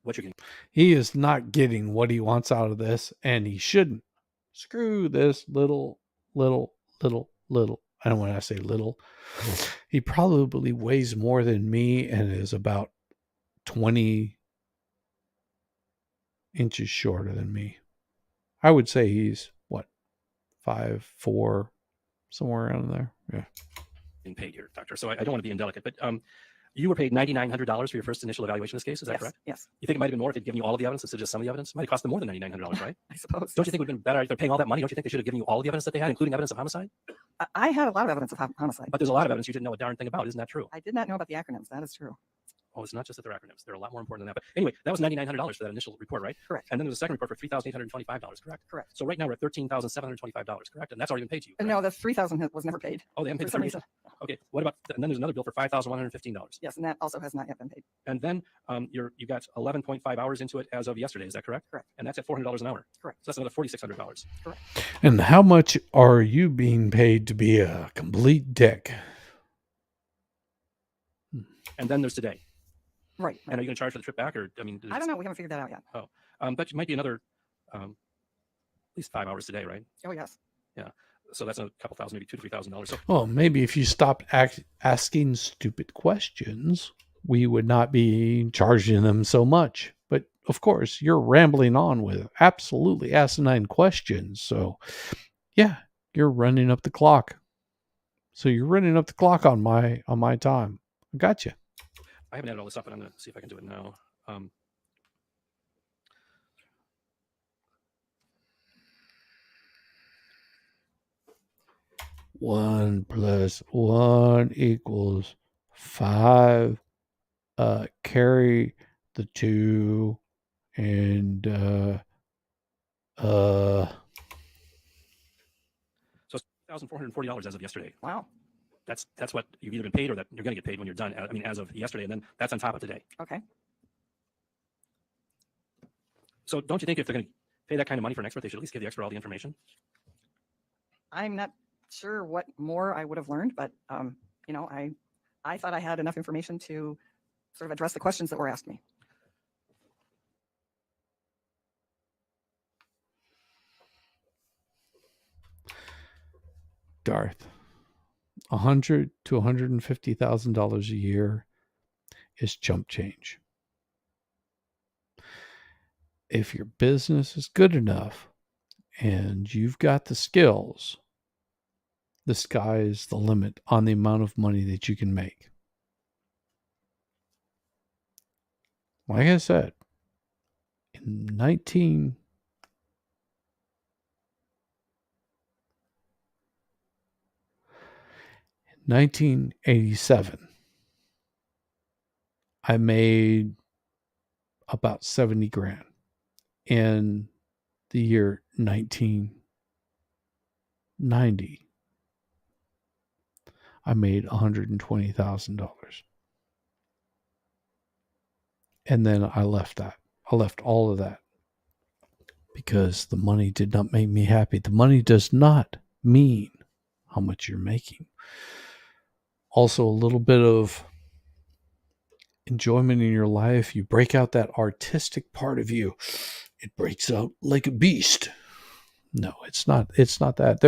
what you're getting. He is not getting what he wants out of this, and he shouldn't. Screw this little. I don't want to say little. He probably weighs more than me and is about 20 inches shorter than me. I would say he's, 5'4", somewhere around there. Yeah. Being paid here, doctor. So I don't want to be indelicate, but You were paid $9,900 for your first initial evaluation of this case. Is that Yes, correct? yes, You think it might have been more if they'd given you all of the evidence instead of just some of the evidence? It might have cost them more than $9,900, right? I suppose. Don't you think it would have been better if they're paying all that money? Don't you think they should have given you all the evidence that they had, including evidence of homicide? I had a lot of evidence of homicide. But there's a lot of evidence you didn't know a darn thing about. Isn't that true? I did not know about the acronyms. That is true. Oh, it's not just that they're acronyms. They're a lot more important than that. But anyway, that was $9,900 for that initial report, right? Correct. And then there was a second report for $3,825, correct? Correct. So right now we're at $13,725, correct? And that's already been paid to you. Correct? No, the 3,000 was never paid. Oh, they haven't paid For the some 38. reason. Okay. What about? And then there's another bill for $5,115. Yes, and that also has not yet been paid. And then you got 11.5 hours into it as of yesterday. Is that correct? Correct. And that's at $400 an hour. Correct. So that's another $4,600. Correct. And how much are you being paid to be a complete dick? And then there's today. Right. And are you going to charge for the trip back, or I mean? I don't know. We haven't figured that out yet. But it might be another at least 5 hours today, right? Oh, yes. Yeah. So that's a couple thousand, maybe $2,000 to $3,000. So Well, maybe if you stopped asking stupid questions, we would not be charging them so much. But of course, you're rambling on with absolutely asinine questions. So, yeah, you're running up the clock. So you're running up the clock on my time. I got you. I haven't added all this up, but I'm going to see if I can do it now. 1 + 1 = 5. Carry the 2 and So it's $1,440 as of yesterday. Wow. That's what you've either been paid or that you're going to get paid when you're done. I mean, as of yesterday, and then that's on top of today. Okay. So don't you think if they're going to pay that kind of money for an expert, they should at least give the expert all the information? I'm not sure what more I would have learned, but you know, I thought I had enough information to sort of address the questions that were asked me. Darth, $100,000 to $150,000 a year is chump change. If your business is good enough and you've got the skills, the sky is the limit on the amount of money that you can make. Like I said, in 1987, I made about 70 grand. In the year 1990, I made $120,000. And then I left that. I left all of that because the money did not make me happy. The money does not mean how much you're making. Also, a little bit of enjoyment in your life. You break out that artistic part of you. It breaks out like a beast. No, it's not. It's not that.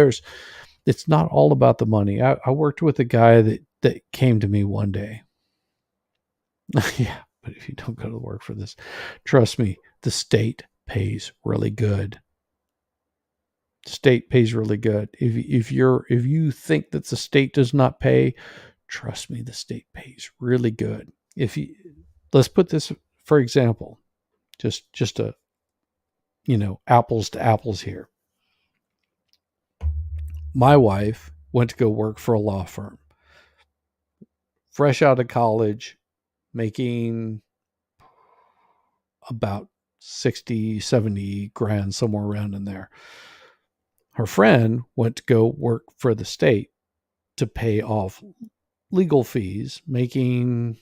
It's not all about the money. I worked with a guy that came to me one day. Yeah, but if you don't go to work for this, trust me, the state pays really good. State pays really good. If you think that the state does not pay, trust me, the state pays really good. Let's put this, for example, just a, apples to apples here. My wife went to go work for a law firm. Fresh out of college, making about 60, 70 grand, somewhere around in there. Her friend went to go work for the state to pay off legal fees, making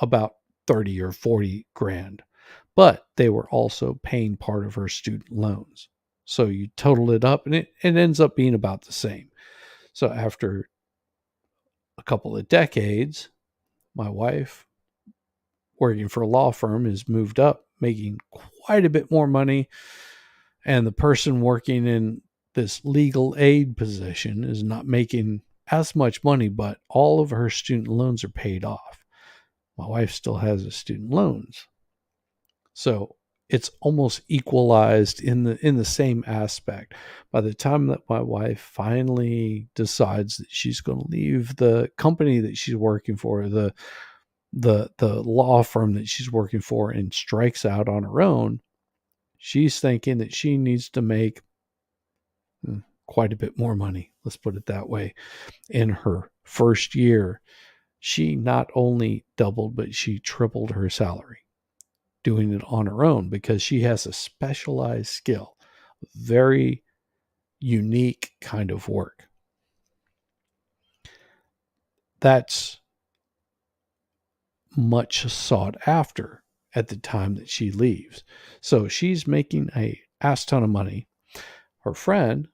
about 30 or 40 grand. But they were also paying part of her student loans. So you total it up and it ends up being about the same. So after a couple of decades, my wife, working for a law firm, has moved up, making quite a bit more money. And the person working in this legal aid position is not making as much money, but all of her student loans are paid off. My wife still has the student loans. So it's almost equalized in the same aspect. By the time that my wife finally decides that she's going to leave the company that she's working for, the the law firm that she's working for and strikes out on her own, she's thinking that she needs to make quite a bit more money. Let's put it that way. In her first year, she not only doubled, but she tripled her salary doing it on her own because she has a specialized skill, very unique kind of work. That's much sought after at the time that she leaves. So she's making a ass ton of money. Her friend,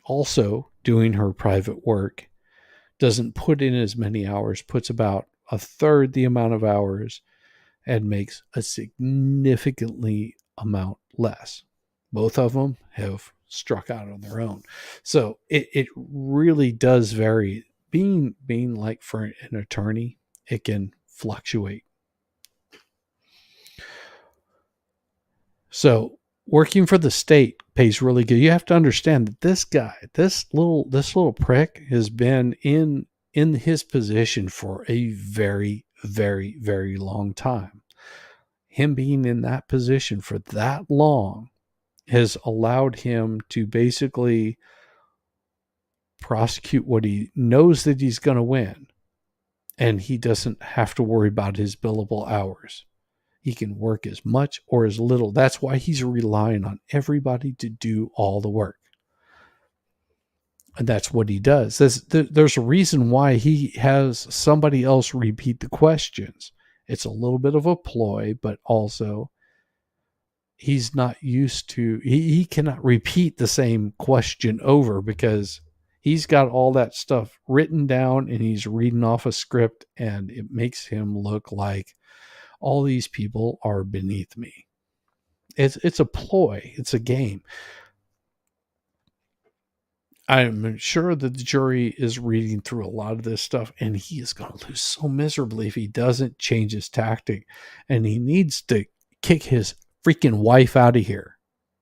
also doing her private work, doesn't put in as many hours, puts about a third the amount of hours, and makes a significantly amount less. Both of them have struck out on their own. So it really does vary. Being like for an attorney, it can fluctuate. So working for the state pays really good. You have to understand that this guy, this little prick, has been in his position for a very, very, very long time. Him being in that position for that long has allowed him to basically prosecute what he knows that he's going to win. And he doesn't have to worry about his billable hours. He can work as much or as little. That's why he's relying on everybody to do all the work. And that's what he does. There's a reason why he has somebody else repeat the questions. It's a little bit of a ploy, but also he's not used to, he cannot repeat the same question over because he's got all that stuff written down and he's reading off a script, and it makes him look like all these people are beneath me. It's a ploy. It's a game. I'm sure that the jury is reading through a lot of this stuff, and he is going to lose so miserably if he doesn't change his tactic. And he needs to kick his freaking wife out of here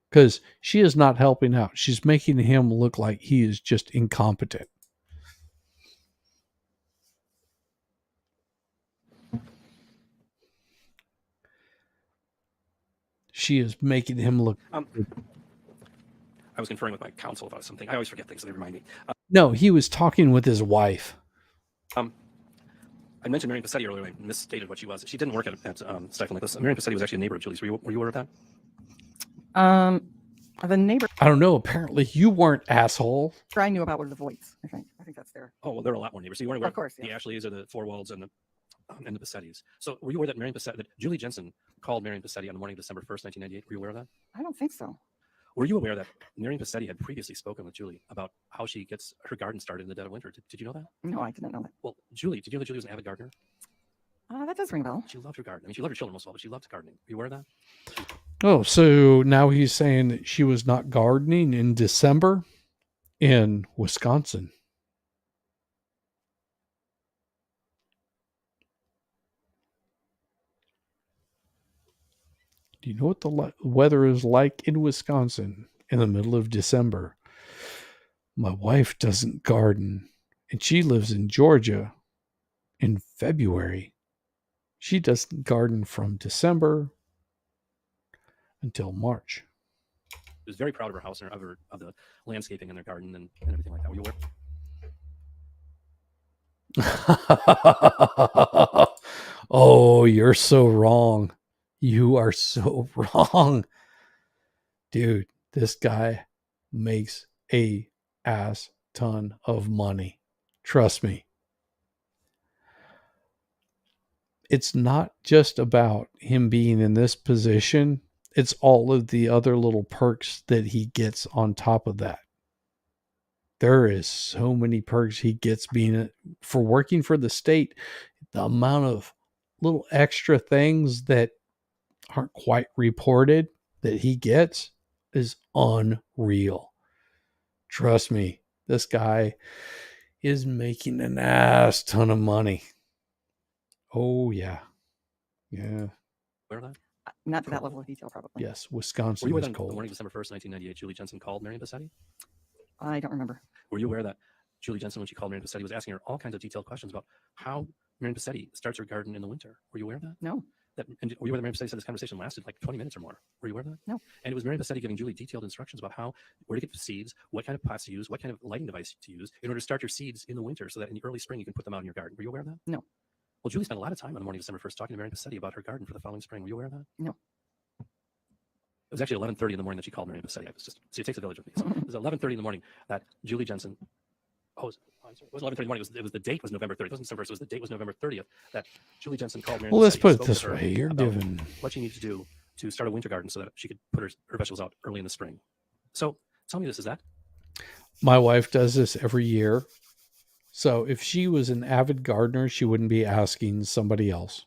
because she is not helping out. She's making him look like he is just incompetent. She is making him look. I was conferring with my counsel about something. I always forget things, so they remind me. No, he was talking with his wife. I mentioned Marion Passetti earlier. I misstated what she was. She didn't work at Stifling like this. Marion Passetti was actually a neighbor of Julie's. Were you aware of that? The neighbor I don't know. Apparently, you weren't, asshole. I knew about were the Voights. I think that's there. Oh, well, there are a lot more neighbors. So you weren't aware Of course, the yeah. Ashleys or the Forwalds and the Passettis. So were you aware that that Julie Jensen called Marion Passetti on the morning of December 1st, 1998? Were you aware of that? I don't think so. Were you aware that Marion Passetti had previously spoken with Julie about how she gets her garden started in the dead of winter? Did you know that? No, I didn't know that. Well, Julie, did you know that Julie was an avid gardener? That does ring a bell. She loved her garden. I mean, she loved her children most of all, but she loved gardening. Were you aware of that? Oh, so now he's saying that she was not gardening in December in Wisconsin. Do you know what the weather is like in Wisconsin in the middle of December? My wife doesn't garden, and she lives in Georgia in February. She doesn't garden from December until March. She was very proud of her house and of the landscaping in their garden and everything like that. Were you aware? Oh, you're so wrong. You are so wrong. Dude, this guy makes a ass ton of money. Trust me. It's not just about him being in this position. It's all of the other little perks that he gets on top of that. There is so many perks he gets for working for the state. The amount of little extra things that aren't quite reported that he gets is unreal. Trust me, this guy is making an ass ton of money. Oh, yeah. Yeah. Aware of that? Not to that level of detail, probably. Yes, Wisconsin Were you is aware that on cold. the morning of December 1st, 1998, Julie Jensen called Marion Passetti? I don't remember. Were you aware that Julie Jensen, when she called Marion Passetti, was asking her all kinds of detailed questions about how Marion Passetti starts her garden in the winter. Were you aware of that? No. And were you aware that Marion Passetti said this conversation lasted like 20 minutes or more? Were you aware of that? No. And it was Marion Passetti giving Julie detailed instructions about where to get the seeds, what kind of pots to use, what kind of lighting device to use in order to start your seeds in the winter so that in the early spring you can put them out in your garden. Were you aware of that? No. Well, Julie spent a lot of time on the morning of December 1st talking to Marion Passetti about her garden for the following spring. Were you aware of that? No. It was actually 11:30 in the morning that she called Marion Passetti. See, it takes a village with me. So it was 11:30 in the morning that Julie Jensen. Oh, it was 11:30 in the morning. It was the date was November 30th. It wasn't December 1st. It was the date was November 30th that Julie Jensen called Marion. Well, let's Passetti, put it spoke this to her way: you're about giving what she needs to do to start a winter garden so that she could put her vegetables out early in the spring. So tell me this: is that my wife does this every year. So if she was an avid gardener, she wouldn't be asking somebody else.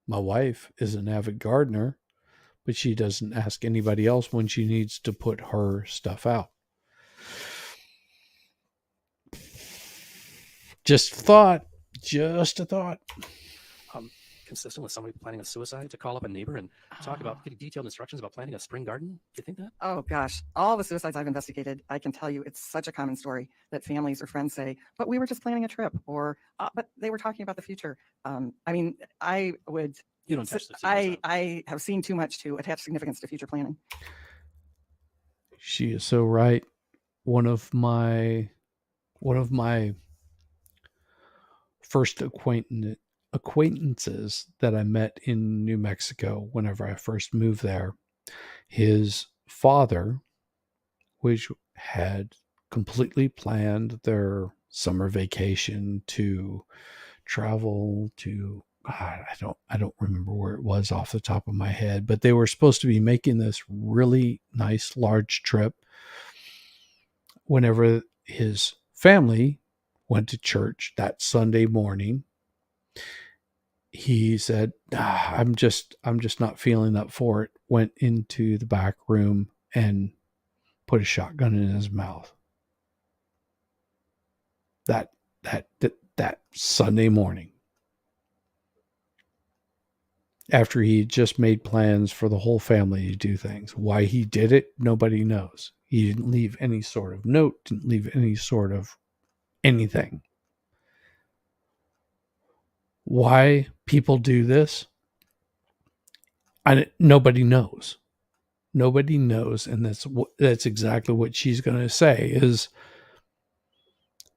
My wife is an avid gardener, but she doesn't ask anybody else when she needs to put her stuff out. Just a thought. consistent with somebody planning a suicide to call up a neighbor and talk about getting detailed instructions about planting a spring garden? Do you think that? Oh gosh, all the suicides I've investigated, I can tell you it's such a common story that families or friends say, but we were just planning a trip, or but they were talking about the future. I mean, I would. You don't touch the secrets, I have seen too much to attach significance to future planning. She is so right. One of my first acquaintances that I met in New Mexico whenever I first moved there, his father, which had completely planned their summer vacation to travel to, God, I don't remember where it was off the top of my head, but they were supposed to be making this really nice large trip. Whenever his family went to church that Sunday morning, he said, I'm just not feeling up for it. Went into the back room and put a shotgun in his mouth. That Sunday morning. After he just made plans for the whole family to do things. Why he did it, nobody knows. He didn't leave any sort of note, didn't leave any sort of anything. Why people do this, nobody knows. Nobody knows, and that's exactly what she's going to say is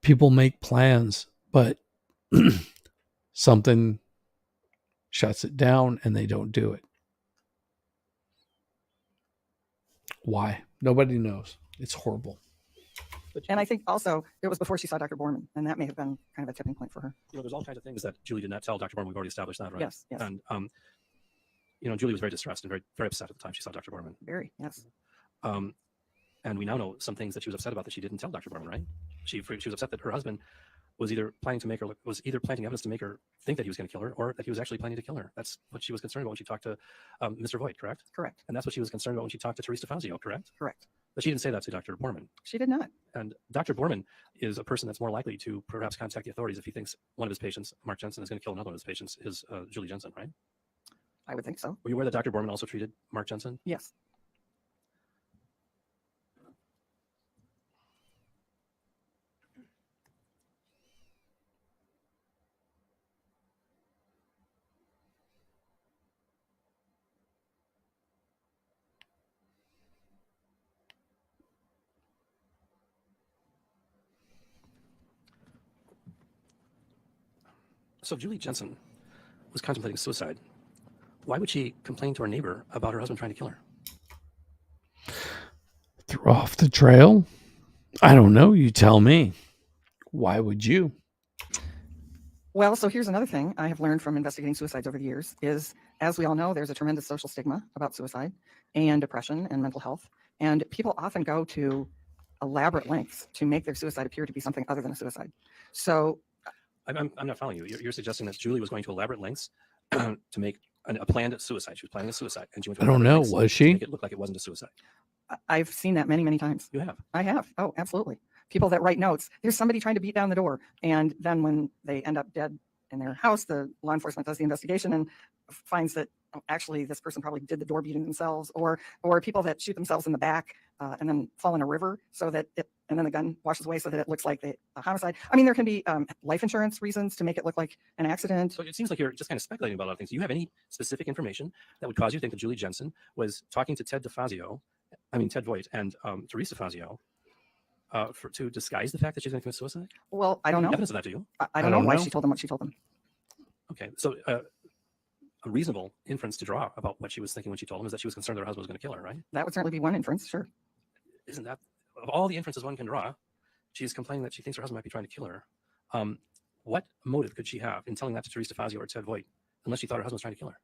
people make plans, but something shuts it down and they don't do it. Why? Nobody knows. It's horrible. And I think also it was before she saw Dr. Borman, and that may have been kind of a tipping point for her. You know, there's all kinds of things that Julie did not tell Dr. Borman. We've already established that, right? Yes, yes. And, you know, Julie was very distressed and very, very upset at the time she saw Dr. Borman. Very, yes. And we now know some things that she was upset about that she didn't tell Dr. Borman, right? She was upset that her husband was either planting evidence to make her think that he was going to kill her, or that he was actually planning to kill her. That's what she was concerned about when she talked to Mr. Voigt, correct? Correct. And that's what she was concerned about when she talked to Teresa DeFazio, correct? Correct. But she didn't say that to Dr. Borman. She did not. And Dr. Borman is a person that's more likely to perhaps contact the authorities if he thinks one of his patients, Mark Jensen, is going to kill another one of his patients, is Julie Jensen, right? I would think so. Were you aware that Dr. Borman also treated Mark Jensen? Yes. So Julie Jensen was contemplating suicide. Why would she complain to her neighbor about her husband trying to kill her? Throw off the trail? I don't know. You tell me. Why would you? Well, so here's another thing I have learned from investigating suicides over the years is, as we all know, there's a tremendous social stigma about suicide and depression and mental health. And people often go to elaborate lengths to make their suicide appear to be something other than a suicide. So I'm not following you. You're suggesting that Julie was going to elaborate lengths to make a planned suicide. She was planning a suicide. And she went to I don't know. lengths Was to she? make it look like it wasn't a suicide. I've seen that many, many times. You have? I have. Oh, absolutely. People that write notes, there's somebody trying to beat down the door. And then when they end up dead in their house. The law enforcement does the investigation and finds that actually this person probably did the door beating themselves, or people that shoot themselves in the back and then fall in a river so that and then the gun washes away so that it looks like a homicide. I mean, there can be life insurance reasons to make it look like an accident. So it seems like you're just kind of speculating about a lot of things. Do you have any specific information that would cause you to think that Julie Jensen was talking to Ted Voigt and Teresa Fazio to disguise the fact that she's going to commit suicide? Well, I don't know. Evidence of that, do you? I don't know why she told them what she told them. Okay, so a reasonable inference to draw about what she was thinking when she told him is that she was concerned that her husband was going to kill her, right? That would certainly be one inference, sure. Isn't that, of all the inferences one can draw, she's complaining that she thinks her husband might be trying to kill her. What motive could she have in telling that to Teresa Fazio or Ted Voigt, unless she thought her husband was trying to kill her?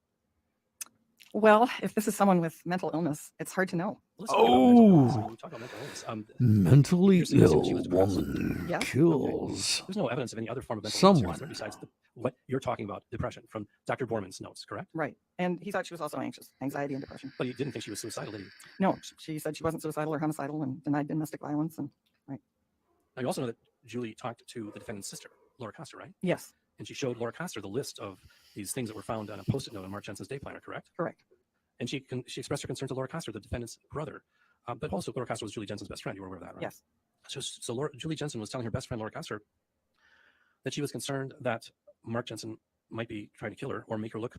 Well, if this is someone with mental illness, it's hard to know. Mentally ill woman Yeah. kills There's no evidence of any other form of mental someone. illness besides what you're talking about, depression, from Dr. Borman's notes, correct? Right. And he thought she was also anxious, anxiety and depression. But he didn't think she was suicidal, did he? No, she said she wasn't suicidal or homicidal and denied domestic violence. And right. Now, you also know that Julie talked to the defendant's sister, Laura Coster, right? Yes. And she showed Laura Coster the list of these things that were found on a Post-it note on Mark Jensen's day planner, correct? Correct. And she expressed her concern to Laura Coster, the defendant's brother. But also, Laura Coster was Julie Jensen's best friend. You were aware of that, right? Yes. So Julie Jensen was telling her best friend, Laura Coster, that she was concerned that Mark Jensen might be trying to kill her or make her look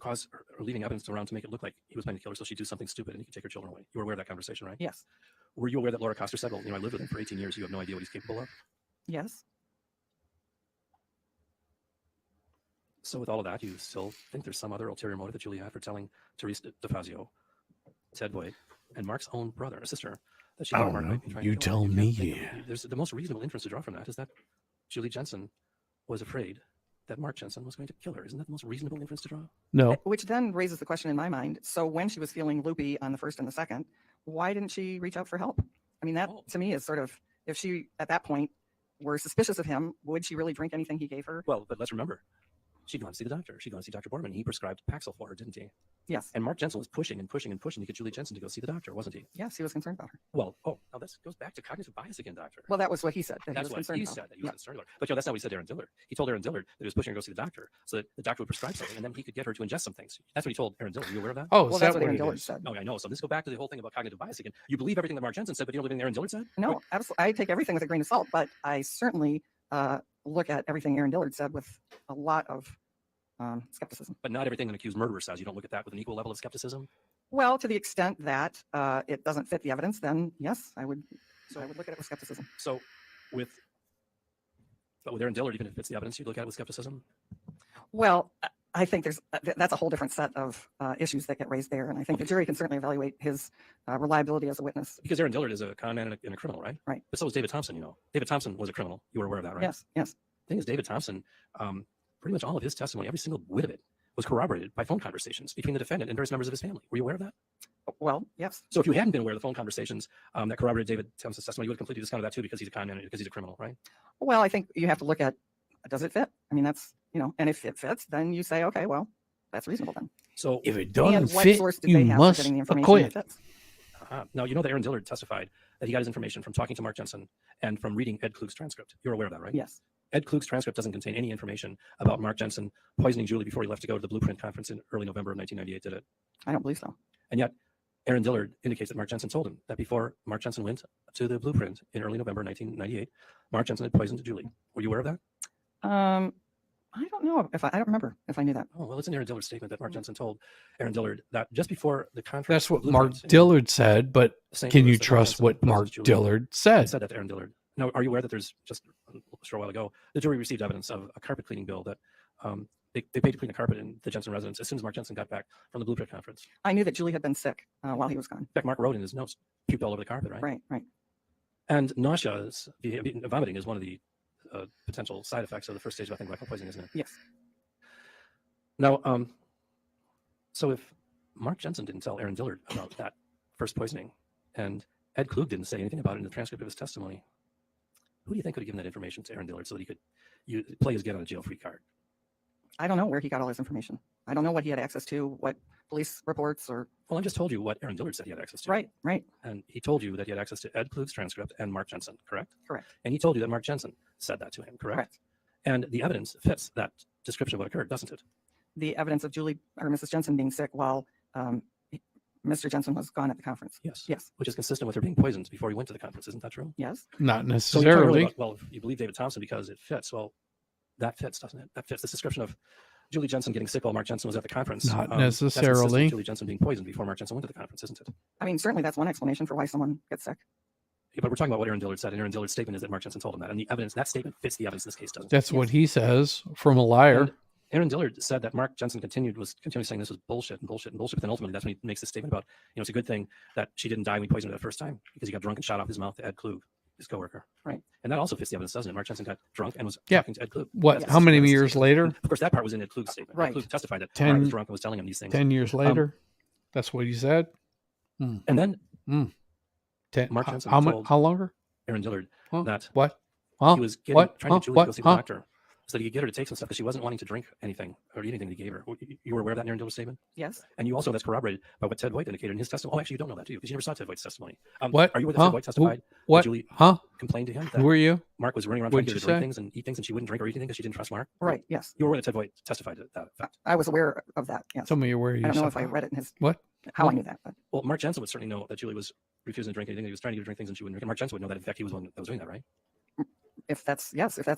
or leaving evidence around to make it look like he was planning to kill her so she'd do something stupid and he could take her children away. You were aware of that conversation, right? Yes. Were you aware that Laura Coster said, well, I lived with him for 18 years. You have no idea what he's capable of? Yes. So with all of that, you still think there's some other ulterior motive that Julie had for telling Teresa DeFazio, Ted Voigt, and Mark's own brother or sister that she thought Mark might be trying You to kill her. tell me. There's the most reasonable inference to draw from that is that Julie Jensen was afraid that Mark Jensen was going to kill her. Isn't that the most reasonable inference to draw? No. Which then raises the question in my mind. So when she was feeling loopy on the first and the second, why didn't she reach out for help? I mean, that to me is sort of, if she at that point were suspicious of him, would she really drink anything he gave her? Well, but let's remember, she'd gone to see the doctor. She'd gone to see Dr. Borman. He prescribed Paxil for her, didn't he? Yes. And Mark Jensen was pushing and pushing and pushing to get Julie Jensen to go see the doctor, wasn't he? Yes, he was concerned about her. Well, now this goes back to cognitive bias again, doctor. Well, that was what he said. That That's he was what concerned he about. said, that he was concerned about her. But that's not what he said to Aaron Dillard. He told Aaron Dillard that he was pushing her to go see the doctor so that the doctor would prescribe something and then he could get her to ingest some things. That's what he told Aaron Dillard. Are you aware of that? Oh, Well, is that's that what Aaron it Dillard is? said. Oh, I know. So let's go back to the whole thing about cognitive bias again. You believe everything that Mark Jensen said, but you don't believe everything Aaron Dillard said? No, absolutely. I take everything with a grain of salt, but I certainly look at everything Aaron Dillard said with a lot of skepticism. But not everything an accused murderer says. You don't look at that with an equal level of skepticism? Well, to the extent that it doesn't fit the evidence, then yes, I would look at it with skepticism. So with Aaron Dillard, even if it fits the evidence, you'd look at it with skepticism? Well, I think that's a whole different set of issues that get raised there, and I think the jury can certainly evaluate his reliability as a witness. Because Aaron Dillard is a con man and a criminal, right? Right. But so was David Thompson, you know. David Thompson was a criminal. You were aware of that, right? Yes, yes. The thing is, David Thompson, pretty much all of his testimony, every single bit of it, was corroborated by phone conversations between the defendant and various members of his family. Were you aware of that? Well, yes. So if you hadn't been aware of the phone conversations that corroborated David Thompson's testimony, you would have completely discounted that too because he's a con man and because he's a criminal, right? Well, I think you have to look at, does it fit? I mean, that's, and if it fits, then you say, okay, well, that's reasonable then. So if it And doesn't what fit, source did you they have for must getting the information acquit. that fits? Now, you know that Aaron Dillard testified that he got his information from talking to Mark Jensen and from reading Ed Klug's transcript. You're aware of that, right? Yes. Ed Klug's transcript doesn't contain any information about Mark Jensen poisoning Julie before he left to go to the Blueprint conference in early November of 1998, did it? I don't believe so. And yet, Aaron Dillard indicates that Mark Jensen told him that before Mark Jensen went to the Blueprint in early November 1998, Mark Jensen had poisoned Julie. Were you aware of that? I don't know I don't remember if I knew that. Oh, well, it's in Aaron Dillard's statement that Mark Jensen told Aaron Dillard that just before the conference. That's what Blueprint Mark in Dillard said, but St. can Louis, you that trust Jensen what poisoned Mark Julie. Dillard He said? said that to Aaron Dillard. Now, are you aware that there's just a short while ago, the jury received evidence of a carpet cleaning bill that they paid to clean the carpet in the Jensen residence as soon as Mark Jensen got back from the Blueprint conference. I knew that Julie had been sick while he was gone. In fact, Mark wrote in his notes, puked all over the carpet, right? Right, right. And nausea, vomiting is one of the potential side effects of the first stage of ethylene glycol poisoning, isn't it? Yes. Now, so if Mark Jensen didn't tell Aaron Dillard about that first poisoning, and Ed Klug didn't say anything about it in the transcript of his testimony, who do you think could have given that information to Aaron Dillard so that he could play his get on a jail-free card? I don't know where he got all his information. I don't know what he had access to, what police reports or. Well, I just told you what Aaron Dillard said he had access to. Right, right. And he told you that he had access to Ed Klug's transcript and Mark Jensen, correct? Correct. And he told you that Mark Jensen said that to him, correct? Correct. And the evidence fits that description of what occurred, doesn't it? The evidence of Julie or Mrs. Jensen being sick while Mr. Jensen was gone at the conference. Yes. Yes. Which is consistent with her being poisoned before he went to the conference. Isn't that true? Yes. Not So you're talking necessarily. really about, well, you believe David Thompson because it fits. Well, that fits, doesn't it? That fits this description of Julie Jensen getting sick while Mark Jensen was at the conference. Not That's consistent with necessarily. Julie Jensen being poisoned before Mark Jensen went to the conference, isn't it? I mean, certainly that's one explanation for why someone gets sick. Yeah, but we're talking about what Aaron Dillard said, and Aaron Dillard's statement is that Mark Jensen told him that, and the evidence, that statement fits the evidence in this case, doesn't it? That's what he says from a liar. And Aaron Dillard said that Mark Jensen was continually saying this was bullshit and bullshit and bullshit, but then ultimately that's when he makes this statement about, it's a good thing that she didn't die when he poisoned her the first time because he got drunk and shot off his mouth to Ed Klug, his coworker. Right. And that also fits the evidence, doesn't it? Mark Jensen got drunk and was Yeah. talking to Ed Klug. What? That's How many that's years later? And of course, that part was in Ed Klug's statement. Right. Ed Klug testified that 10 Mark was drunk and was telling him these things. 10 years later. That's what he said. And then 10. Mark Jensen told how longer? Aaron Dillard Huh? that What? Huh? he was getting, What? trying to get Julie What? to go see the Huh? doctor so that he could get her to take some stuff because she wasn't wanting to drink anything or eat anything that he gave her. You were aware of that in Aaron Dillard's statement? Yes. And you also, that's corroborated by what Ted White indicated in his testimony. Oh, actually, you don't know that, do you? Because you never saw Ted White's testimony. What? Are you aware that Huh? Ted White testified? Who? What? That Julie Huh? complained to him Who are that you? Mark was running around trying to What'd get her to you drink say? things and eat things, and she wouldn't drink or eat anything because she didn't trust Mark? Right. Yes. You were aware that Ted White testified to that fact? I was aware of that. Yes. Tell me where you I don't know saw if I that. read it in his, What? how What? I knew that, but Well, Mark Jensen would certainly know that Julie was refusing to drink anything. He was trying to get her to drink things and she wouldn't drink. And Mark Jensen would know that, in fact, he was the one that was doing that, right? if that's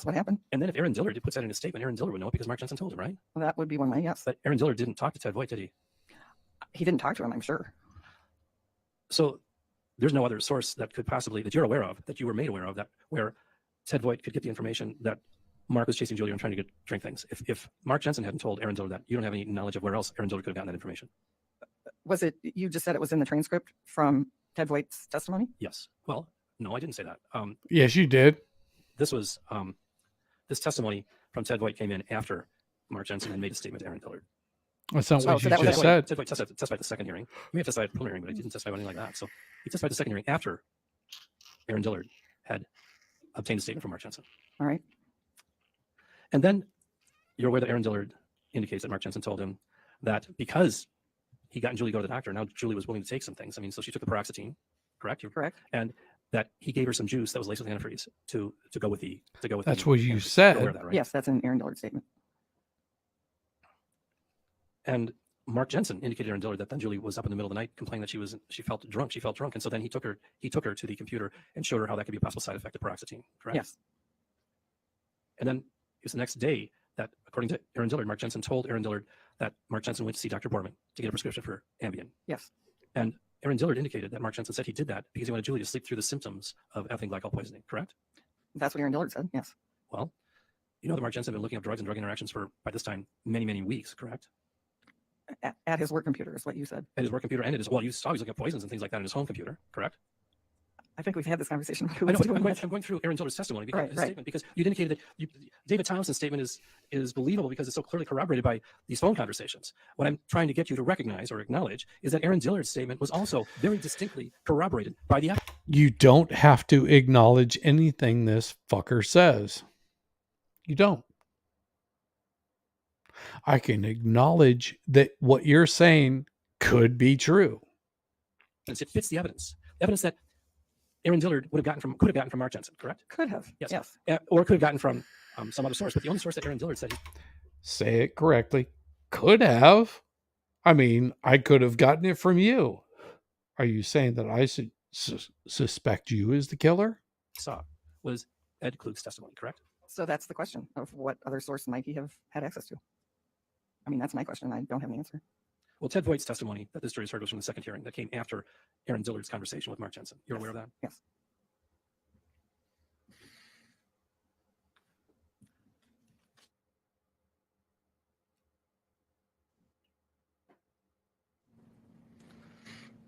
what happened, And then if Aaron Dillard puts that in his statement, Aaron Dillard would know it because Mark Jensen told him, right? that would be one way. Yes. But Aaron Dillard didn't talk to Ted White, did he? He didn't talk to him, I'm sure. So there's no other source that could possibly, that you're aware of, that you were made aware of, that where Ted White could get the information that Mark was chasing Julie and trying to drink things. If Mark Jensen hadn't told Aaron Dillard that, you don't have any knowledge of where else Aaron Dillard could have gotten that information. Was it, you just said it was in the transcript from Ted White's testimony? Yes. Well, no, I didn't say that. Yes, you did. This was, this testimony from Ted White came in after Mark Jensen had made a statement to Aaron Dillard. That's not what so you that was just Ted said. Ted White testified at the second hearing. He may have testified at the preliminary hearing, but he didn't testify about anything like that. So he testified at the second hearing after Aaron Dillard had obtained a statement from Mark Jensen. All right. And then you're aware that Aaron Dillard indicates that Mark Jensen told him that because he got Julie to go to the doctor, now Julie was willing to take some things. I mean, so she took the paroxetine, correct? Correct. And that he gave her some juice that was laced with antifreeze to go with the That's the what you antifreeze. said. You're aware of that, right? Yes, that's an Aaron Dillard statement. And Mark Jensen indicated to Aaron Dillard that then Julie was up in the middle of the night complaining that she felt drunk. And so then he took her to the computer and showed her how that could be a possible side effect of paroxetine, correct? Yes. And then it was the next day that, according to Aaron Dillard, Mark Jensen told Aaron Dillard that Mark Jensen went to see Dr. Borman to get a prescription for Ambien. Yes. And Aaron Dillard indicated that Mark Jensen said he did that because he wanted Julie to sleep through the symptoms of ethylene glycol poisoning, correct? That's what Aaron Dillard said. Yes. Well, you know that Mark Jensen had been looking up drugs and drug interactions for, by this time, many, many weeks, correct? At his work computer is what you said. At his work computer and at his, well, you saw he was looking at poisons and things like that in his home computer, correct? I think we've had this conversation. I know, I'm going through Aaron Dillard's testimony because, his statement, because you indicated that David Thompson's statement is believable because it's so clearly corroborated by these phone conversations. What I'm trying to get you to recognize or acknowledge is that Aaron Dillard's statement was also very distinctly corroborated by the evidence. You don't have to acknowledge anything this fucker says. You don't. I can acknowledge that what you're saying could be true. It fits the evidence. Evidence that Aaron Dillard could have gotten from Mark Jensen, correct? Could have. Yes. Or could have gotten from some other source. But the only source that Aaron Dillard said, Say it correctly. Could have. I mean, I could have gotten it from you. Are you saying that I suspect you as the killer? saw was Ed Klug's testimony, correct? So that's the question of what other source might he have had access to? I mean, that's my question. I don't have an answer. Well, Ted Voigt's testimony that this jury heard was from the second hearing that came after Aaron Dillard's conversation with Mark Jensen. You're aware of that? Yes.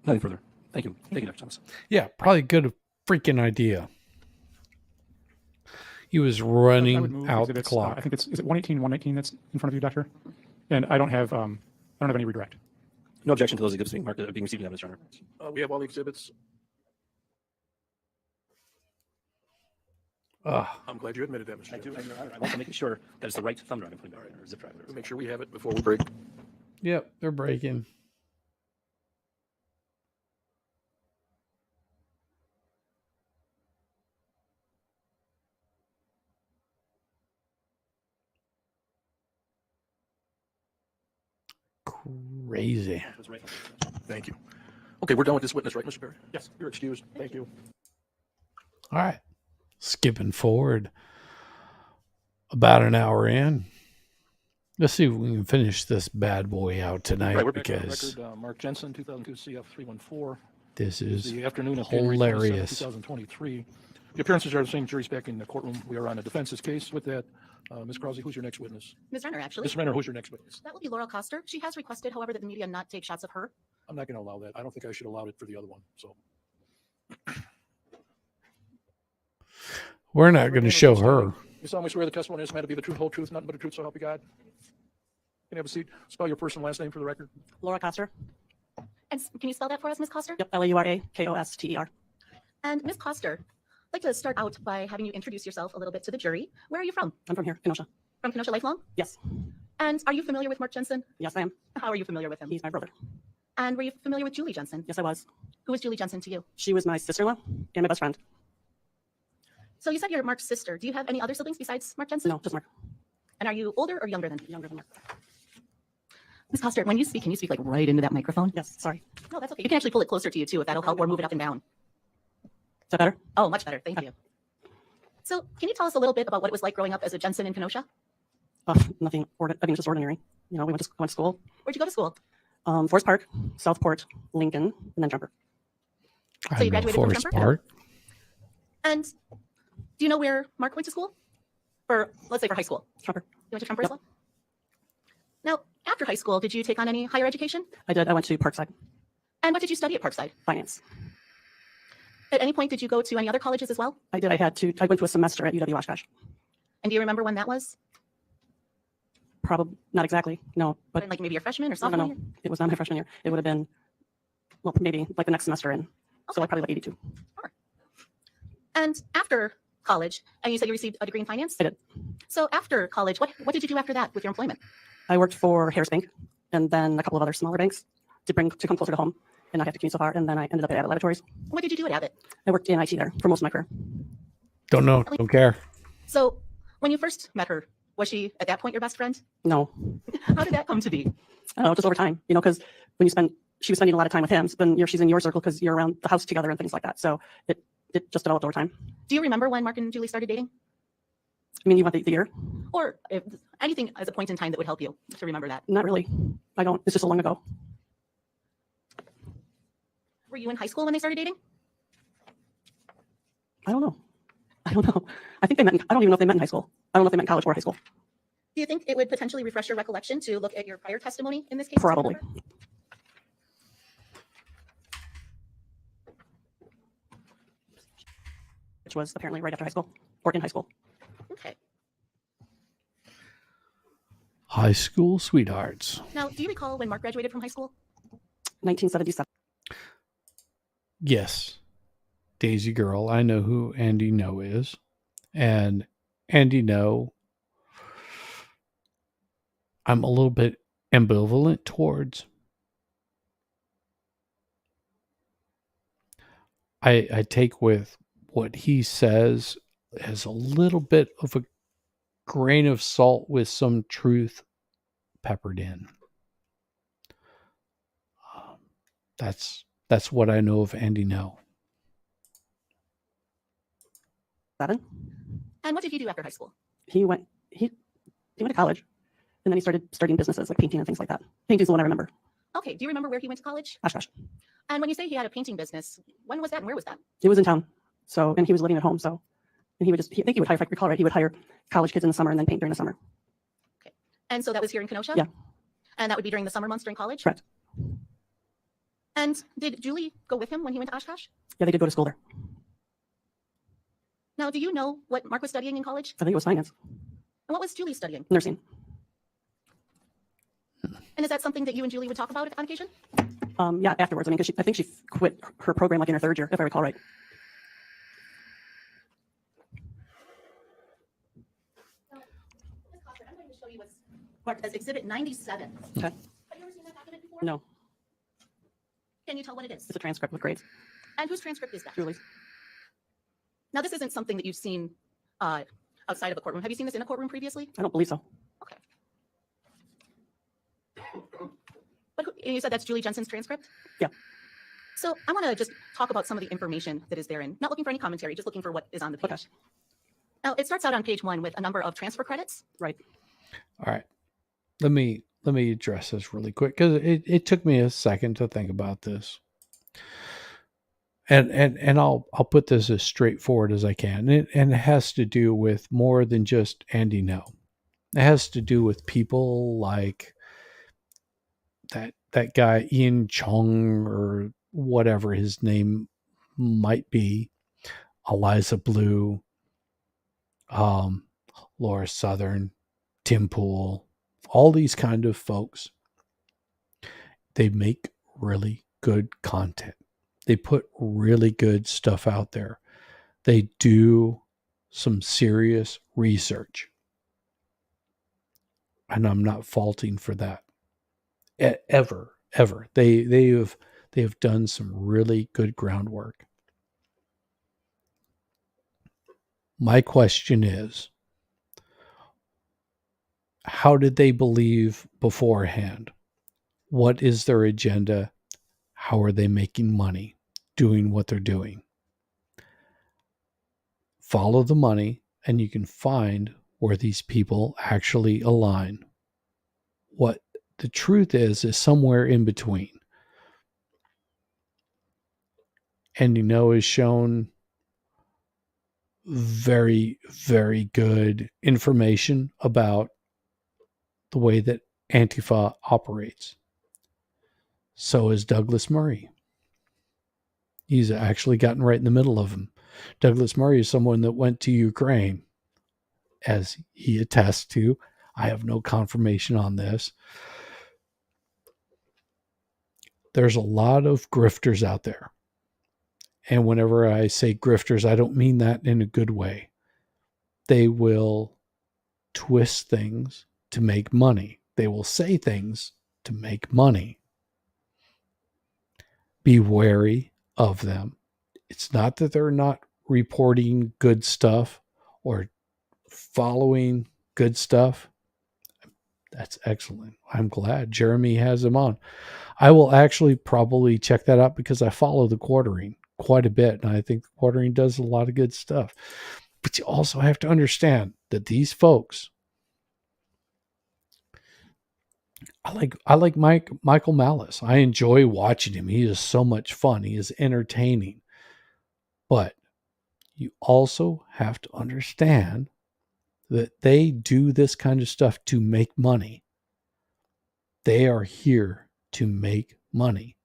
Nothing further. Thank you. Thank you, Dr. Thomas. Yeah, probably good freaking idea. He was I would running move out the exhibits, clock. I think is it 118, 119 that's in front of you, Doctor? And I don't have any redirect. No objection to those exhibits being marked being received in evidence, Your Honor. We have all the exhibits. I'm glad you admitted that, Mr. I do. Jensen. I'm also making sure that it's the right thumb drive I'm putting back in, or zip drive. We'll make sure we have it before we break. Yep, they're breaking. crazy. Thank you. Okay, we're done with this witness, right, Mr. Perry? Yes. You're excused. Thank you. All right. Skipping forward about an hour in. Let's see if we can finish this bad boy out tonight, Right, we're back on the because record. Mark Jensen, 2002 CF 314. this is The afternoon of January 27, hilarious. 2023. The appearances are the same. Jury's back in the courtroom. We are on a defense's case. With that, Ms. Krause, who's your next witness? Ms. Renner, actually. Ms. Renner, who's your next witness? That will be Laura Coster. She has requested, however, that the media not take shots of her. I'm not going to allow that. I don't think I should allow it for the other one. So We're not going to show her. you solemnly swear the testimony in this matter to be the truth, whole truth, nothing but the truth, so help you God. Can you have a seat? Spell your first and last name for the record. Laura Coster. And can you spell that for us, Ms. Coster? Yep, Laurakoster. And Ms. Coster, I'd like to start out by having you introduce yourself a little bit to the jury. Where are you from? I'm from here, Kenosha. From Kenosha Lifelong? Yes. And are you familiar with Mark Jensen? Yes, I am. How are you familiar with him? He's my brother. And were you familiar with Julie Jensen? Yes, I was. Who was Julie Jensen to you? She was my sister-in-law and my best friend. So you said you're Mark's sister. Do you have any other siblings besides Mark Jensen? No, just Mark. And are you older or younger than? Younger than Mark. Ms. Coster, when you speak, can you speak like right into that microphone? Yes, sorry. No, that's okay. You can actually pull it closer to you too if that'll help, or move it up and down. Is that better? Oh, much better. Thank you. So can you tell us a little bit about what it was like growing up as a Jensen in Kenosha? Nothing. I mean, it's just ordinary. You know, we went to school. Where'd you go to school? Forest Park, Southport, Lincoln, and then Jumper. So you graduated from Forest Jumper? Park. And do you know where Mark went to school? For, let's say, for high school. Jumper. You went to Jumper as well? Now, after high school, did you take on any higher education? I did. I went to Parkside. And what did you study at Parkside? Finance. At any point, did you go to any other colleges as well? I did. I went to a semester at UW Oshkosh. And do you remember when that was? Probably not exactly. No, but Like maybe your freshman or no, sophomore no, year? it was not my freshman year. It would have been, well, maybe like the next semester in. So like probably like 82. And after college, and you said you received a degree in finance? I did. So after college, what did you do after that with your employment? I worked for Harris Bank and then a couple of other smaller banks to come closer to home and not have to commute so far. And then I ended up at Abbott Laboratories. What did you do at Abbott? I worked in IT there for most of my career. Don't know. Don't care. So when you first met her, was she at that point your best friend? No. How did that come to be? I don't know, just over time, you know, because when she was spending a lot of time with him, so then she's in your circle because you're around the house together and things like that. So it just developed over time. Do you remember when Mark and Julie started dating? I mean, you want the year? Or if anything as a point in time that would help you to remember that? Not really. I don't. It's just so long ago. Were you in high school when they started dating? I don't know. I think they met. I don't even know if they met in high school. I don't know if they met in college or high school. Do you think it would potentially refresh your recollection to look at your prior testimony in this case? Probably. Which was apparently right after high school or in high school. Okay. High school sweethearts. Now, do you recall when Mark graduated from high school? 1977. Yes. Daisy Girl. I know who Andy No is. And Andy No, I'm a little bit ambivalent towards. I take with what he says as a little bit of a grain of salt with some truth peppered in. That's what I know of Andy No. 7. And what did he do after high school? He went to college, and then he started starting businesses like painting and things like that. Painting's the one I remember. Okay. Do you remember where he went to college? Oshkosh. And when you say he had a painting business, when was that and where was that? It was in town. So, and he was living at home. So, and I think he would hire, if I recall right, he would hire college kids in the summer and then paint during the summer. Okay. And so that was here in Kenosha? Yeah. And that would be during the summer months during college? Correct. And did Julie go with him when he went to Oshkosh? Yeah, they did go to school there. Now, do you know what Mark was studying in college? I think it was finance. And what was Julie studying? Nursing. And is that something that you and Julie would talk about on occasion? Yeah, afterwards. I mean, because I think she quit her program like in her 3rd year, if I recall right. Now, Ms. Coster, I'm going to show you what's marked as Exhibit 97. Okay. Have you ever seen that document before? No, Can you tell what it is? it's a transcript with grades. And whose transcript is that? Julie's. Now, this isn't something that you've seen outside of a courtroom. Have you seen this in a courtroom previously? I don't believe so. Okay. But you said that's Julie Jensen's transcript? Yeah. So I want to just talk about some of the information that is therein. Not looking for any commentary, just looking for what is on the page. Okay. Now, it starts out on page 1 with a number of transfer credits. Right. All right. Let me address this really quick because it took me a second to think about this. And I'll put this as straightforward as I can. And it has to do with more than just Andy No. It has to do with people like that guy Ian Chung or whatever his name might be, Eliza Blue, Laura Southern, Tim Pool, all these kind of folks. They make really good content. They put really good stuff out there. They do some serious research. And I'm not faulting for that. Ever. They have done some really good groundwork. My question is, how did they believe beforehand? What is their agenda? How are they making money doing what they're doing? Follow the money and you can find where these people actually align. What the truth is somewhere in between. And is shown very, very good information about the way that Antifa operates. So is Douglas Murray. He's actually gotten right in the middle of them. Douglas Murray is someone that went to Ukraine, as he attests to. I have no confirmation on this. There's a lot of grifters out there. And whenever I say grifters, I don't mean that in a good way. They will twist things to make money. They will say things to make money. Be wary of them. It's not that they're not reporting good stuff or following good stuff. That's excellent. I'm glad Jeremy has them on. I will actually probably check that out because I follow the Quartering quite a bit. And I think the Quartering does a lot of good stuff. But you also have to understand that these folks, I like Michael Malice. I enjoy watching him. He is so much fun. He is entertaining. But you also have to understand that they do this kind of stuff to make money. They are here to make money.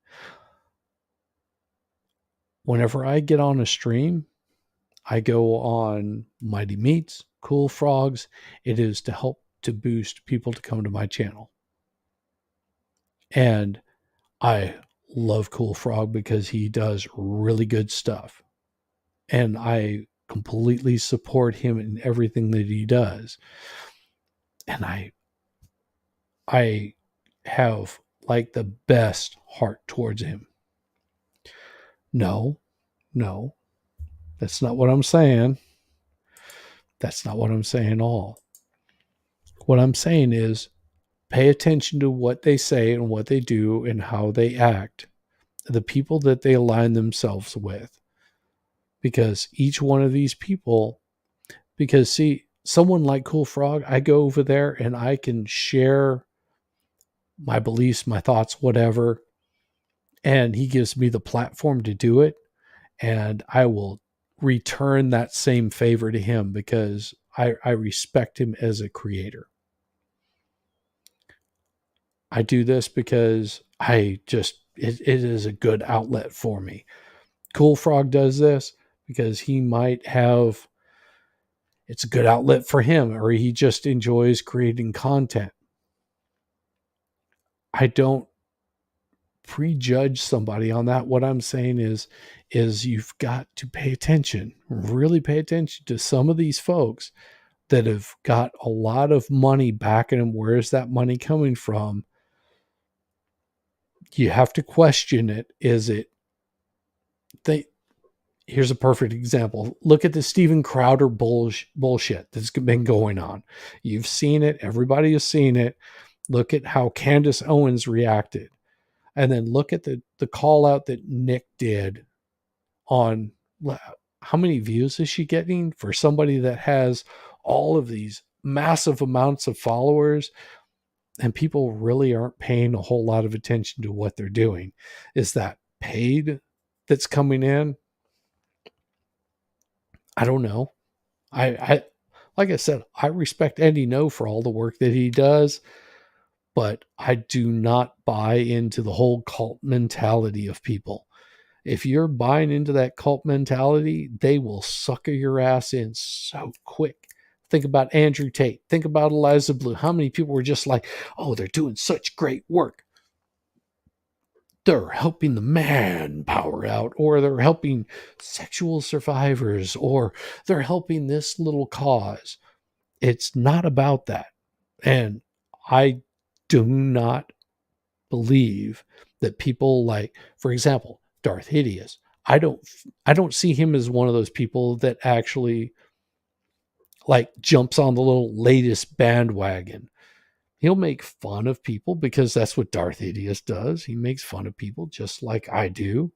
Whenever I get on a stream, I go on Mighty Meats, Cool Frogs. It is to help to boost people to come to my channel. And I love Cool Frog because he does really good stuff. And I completely support him in everything that he does. And I have like the best heart towards him. No, that's not what I'm saying. That's not what I'm saying at all. What I'm saying is pay attention to what they say and what they do and how they act. The people that they align themselves with. Because each one of these people, because see, someone like Cool Frog, I go over there and I can share my beliefs, my thoughts, whatever. And he gives me the platform to do it. And I will return that same favor to him because I respect him as a creator. I do this because it is a good outlet for me. Cool Frog does this because he might have, it's a good outlet for him, or he just enjoys creating content. I don't prejudge somebody on that. What I'm saying is you've got to pay attention, really pay attention to some of these folks that have got a lot of money backing them. Where is that money coming from? You have to question it. Here's a perfect example. Look at the Steven Crowder bullshit that's been going on. You've seen it. Everybody has seen it. Look at how Candace Owens reacted. And then look at the call out that Nick did on how many views is she getting for somebody that has all of these massive amounts of followers and people really aren't paying a whole lot of attention to what they're doing. Is that paid that's coming in? I don't know. I like I said, I respect Andy No for all the work that he does, but I do not buy into the whole cult mentality of people. If you're buying into that cult mentality, they will sucker your ass in so quick. Think about Andrew Tate. Think about Eliza Blue. How many people were just like, oh, they're doing such great work. They're helping the man power out, or they're helping sexual survivors, or they're helping this little cause. It's not about that. And I do not believe that people like, for example, Darth Hideous. I don't see him as one of those people that actually like jumps on the little latest bandwagon. He'll make fun of people because that's what Darth Hideous does. He makes fun of people just like I do.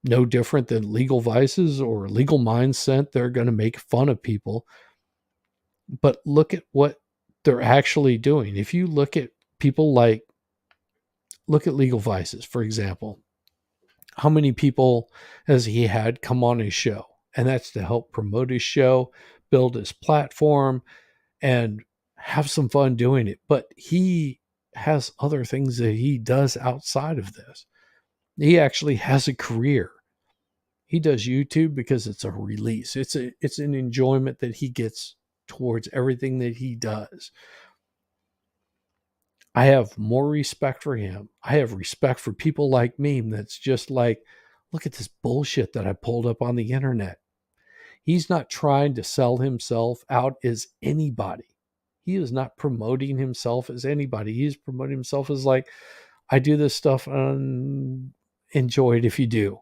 No different than Legal Vices or Legal Mindset. They're going to make fun of people. But look at what they're actually doing. If you look at people like, look at Legal Vices, for example. How many people has he had come on his show? And that's to help promote his show, build his platform, and have some fun doing it. But he has other things that he does outside of this. He actually has a career. He does YouTube because it's a release. It's an enjoyment that he gets towards everything that he does. I have more respect for him. I have respect for people like me that's just like, look at this bullshit that I pulled up on the internet. He's not trying to sell himself out as anybody. He is not promoting himself as anybody. He's promoting himself as like, I do this stuff and enjoy it if you do.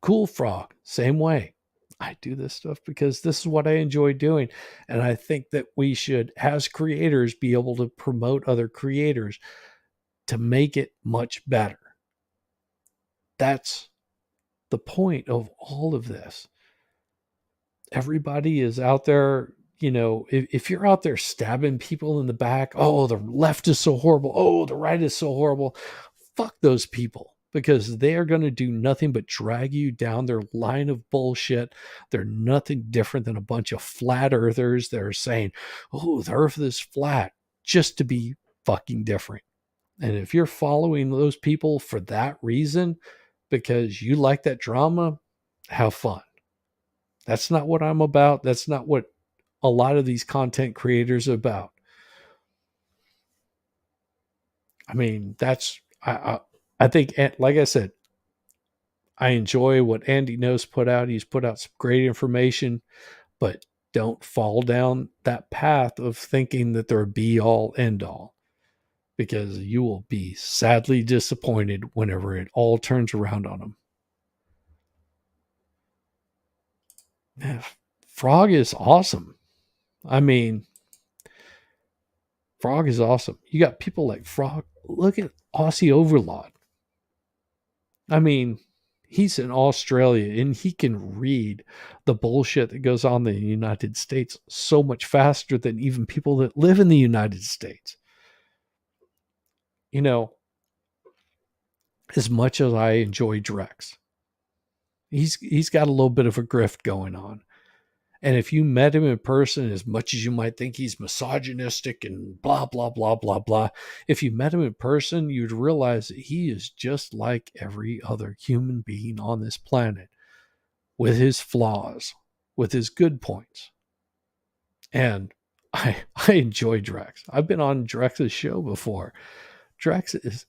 Cool Frog, same way. I do this stuff because this is what I enjoy doing. And I think that we should, as creators, be able to promote other creators to make it much better. That's the point of all of this. Everybody is out there, you know, if you're out there stabbing people in the back, oh, the left is so horrible. Oh, the right is so horrible. Fuck those people. Because they are going to do nothing but drag you down their line of bullshit. They're nothing different than a bunch of flat earthers that are saying, oh, the earth is flat, just to be fucking different. And if you're following those people for that reason, because you like that drama, have fun. That's not what I'm about. That's not what a lot of these content creators are about. I mean, that's, I think, like I said, I enjoy what Andy Knows put out. He's put out some great information, but don't fall down that path of thinking that they're be all end all, because you will be sadly disappointed whenever it all turns around on them. Yeah, Frog is awesome. I mean, Frog is awesome. You got people like Frog. Look at Aussie Overlord. I mean, he's in Australia and he can read the bullshit that goes on in the United States so much faster than even people that live in the United States. You know, as much as I enjoy Drex, he's got a little bit of a grift going on. And if you met him in person, as much as you might think he's misogynistic and blah, blah, blah, blah, blah, if you met him in person, you'd realize that he is just like every other human being on this planet, with his flaws, with his good points. And I enjoy Drex. I've been on Drex's show before. Drex is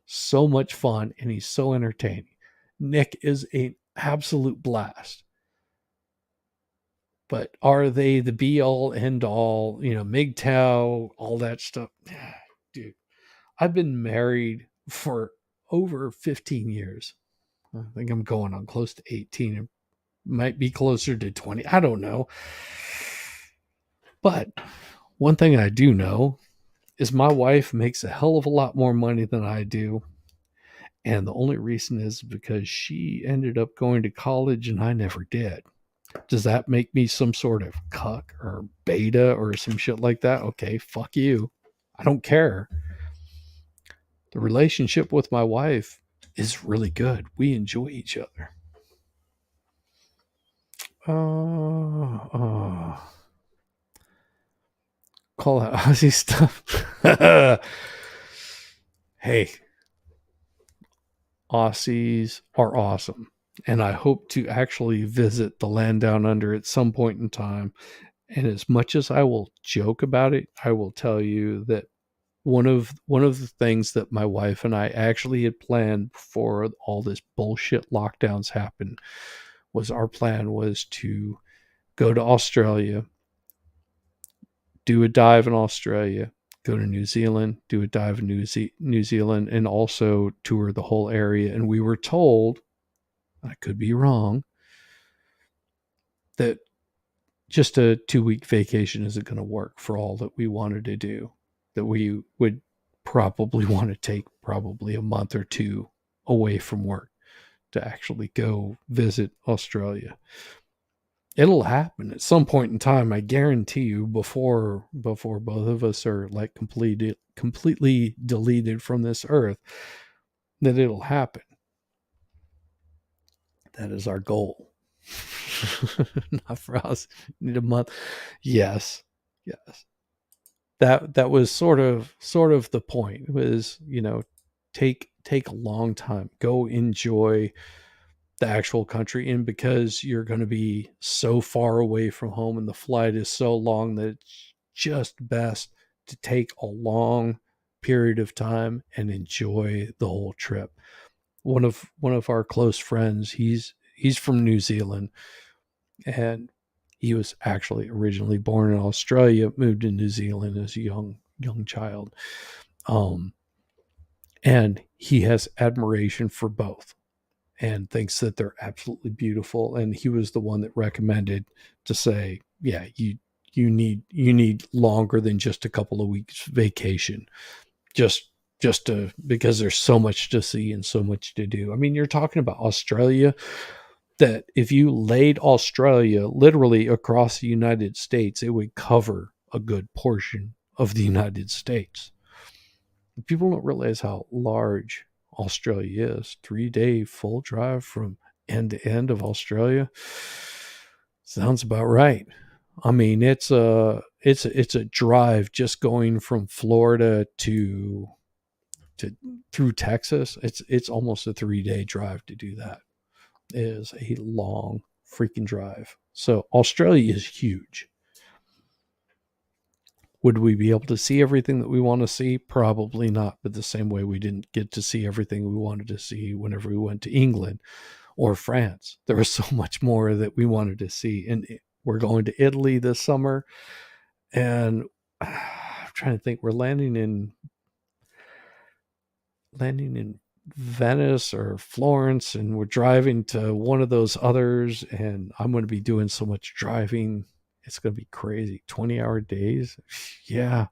so much fun and he's so entertaining. Nick is an absolute blast. But are they the be all end all, you know, MGTOW, all that stuff? Dude, I've been married for over 15 years. I think I'm going on close to 18. It might be closer to 20. I don't know. But one thing I do know is my wife makes a hell of a lot more money than I do. And the only reason is because she ended up going to college and I never did. Does that make me some sort of cuck or beta or some shit like that? Okay, fuck you. I don't care. The relationship with my wife is really good. We enjoy each other. Call out Aussie stuff. Hey, Aussies are awesome. And I hope to actually visit the land down under at some point in time. And as much as I will joke about it, I will tell you that one of the things that my wife and I actually had planned before all this bullshit lockdowns happened was our plan was to go to Australia, do a dive in Australia, go to New Zealand, do a dive in New Zealand, and also tour the whole area. And we were told, I could be wrong, that just a 2-week vacation isn't going to work for all that we wanted to do, that we would probably want to take probably a month or two away from work to actually go visit Australia. It'll happen at some point in time, I guarantee you, before both of us are like completely deleted from this earth, that it'll happen. That is our goal. Not for us. Need a month. Yes. That was sort of the point. It was, take a long time. Go enjoy the actual country, and because you're going to be so far away from home and the flight is so long that it's just best to take a long period of time and enjoy the whole trip. One of our close friends, he's from New Zealand, and he was actually originally born in Australia, moved to New Zealand as a young child. And he has admiration for both and thinks that they're absolutely beautiful. And he was the one that recommended to say, yeah, you need longer than just a couple of weeks vacation, just because there's so much to see and so much to do. I mean, you're talking about Australia, that if you laid Australia literally across the United States, it would cover a good portion of the United States. People don't realize how large Australia is. 3-day full drive from end to end of Australia sounds about right. I mean, it's a drive just going from Florida to through Texas. It's almost a 3-day drive to do that. It is a long freaking drive. So Australia is huge. Would we be able to see everything that we want to see? Probably not, but the same way we didn't get to see everything we wanted to see whenever we went to England or France. There was so much more that we wanted to see. And we're going to Italy this summer, and I'm trying to think, we're landing in Venice or Florence, and we're driving to one of those others, and I'm going to be doing so much driving. It's going to be crazy. 20-hour days. Yeah.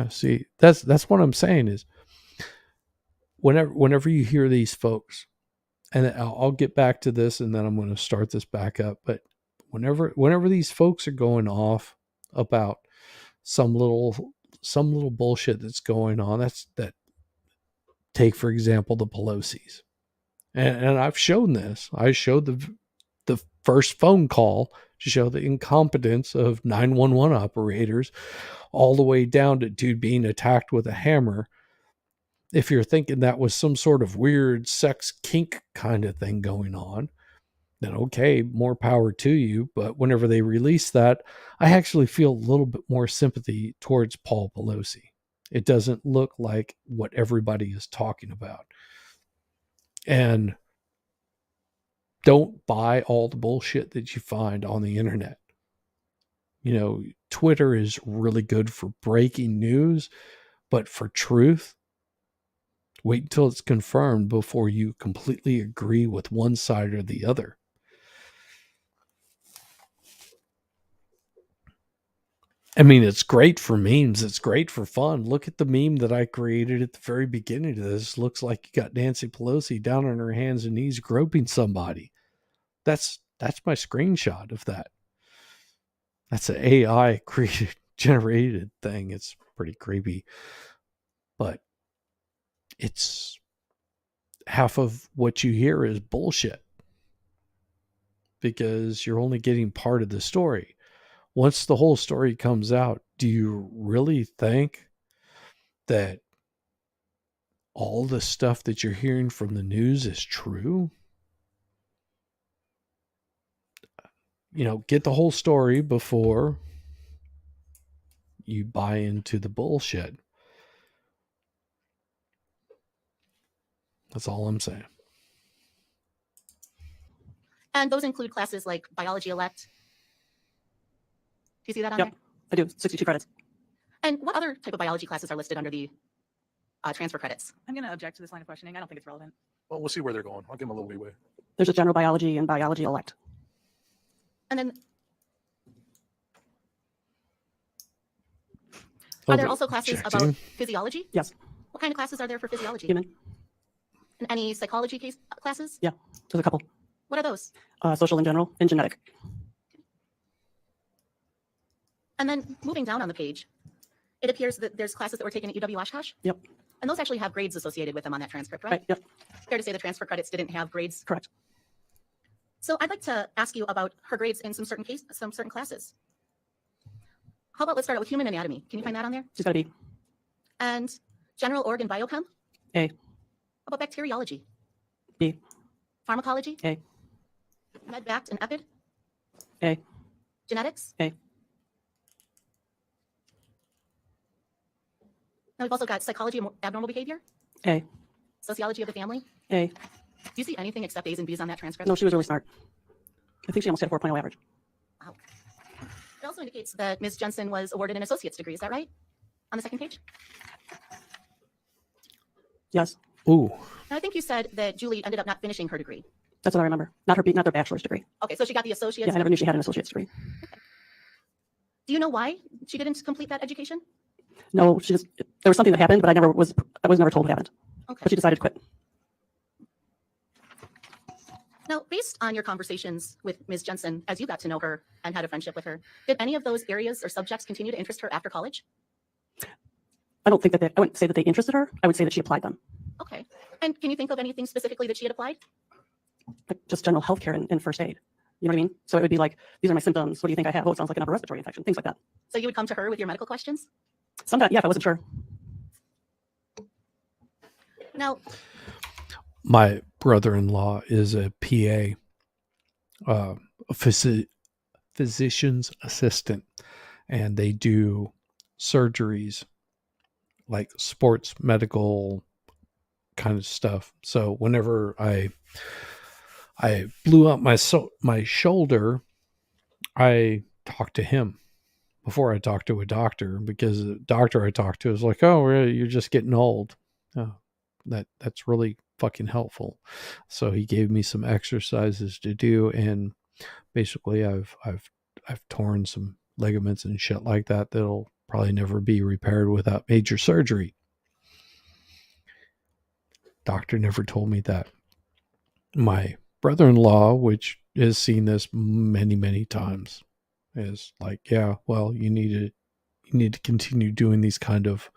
See, that's what I'm saying is whenever you hear these folks, and I'll get back to this and then I'm going to start this back up. But whenever these folks are going off about some little bullshit that's going on, that take, for example, the Pelosi's. And I've shown this. I showed the first phone call to show the incompetence of 911 operators, all the way down to dude being attacked with a hammer. If you're thinking that was some sort of weird sex kink kind of thing going on, then okay, more power to you. But whenever they release that, I actually feel a little bit more sympathy towards Paul Pelosi. It doesn't look like what everybody is talking about. And don't buy all the bullshit that you find on the internet. Twitter is really good for breaking news, but for truth, wait until it's confirmed before you completely agree with one side or the other. I mean, it's great for memes. It's great for fun. Look at the meme that I created at the very beginning of this. Looks like you got Nancy Pelosi down on her hands and knees groping somebody. That's my screenshot of that. That's an AI created generated thing. It's pretty creepy. But it's half of what you hear is bullshit. Because you're only getting part of the story. Once the whole story comes out, do you really think that all the stuff that you're hearing from the news is true? You know, get the whole story before you buy into the bullshit. That's all I'm saying. And those include classes like biology elect. Do you see that on Yep, there? I do. 62 credits. And what other type of biology classes are listed under the transfer credits? I'm going to object to this line of questioning. I don't think it's relevant. Well, we'll see where they're going. I'll give them a little leeway. There's a general biology and biology elect. And then are there also classes about physiology? Yes. What kind of classes are there for physiology? Human. And any psychology classes? Yeah, there's a couple. What are those? Social in general and genetic. And then moving down on the page, it appears that there's classes that were taken at UW Oshkosh. Yep. And those actually have grades associated with them on that transcript, right? Right, yep. Fair to say the transfer credits didn't have grades? Correct. So I'd like to ask you about her grades in some certain classes. How about let's start out with human anatomy. Can you find that on there? She's got a B. And general organ biochem? A. How about bacteriology? B. Pharmacology? A. Medvac and epid? A. Genetics? A. Now we've also got psychology of abnormal behavior? A. Sociology of the family? A. Do you see anything except A's and B's on that transcript? No, she was really smart. I think she almost had a 4.0 average. Wow. It also indicates that Ms. Jensen was awarded an associate's degree. Is that right? On the second page? Yes. Ooh. Now, I think you said that Julie ended up not finishing her degree. That's what I remember. Not their bachelor's degree. Okay, so she got the associate's. Yeah, I never knew she had an associate's degree. Okay. Do you know why she didn't complete that education? No, there was something that happened, but I was never told what happened. Okay. But she decided to quit. Now, based on your conversations with Ms. Jensen, as you got to know her and had a friendship with her, did any of those areas or subjects continue to interest her after college? I don't think that I wouldn't say that they interested her. I would say that she applied them. Okay. And can you think of anything specifically that she had applied? Like just general healthcare and first aid. You know what I mean? So it would be like, these are my symptoms. What do you think I have? Oh, it sounds like an upper respiratory infection. Things like that. So you would come to her with your medical questions? Sometimes, yeah, if I wasn't sure. Now, my brother-in-law is a PA, a physician's assistant, and they do surgeries like sports medical kind of stuff. So whenever I blew up my shoulder, I talked to him before I talked to a doctor, because the doctor I talked to was like, "Oh, really? You're just getting old." Oh, that's really fucking helpful. So he gave me some exercises to do, and basically I've torn some ligaments and shit like that that'll probably never be repaired without major surgery. Doctor never told me that. My brother-in-law, which has seen this many times, is like, yeah, well, you need to continue doing these kind of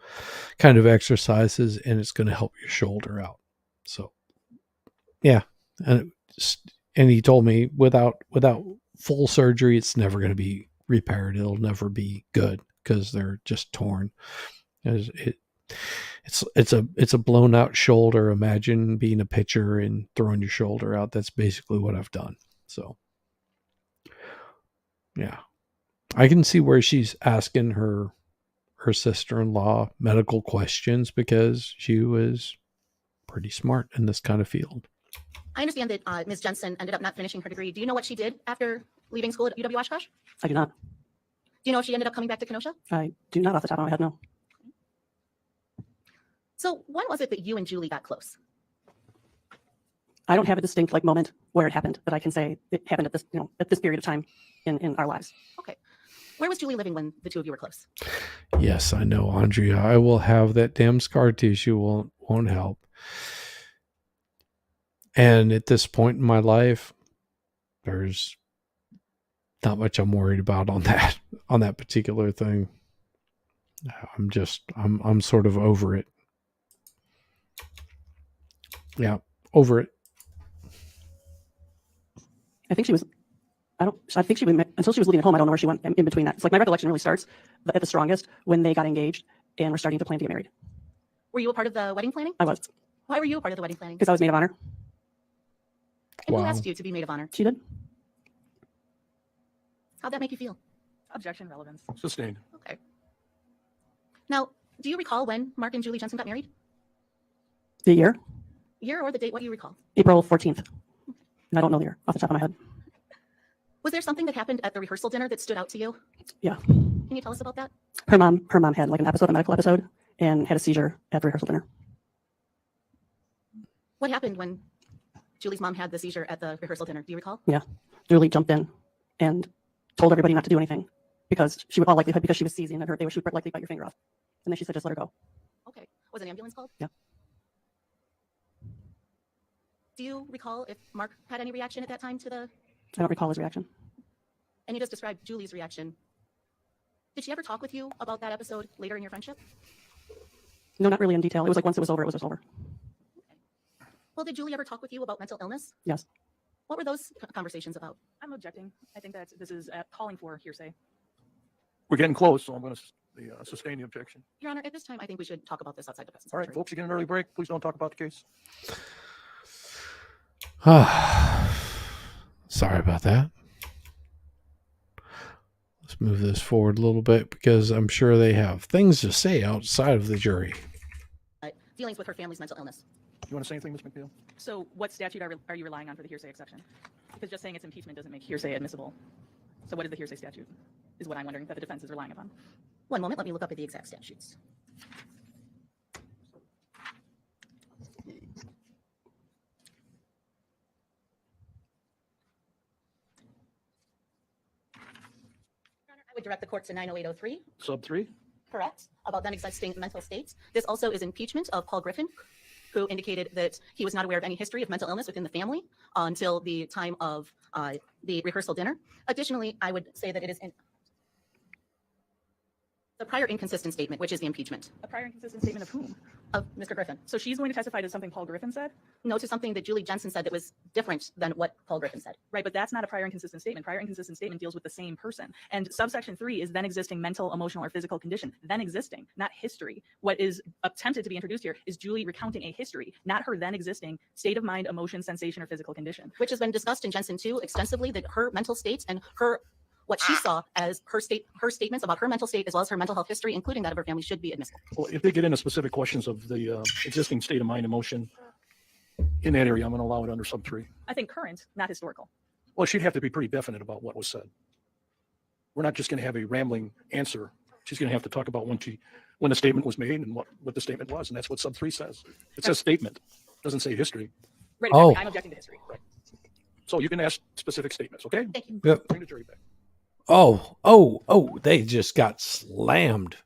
exercises, and it's going to help your shoulder out. So yeah, and he told me without full surgery, it's never going to be repaired. It'll never be good because they're just torn. It's a blown out shoulder. Imagine being a pitcher and throwing your shoulder out. That's basically what I've done. So yeah, I can see where she's asking her sister-in-law medical questions, because she was pretty smart in this kind of field. I understand that Ms. Jensen ended up not finishing her degree. Do you know what she did after leaving school at UW Oshkosh? I do not. Do you know if she ended up coming back to Kenosha? I do not off the top of my head, no. So when was it that you and Julie got close? I don't have a distinct moment where it happened, but I can say it happened at this period of time in our lives. Okay. Where was Julie living when the two of you were close? Yes, I know, Andrea. I will have that damn scar tissue won't help. And at this point in my life, there's not much I'm worried about on that particular thing. I'm sort of over it. Yeah, over it. I think she was until she was leaving home. I don't know where she went in between that. It's like my recollection really starts at the strongest when they got engaged and were starting to plan to get married. Were you a part of the wedding planning? I was. Why were you a part of the wedding planning? Because I was maid of honor. And who Wow. asked you to be maid of honor? She did. How'd that make you feel? Objection, relevance. Sustained. Okay. Now, do you recall when Mark and Julie Jensen got married? The year? Year or the date? What do you recall? April 14th. And I don't know the year off the top of my head. Was there something that happened at the rehearsal dinner that stood out to you? Yeah. Can you tell us about that? Her mom had like a medical episode and had a seizure at the rehearsal dinner. What happened when Julie's mom had the seizure at the rehearsal dinner? Do you recall? Yeah. Julie jumped in and told everybody not to do anything because she would all likelihood because she was seizing and they would likely bite your finger off. And then she said, just let her go. Okay. Was an ambulance called? Yeah. Do you recall if Mark had any reaction at that time to the... I don't recall his reaction. And you just described Julie's reaction. Did she ever talk with you about that episode later in your friendship? No, not really in detail. It was like once it was over, it was just over. Okay. Well, did Julie ever talk with you about mental illness? Yes. What were those conversations about? I'm objecting. I think that this is calling for hearsay. We're getting close, so I'm going to sustain the objection. Your Honor, at this time, I think we should talk about this outside the presence All of right, the jury. folks, you get an early break. Please don't talk about the case. Sorry about that. Let's move this forward a little bit because I'm sure they have things to say outside of the jury. Dealings with her family's mental illness. You want to say anything, Ms. McNeil? So what statute are you relying on for the hearsay exception? Because just saying it's impeachment doesn't make hearsay admissible. So what is the hearsay statute is what I'm wondering that the defense is relying upon. One moment, let me look up at the exact statutes. I would direct the court to 90803. Sub 3? Correct. About then existing mental states. This also is impeachment of Paul Griffin, who indicated that he was not aware of any history of mental illness within the family until the time of the rehearsal dinner. Additionally, I would say that it is the prior inconsistent statement, which is the impeachment. A prior inconsistent statement of whom? Of Mr. Griffin. So she's going to testify to something Paul Griffin said? No, to something that Julie Jensen said that was different than what Paul Griffin said. Right, but that's not a prior inconsistent statement. Prior inconsistent statement deals with the same person. And subsection 3 is then existing mental, emotional, or physical condition. Then existing, not history. What is attempted to be introduced here is Julie recounting a history, not her then existing state of mind, emotion, sensation, or physical condition. Which has been discussed in Jensen 2 extensively, that her mental states and her what she saw as her statements about her mental state as well as her mental health history, including that of her family, should be admissible. Well, if they get into specific questions of the existing state of mind, emotion in that area, I'm going to allow it under sub 3. I think current, not historical. Well, she'd have to be pretty definite about what was said. We're not just going to have a rambling answer. She's going to have to talk about when the statement was made and what the statement was, and that's what sub 3 says. It says statement, it doesn't say history. Right, exactly. Oh. I'm objecting to history. Right. So you can ask specific statements, okay? Thank you. Yep. Bring the jury back. Oh, they just got slammed.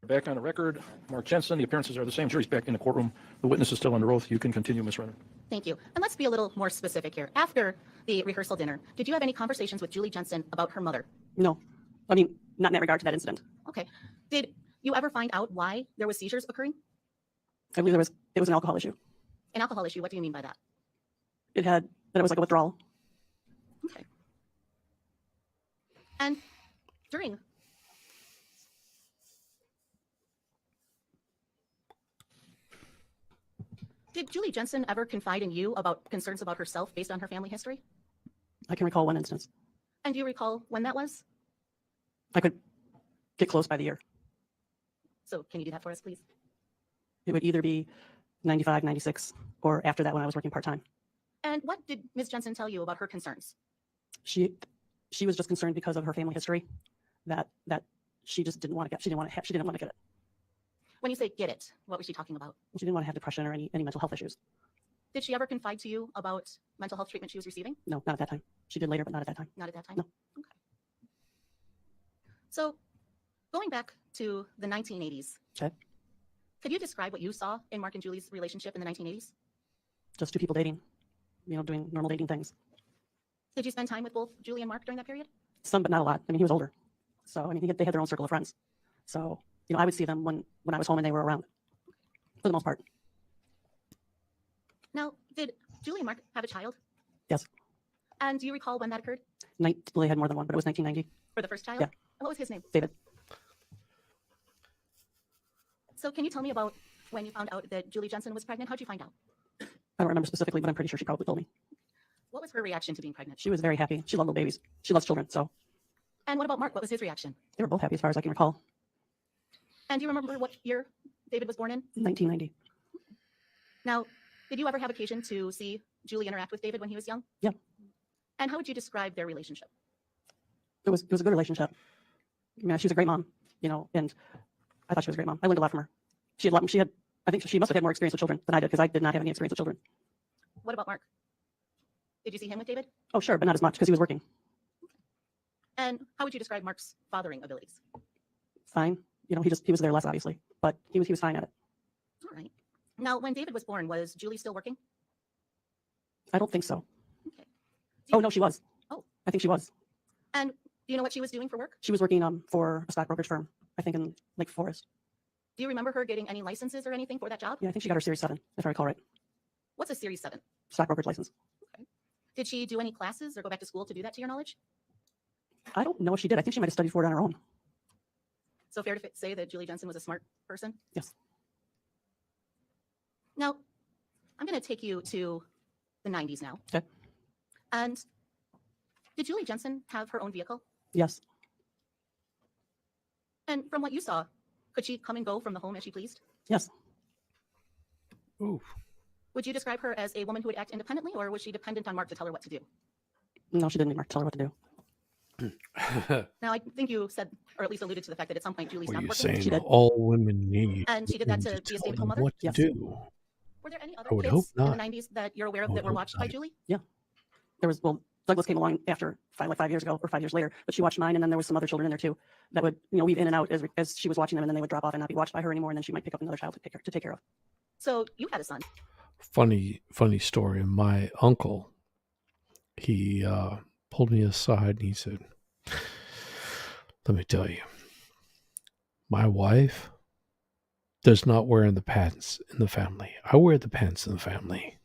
Back on the record, Mark Jensen, the appearances are the same. Jury's back in the courtroom. The witness is still under oath. You can continue, Ms. Renner. Thank you. And let's be a little more specific here. After the rehearsal dinner, did you have any conversations with Julie Jensen about her mother? No. I mean, not in that regard to that incident. Okay. Did you ever find out why there was seizures occurring? I believe it was an alcohol issue. An alcohol issue, what do you mean by that? It was like a withdrawal. Okay. And during did Julie Jensen ever confide in you about concerns about herself based on her family history? I can recall one instance. And do you recall when that was? I could get close by the year. So can you do that for us, please? It would either be 95, 96, or after that when I was working part-time. And what did Ms. Jensen tell you about her concerns? She was just concerned because of her family history that she just didn't want to get. She didn't want to get it. When you say get it, what was she talking about? She didn't want to have depression or any mental health issues. Did she ever confide to you about mental health treatment she was receiving? No, not at that time. She did later, but not at that time. Not at that time? No. Okay. So going back to the 1980s, Okay. could you describe what you saw in Mark and Julie's relationship in the 1980s? Just two people dating, doing normal dating things. Did you spend time with both Julie and Mark during that period? Some, but not a lot. I mean, he was older. So, I mean, they had their own circle of friends. So, I would see them when I was home and they were around, for the most part. Now, did Julie and Mark have a child? Yes. And do you recall when that occurred? Well, they had more than one, but it was 1990. For the first child? Yeah. And what was his name? David. So can you tell me about when you found out that Julie Jensen was pregnant? How'd you find out? I don't remember specifically, but I'm pretty sure she probably told me. What was her reaction to being pregnant? She was very happy. She loved little babies. She loves children, so. And what about Mark? What was his reaction? They were both happy as far as I can recall. And do you remember what year David was born in? 1990. Now, did you ever have occasion to see Julie interact with David when he was young? Yeah. And how would you describe their relationship? It was a good relationship. She was a great mom, and I thought she was a great mom. I learned a lot from her. I think she must have had more experience with children than I did, because I did not have any experience with children. What about Mark? Did you see him with David? Oh, sure, but not as much because he was working. And how would you describe Mark's fathering abilities? Fine. He was there less, obviously, but he was fine at it. All right. Now, when David was born, was Julie still working? I don't think so. Okay. Oh, no, she was. Oh. I think she was. And do you know what she was doing for work? She was working for a stock brokerage firm, I think in Lake Forest. Do you remember her getting any licenses or anything for that job? Yeah, I think she got her Series 7, if I recall right. What's a Series 7? Stock brokerage license. Okay. Did she do any classes or go back to school to do that, to your knowledge? I don't know if she did. I think she might have studied for it on her own. So fair to say that Julie Jensen was a smart person? Yes. Now, I'm going to take you to the 90s now. Okay. And did Julie Jensen have her own vehicle? Yes. And from what you saw, could she come and go from the home as she pleased? Yes. Ooh. Would you describe her as a woman who would act independently, or was she dependent on Mark to tell her what to do? No, she didn't need Mark to tell her what to do. Now, I think you said, or at least alluded to the fact that at some point Julie Were stopped you working. saying all women need? And she did that women to be a tell stay-at-home them mother? what to Yes. do? Were there any other I would hope kids in the not. 90s that you're aware of I that would were hope watched by not. Julie? Douglas came along after 5 years ago or 5 years later, but she watched mine, and then there was some other children in there too that would weave in and out as she was watching them, and then they would drop off and not be watched by her anymore, and then she might pick up another child to take care of. So you had a son. Funny story. My uncle, he pulled me aside and he said, "Let me tell you, my wife does not wear the pants in the family. I wear the pants in the family.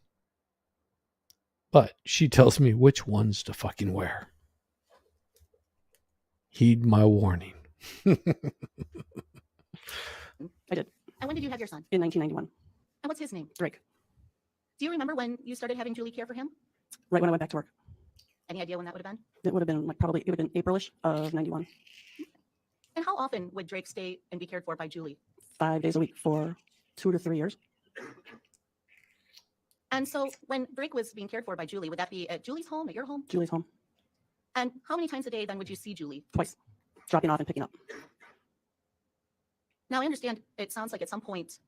But she tells me which ones to fucking wear. Heed my warning." I did. And when did you have your son? In 1991. And what's his name? Drake. Do you remember when you started having Julie care for him? Right when I went back to work. Any idea when that would have been? It would have been it would have been Aprilish of 91. And how often would Drake stay and be cared for by Julie? 5 days a week for 2 to 3 years. And so when Drake was being cared for by Julie, would that be at Julie's home, at your home? Julie's home. And how many times a day then would you see Julie? Twice. Dropping off and picking up. Now I understand it sounds like at some point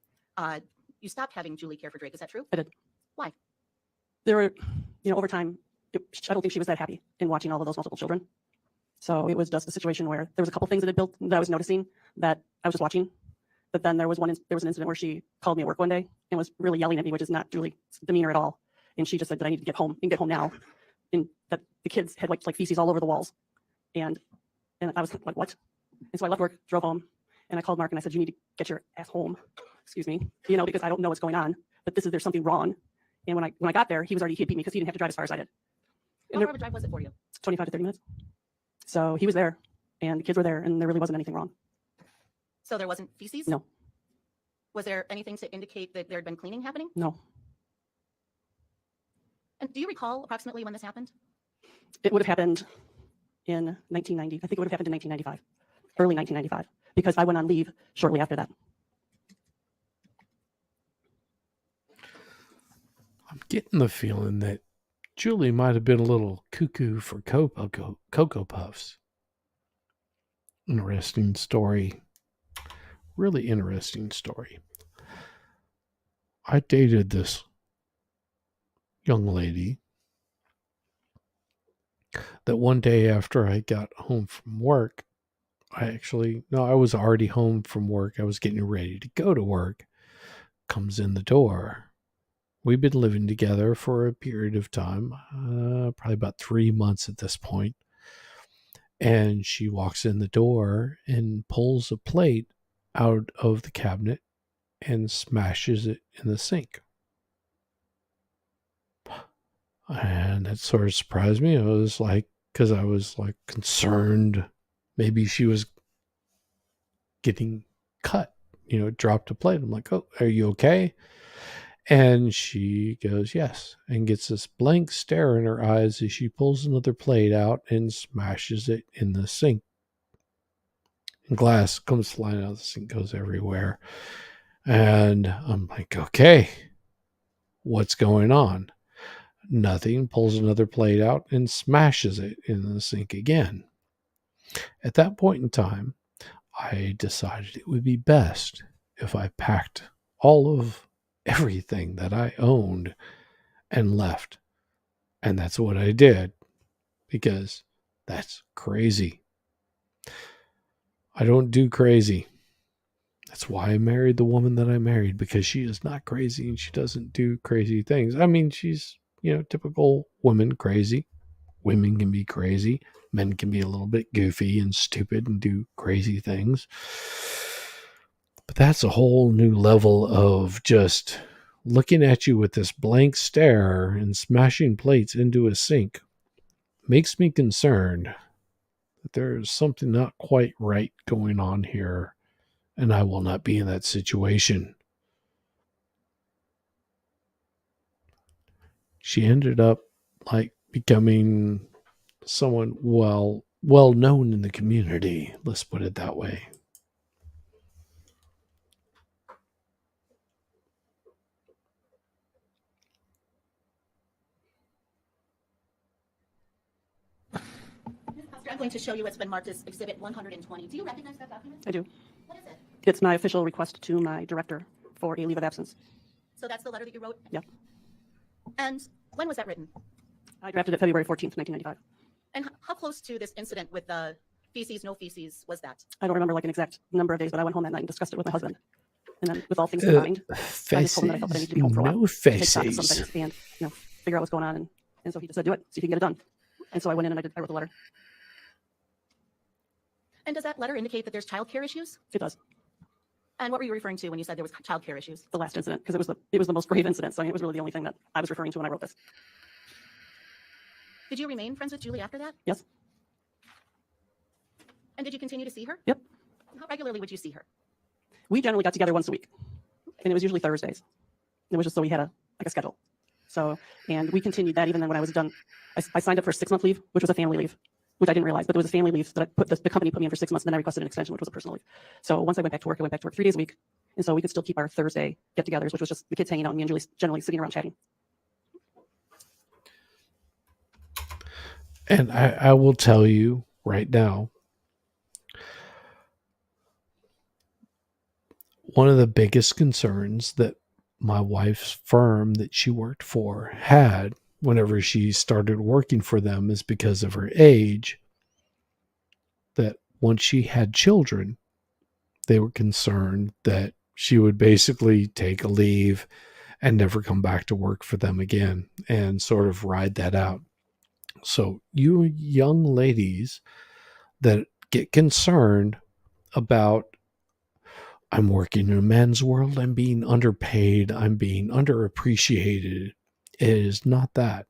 you stopped having Julie care for Drake. Is that true? I did. Why? There were, over time, I don't think she was that happy in watching all of those multiple children. So it was just a situation where there was a couple things that had built that I was noticing that I was just watching. But then there was an incident where she called me at work one day and was really yelling at me, which is not Julie's demeanor at all. And she just said that I need to get home and get home now. And that the kids had like feces all over the walls. And I was like, what? And so I left work, drove home, and I called Mark and I said, you need to get your ass home. Excuse me, because I don't know what's going on, but there's something wrong. And when I got there, he had beat me because he didn't have to drive as far as I did. How far of a drive was it for you? 25 to 30 minutes. So he was there and the kids were there and there really wasn't anything wrong. So there wasn't feces? No. Was there anything to indicate that there had been cleaning happening? No. And do you recall approximately when this happened? It would have happened in 1990. I think it would have happened in 1995, early 1995, because I went on leave shortly after that. I'm getting the feeling that Julie might have been a little cuckoo for Cocoa Puffs. Interesting story really interesting story. I dated this young lady that one day after I got home from work, I was already home from work. I was getting ready to go to work. Comes in the door. We've been living together for a period of time, probably about 3 months at this point. And she walks in the door and pulls a plate out of the cabinet and smashes it in the sink. And that sort of surprised me. Because I was like concerned maybe she was getting cut, dropped a plate. I'm like, oh, are you okay? And she goes, yes, and gets this blank stare in her eyes as she pulls another plate out and smashes it in the sink. And glass comes flying out of the sink, goes everywhere. And I'm like, okay, what's going on? Nothing. Pulls another plate out and smashes it in the sink again. At that point in time, I decided it would be best if I packed all of everything that I owned and left. And that's what I did, because that's crazy. I don't do crazy. That's why I married the woman that I married, because she is not crazy and she doesn't do crazy things. I mean, she's, typical woman crazy. Women can be crazy. Men can be a little bit goofy and stupid and do crazy things. But that's a whole new level of just looking at you with this blank stare and smashing plates into a sink. Makes me concerned that there's something not quite right going on here, and I will not be in that situation. She ended up becoming someone well known in the community. Let's put it that way. I'm going to show you what's been marked as Exhibit 120. Do you recognize that document? I do. What is it? It's my official request to my director for a leave of absence. So that's the letter that you wrote? Yeah. And when was that written? I drafted it February 14th, 1995. And how close to this incident with the feces, no feces was that? I don't remember an exact number of days, but I went home that night and discussed it with my husband. And then with all things combined, I just told him that I felt that I needed to be home for a while. No Take stock of faces. some things and, figure out what's going on. And so he just said, do it, see if you can get it done. And so I went in and I wrote the letter. And does that letter indicate that there's childcare issues? It does. And what were you referring to when you said there was childcare issues? The last incident, because it was the most grave incident. So it was really the only thing that I was referring to when I wrote this. Did you remain friends with Julie after that? Yes. And did you continue to see her? Yep. How regularly would you see her? We generally got together once a week, and it was usually Thursdays. It was just so we had a schedule. So, and we continued that even then when I was done. I signed up for a 6-month leave, which was a family leave, which I didn't realize, but there was a family leave that the company put me in for 6 months, and then I requested an extension, which was a personal leave. So once I went back to work 3 days a week, and so we could still keep our Thursday get-togethers, which was just the kids hanging out, and me and Julie generally sitting around chatting. And I will tell you right now, one of the biggest concerns that my wife's firm that she worked for had whenever she started working for them is because of her age, that once she had children, they were concerned that she would basically take a leave and never come back to work for them again and sort of ride that out. So you young ladies that get concerned about, I'm working in a man's world, I'm being underpaid, I'm being underappreciated. It is not that.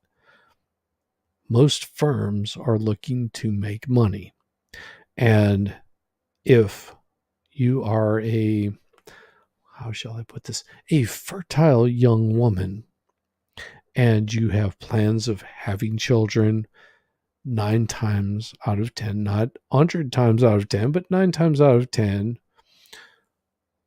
Most firms are looking to make money. And if you are how shall I put this, a fertile young woman, and you have plans of having children 9 times out of 10, not 100 times out of 10, but 9 times out of 10,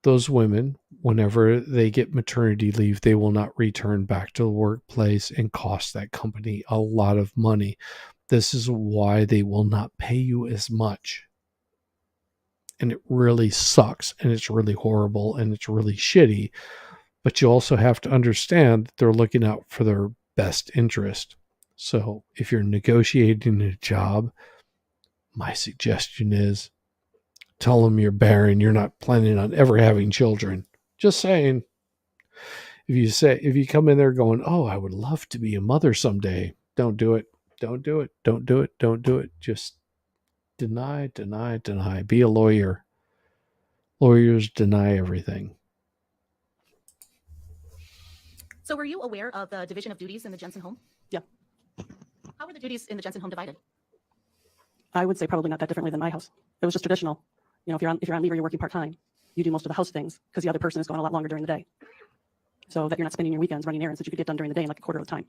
those women, whenever they get maternity leave, they will not return back to the workplace and cost that company a lot of money. This is why they will not pay you as much. and it really sucks and it's really horrible and it's really shitty. But you also have to understand that they're looking out for their best interest. So if you're negotiating a job, my suggestion is tell them you're barren, you're not planning on ever having children. Just saying. If you come in there going, oh, I would love to be a mother someday, don't do it. Don't do it. Don't do it. Don't do it. Just deny, deny, deny. Be a lawyer. Lawyers deny everything. So were you aware of the division of duties in the Jensen home? Yeah. How were the duties in the Jensen home divided? I would say probably not that differently than my house. It was just traditional. You know, if you're on leave or you're working part-time, you do most of the house things because the other person is going a lot longer during the day. So that you're not spending your weekends running errands that you could get done during the day in like a quarter of the time.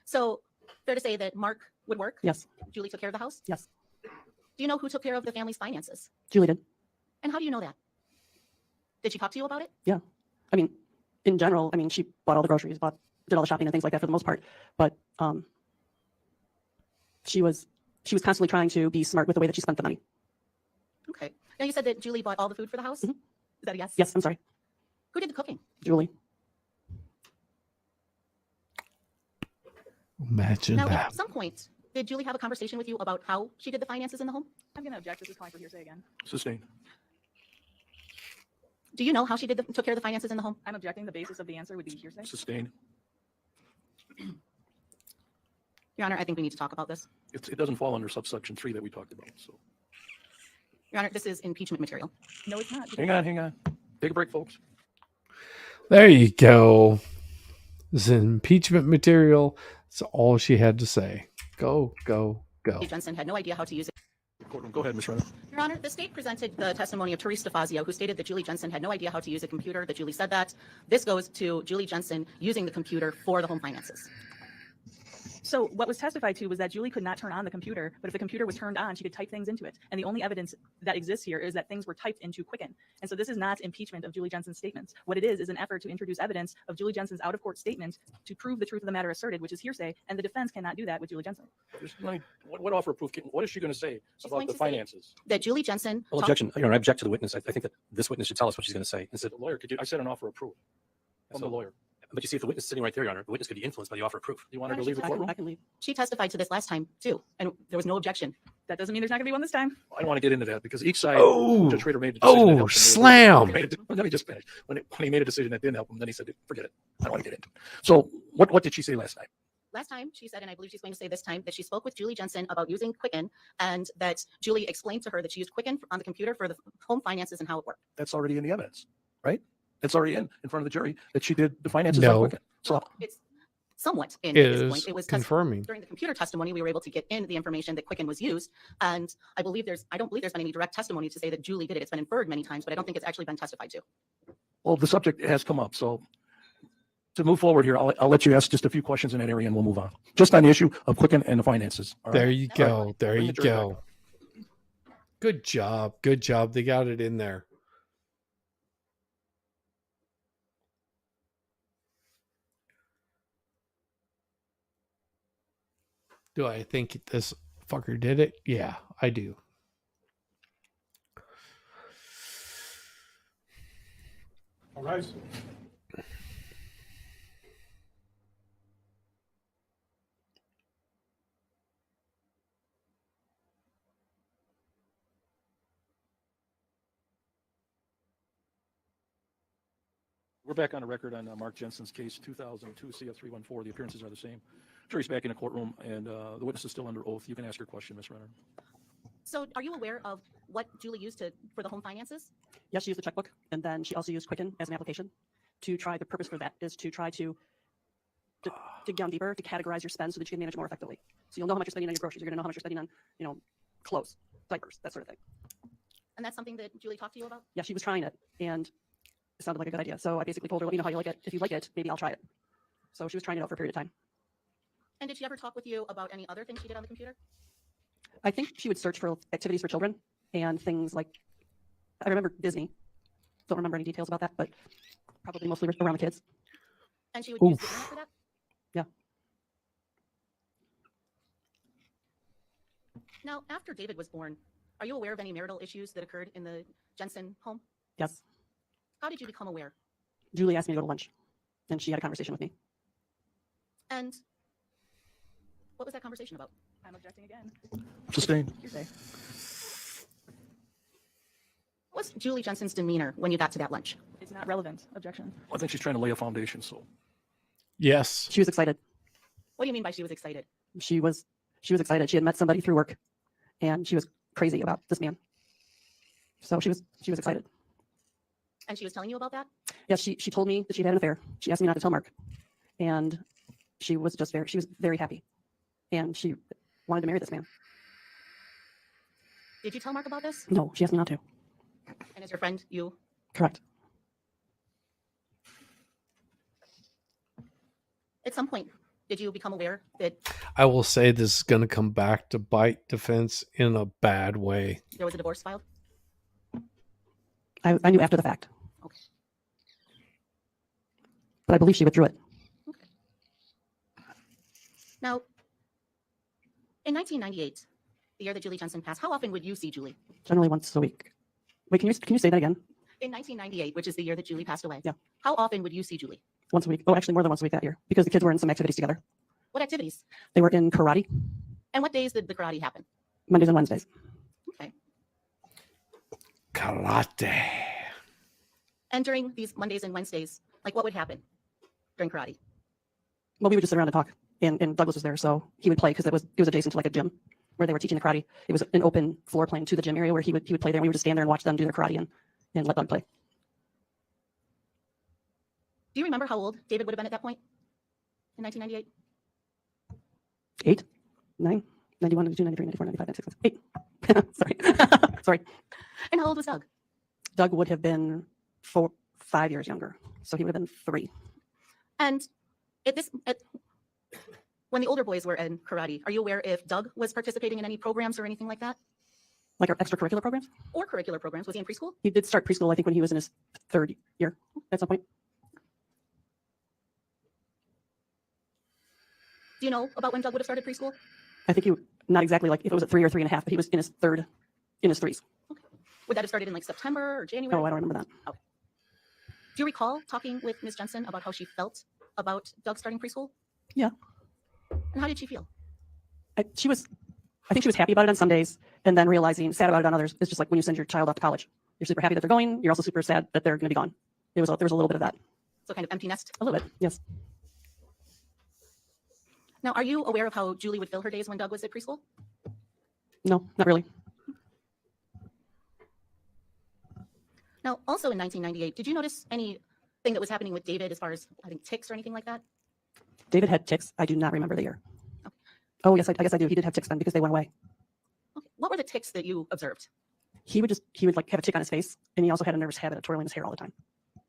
So fair to say that Mark would work? Yes. Julie took care of the house? Yes. Do you know who took care of the family's finances? Julie did. And how do you know that? Did she talk to you about it? Yeah. I mean, in general, I mean, she bought all the groceries, did all the shopping and things like that for the most part. But she was constantly trying to be smart with the way that she spent the money. Okay. Now you said that Julie bought all the food for the house? Mm-hmm. Is that a yes? Yes, I'm sorry. Who did the cooking? Julie. Imagine Now, that. at some point, did Julie have a conversation with you about how she did the finances in the home? I'm going to object. This is calling for hearsay again. Sustained. Do you know how she took care of the finances in the home? I'm objecting. The basis of the answer would be hearsay. Sustained. Your Honor, I think we need to talk about this. It doesn't fall under subsection 3 that we talked about. So Your Honor, this is impeachment material. No, it's not. hang on. Take a break, folks. There you go. This is impeachment material. That's all she had to say. Go, go, go. Jensen had no idea how to use it. Courtroom, go ahead, Ms. Renner. Your Honor, the state presented the testimony of Therese DeFazio, who stated that Julie Jensen had no idea how to use a computer, that Julie said that. This goes to Julie Jensen using the computer for the home finances. So what was testified to was that Julie could not turn on the computer, but if the computer was turned on, she could type things into it. And the only evidence that exists here is that things were typed into Quicken. And so this is not impeachment of Julie Jensen's statements. What it is an effort to introduce evidence of Julie Jensen's out-of-court statement to prove the truth of the matter asserted, which is hearsay, and the defense cannot do that with Julie Jensen. What offer of proof? What is she going to say about the finances? That Julie Jensen. Well, objection. Your Honor, I object to the witness. I think that this witness should tell us what she's going to say. And said, lawyer, I said an offer of proof from the lawyer. But you see, if the witness is sitting right there, Your Honor, the witness could be influenced by the offer of proof. Do you want her to leave the courtroom? I can leave. She testified to this last time, too, and there was no objection. That doesn't mean there's not going to be one this time. I don't want to get into that because each side, Judge Rader made a decision. Oh, that helped him. slam. Let me just finish. When he made a decision that didn't help him, then he said, forget it. I don't want to get into it. So what did she say last time? Last time, she said, and I believe she's going to say this time, that she spoke with Julie Jensen about using Quicken, and that Julie explained to her that she used Quicken on the computer for the home finances and how it worked. That's already in the evidence, right? It's already in front of the jury that she did the finances No. on Quicken. So It's somewhat in It at this is point. It was confirming. during the computer testimony, we were able to get in the information that Quicken was used. And I don't believe there's been any direct testimony to say that Julie did it. It's been inferred many times, but I don't think it's actually been testified to. well, the subject has come up. So to move forward here, I'll let you ask just a few questions in that area and we'll move on. Just on the issue of Quicken and the finances. All right? There you go. There Bring you the jury back go. up. Good job. Good job. They got it in there. Do I think this fucker did it? Yeah, I do. All rise. We're back on the record on Mark Jensen's case, 2002 CF314. The appearances are the same. Jury's back in the courtroom, and the witness is still under oath. You can ask your question, Ms. Renner. So are you aware of what Julie used for the home finances? Yes, she used the checkbook, and then she also used Quicken as an application to try. The purpose for that is to try to dig down deeper, to categorize your spend so that you can manage more effectively. So you'll know how much you're spending on your groceries. You're going to know how much you're spending on, clothes, diapers, that sort of thing. And that's something that Julie talked to you about? Yeah, she was trying it, and it sounded like a good idea. So I basically told her, let me know how you like it. If you like it, maybe I'll try it. So she was trying it out for a period of time. And did she ever talk with you about any other things she did on the computer? I think she would search for activities for children and things like, I remember Disney. Don't remember any details about that, but probably mostly around the kids. And she would use the internet for that? Yeah. Now, after David was born, Are you aware of any marital issues that occurred in the Jensen home? Yes. How did you become aware? Julie asked me to go to lunch, and she had a conversation with me. And what was that conversation about? I'm objecting again. Sustained. Hearsay. What's Julie Jensen's demeanor when you got to that lunch? It's not relevant. Objection. I think she's trying to lay a foundation, so. Yes. She was excited. What do you mean by she was excited? She was excited. She had met somebody through work, and she was crazy about this man. So she was excited. And she was telling you about that? Yes, she told me that she'd had an affair. She asked me not to tell Mark, and she was very happy, and she wanted to marry this man. Did you tell Mark about this? No, she asked me not to. And as your friend, you? Correct. At some point, did you become aware that I will say this is going to come back to bite defense in a bad way. there was a divorce filed? I knew after the fact. Okay. But I believe she withdrew it. Okay. Now, in 1998, the year that Julie Jensen passed, how often would you see Julie? Generally once a week. Wait, can you say that again? In 1998, which is the year that Julie passed away. Yeah. How often would you see Julie? Once a week. Oh, actually more than once a week that year, because the kids were in some activities together. What activities? They were in karate, And what days did the karate happen? Mondays and Wednesdays. Okay. Karate. And during these Mondays and Wednesdays, like what would happen during karate? Well, we would just sit around and talk, and Douglas was there, so he would play because it was adjacent to like a gym where they were teaching the karate. It was an open floor plan to the gym area where he would play there, and we would just stand there and watch them do their karate and let Doug play. Do you remember how old David would have been at that point in 1998? 8, 9, 91, 92, 93, 94, 95, 96, 8. Sorry. And how old was Doug? Doug would have been 5 years younger, so he would have been 3. And when the older boys were in karate, are you aware if Doug was participating in any programs or anything like that? Like our extracurricular programs? Or curricular programs? Was he in preschool? He did start preschool, I think, when he was in his 3rd year at some point. Do you know about when Doug would have started preschool? I think not exactly like if it was at 3 or 3.5, but he was in his 3s. Okay. Would that have started in like September or January? Oh, I don't remember that. Okay. Do you recall talking with Ms. Jensen about how she felt about Doug starting preschool? Yeah. And how did she feel? I think she was happy about it on some days, and then realizing sad about it on others. It's just like when you send your child off to college. You're super happy that they're going. You're also super sad that they're going to be gone. There was a little bit of that. So kind of empty nest? A little bit, yes. Now, are you aware of how Julie would fill her days when Doug was at preschool? No, not really. Now, also in 1998, did you notice anything that was happening with David as far as, I think, tics or anything like that? David had tics. I do not remember the year. Okay. Oh, yes, I guess I do. He did have tics then because they went away. Okay. What were the tics that you observed? He would like have a tick on his face, and he also had a nervous habit of twirling his hair all the time.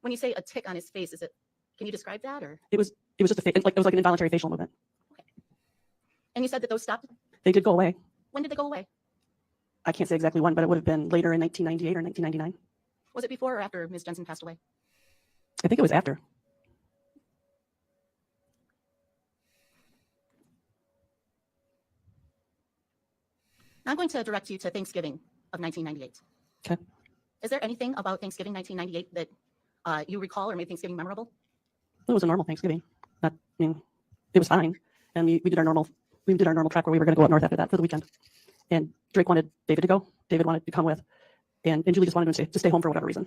When you say a tic on his face, can you describe that, or? It was just it was like an involuntary facial movement. Okay. And you said that those stopped? They did go away. When did they go away? I can't say exactly when, but it would have been later in 1998 or 1999. Was it before or after Ms. Jensen passed away? I think it was after. Now I'm going to direct you to Thanksgiving of 1998. Okay. Is there anything about Thanksgiving 1998 that you recall or made Thanksgiving memorable? It was a normal Thanksgiving. It was fine, and we did our normal track where we were going to go up north after that for the weekend. And Drake wanted David to go. David wanted to come with, and Julie just wanted him to stay home for whatever reason.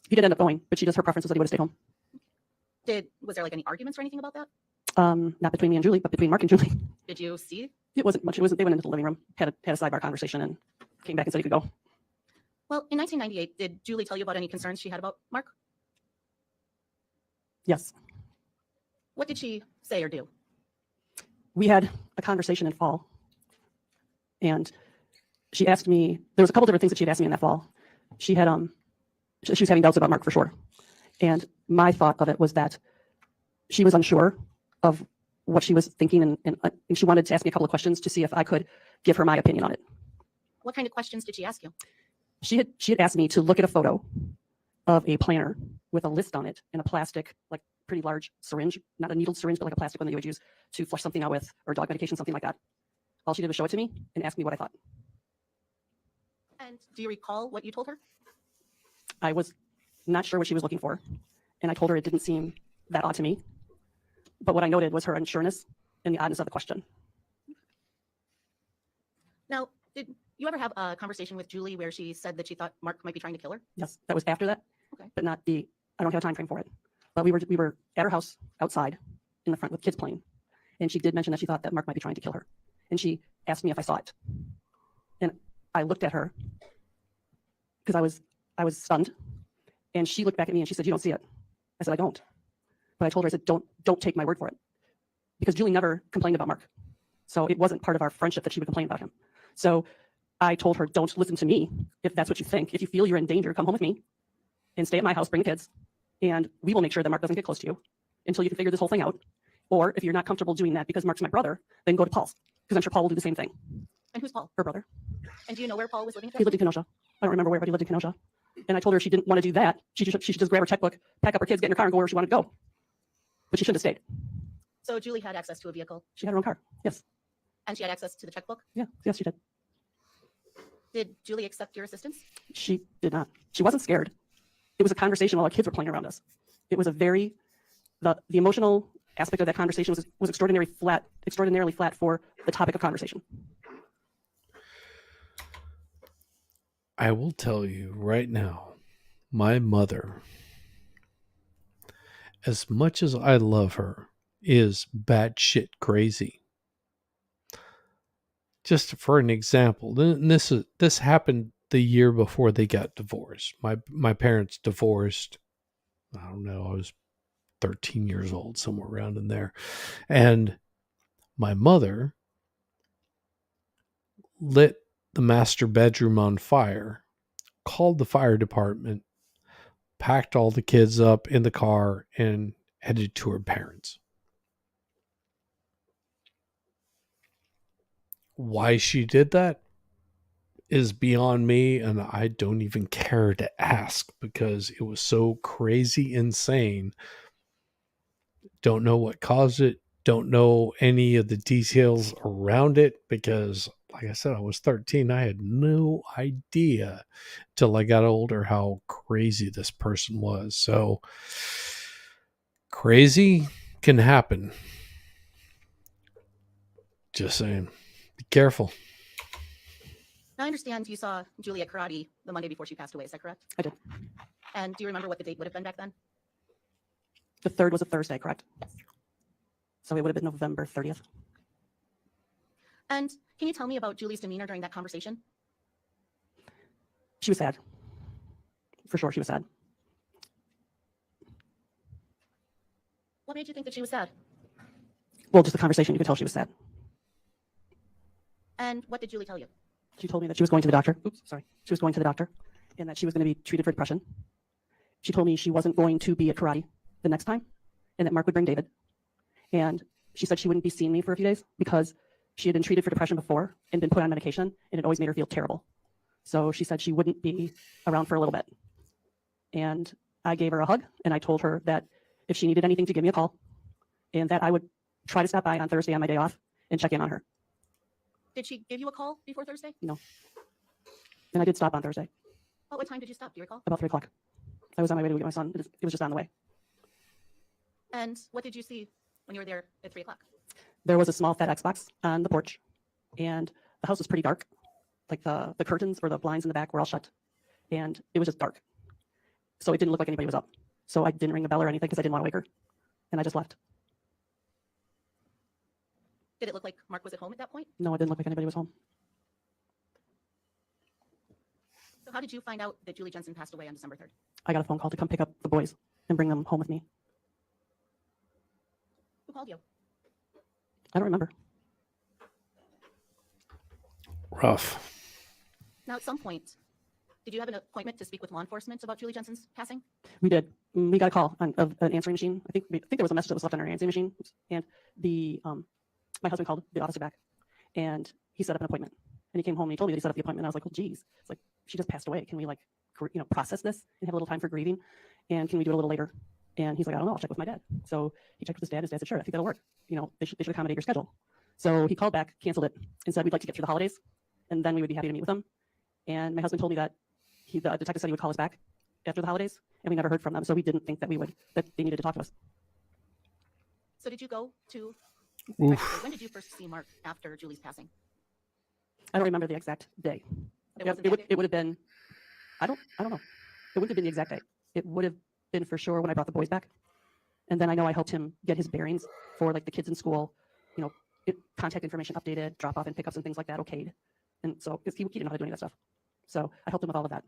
He did end up going, but her preference was that he would have stayed home. Was there like any arguments or anything about that? Not between me and Julie, but between Mark and Julie. Did you see? It wasn't much. They went into the living room, had a sidebar conversation, and came back and said he could go. Well, in 1998, did Julie tell you about any concerns she had about Mark? Yes. What did she say or do? We had a conversation in fall, and she asked me, there was a couple different things that she had asked me in that fall. She had, she was having doubts about Mark for sure. And my thought of it was that she was unsure of what she was thinking, and she wanted to ask me a couple of questions to see if I could give her my opinion on it. What kind of questions did she ask you? She had asked me to look at a photo of a planner with a list on it in a plastic, like pretty large syringe, not a needled syringe, but like a plastic one that you would use to flush something out with, or dog medication, something like that. All she did was show it to me and ask me what I thought. And do you recall what you told her? I was not sure what she was looking for, and I told her it didn't seem that odd to me. But what I noted was her unsureness and the oddness of the question. Now, did you ever have a conversation with Julie where she said that she thought Mark might be trying to kill her? Yes, that was after that, Okay. but not the. I don't have a time frame for it. But we were at her house outside in the front with kids playing, and she did mention that she thought that Mark might be trying to kill her, and she asked me if I saw it, and I looked at her because I was stunned, and she looked back at me and she said, "You don't see it." I said, "I don't," but I told her, I said, "Don't take my word for it," because Julie never complained about Mark, so it wasn't part of our friendship that she would complain about him. So I told her, "Don't listen to me if that's what you think. If you feel you're in danger, come home with me and stay at my house, bring the kids, and we will make sure that Mark doesn't get close to you until you can figure this whole thing out. Or if you're not comfortable doing that because Mark's my brother, then go to Paul's, because I'm sure Paul will do the same thing." And who's Paul? Her brother. And do you know where Paul was living at that He lived in time? Kenosha. I don't remember where, but he lived in Kenosha. And I told her she didn't want to do that. She should just grab her checkbook, pack up her kids, get in her car, and go where she wanted to go. But she shouldn't have stayed. So Julie had access to a vehicle, She had her own car. Yes. and she had access to the checkbook. Yeah. Yes, she did. Did Julie accept your assistance? She did not. She wasn't scared. It was a conversation while our kids were playing around us. It was a very, the emotional aspect of that conversation was extraordinarily flat for the topic of conversation. I will tell you right now, my mother, as much as I love her, is batshit crazy. Just for an example, this happened the year before they got divorced. My parents divorced. I don't know. I was 13 years old, somewhere around in there, and my mother lit the master bedroom on fire, called the fire department, packed all the kids up in the car, and headed to her parents. Why she did that is beyond me, and I don't even care to ask because it was so crazy insane. Don't know what caused it. Don't know any of the details around it because, like I said, I was 13. I had no idea till I got older how crazy this person was. So crazy can happen. Just saying. Be careful. Now, I understand you saw Julie at karate the Monday before she passed away. Is that correct? I did. And do you remember what the date would have been back then? The 3rd was a Thursday, correct? So it would have been November 30th. And can you tell me about Julie's demeanor during that conversation? She was sad. For sure, she was sad. What made you think that she was sad? Well, just the conversation, you could tell she was sad. And what did Julie tell you? She told me that she was going to the doctor. Oops, sorry. She was going to the doctor and that she was going to be treated for depression. She told me she wasn't going to be at karate the next time and that Mark would bring David. And she said she wouldn't be seeing me for a few days because she had been treated for depression before and been put on medication, and it always made her feel terrible. So she said she wouldn't be around for a little bit. And I gave her a hug, and I told her that if she needed anything to give me a call, and that I would try to stop by on Thursday on my day off and check in on her. Did she give you a call before Thursday? No. And I did stop on Thursday, Well, what time did you stop? Do you recall? about 3 o'clock. I was on my way to get my son. It was just on the way. And what did you see when you were there at 3 o'clock? There was a small fat Xbox on the porch, and the house was pretty dark. Like the curtains or the blinds in the back were all shut, and it was just dark. So it didn't look like anybody was up. So I didn't ring the bell or anything because I didn't want to wake her, and I just left. Did it look like Mark was at home at that point? No, it didn't look like anybody was home. So how did you find out that Julie Jensen passed away on December 3rd? I got a phone call to come pick up the boys and bring them home with me. Who called you? I don't remember. Rough. Now, at some point, did you have an appointment to speak with law enforcement about Julie Jensen's passing? We did. We got a call on of an answering machine. I think there was a message that was left on our answering machine, and the my husband called the officer back, and he set up an appointment. And he came home and he told me that he set up the appointment. And I was like, well, geez, it's like she just passed away. Can we process this and have a little time for grieving? And can we do it a little later? And he's like, I don't know. I'll check with my dad. So he checked with his dad. His dad said, sure, I think that'll work. They should accommodate your schedule. So he called back, canceled it, and said we'd like to get through the holidays, and then we would be happy to meet with them. And my husband told me that the detective said he would call us back after the holidays, and we never heard from them. So we didn't think that that they needed to talk to us. So did you go to, Oof. when did you first see Mark after Julie's passing? I don't remember the exact day. It wasn't that day? It would have been, I don't know. It wouldn't have been the exact day. It would have been for sure when I brought the boys back. And then I know I helped him get his bearings for like the kids in school, you know, contact information updated, drop off and pickups and things like that okayed. And so, because he didn't know how to do any of that stuff. So I helped him with all of that.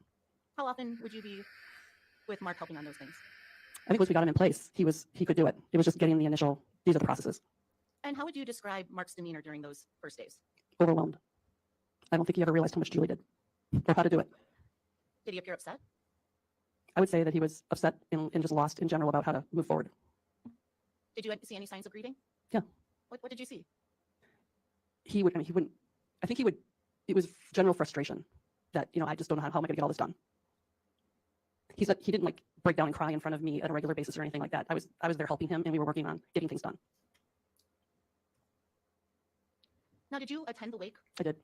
How often would you be with Mark helping on those things? I think once we got him in place, he could do it. It was just getting the initial, these are the processes. And how would you describe Mark's demeanor during those first days? Overwhelmed. I don't think he ever realized how much Julie did or how to do it. Did he appear upset? I would say that he was upset and just lost in general about how to move forward. Did you see any signs of grieving? Yeah. What did you see? He wouldn't, I think it was general frustration that, I just don't know how am I going to get all this done. He didn't like break down and cry in front of me at a regular basis or anything like that. I was there helping him and we were working on getting things done. Now, did you attend the wake? I did.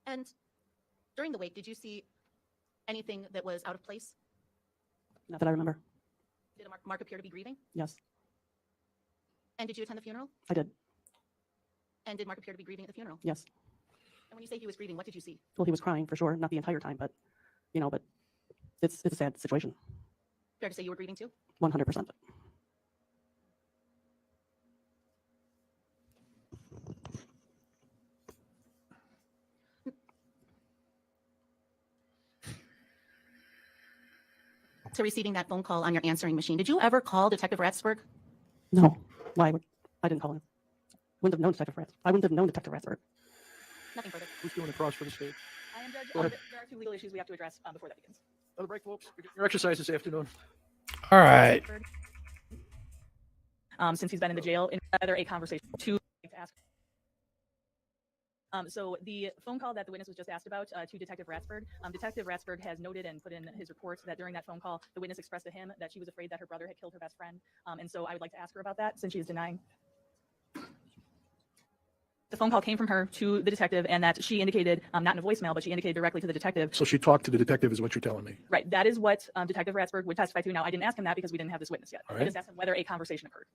And during the wake, did you see anything that was out of place? Not that I remember. Did Mark appear to be grieving? Yes, And did you attend the funeral? I did. And did Mark appear to be grieving at the funeral? Yes. And when you say he was grieving, what did you see? Well, he was crying for sure. Not the entire time, but, but it's a sad situation. Fair to say you were grieving too? 100%. To receiving that phone call on your answering machine, did you ever call Detective Ratsburg? No. Why would I didn't call him. Wouldn't have known Detective Ratsburg. I wouldn't have known Detective Ratsburg. Nothing further. Who's doing the cross for the state? I am Judge. Go ahead. There are two legal issues we have to address before that begins. Another break, folks. Your exercise this afternoon. All right. Since he's been in the jail, in rather a conversation to ask. So the phone call that the witness was just asked about to Detective Ratsburg, Detective Ratsburg has noted and put in his report that during that phone call, the witness expressed to him that she was afraid that her brother had killed her best friend. And so I would like to ask her about that since she is denying. The phone call came from her to the detective and that she indicated, not in a voicemail, but she indicated directly to the detective. So she talked to the detective is what you're telling me. Right. That is what Detective Ratsburg would testify to. Now, I didn't ask him that because we didn't have this witness yet. All I right. just asked him whether a conversation occurred.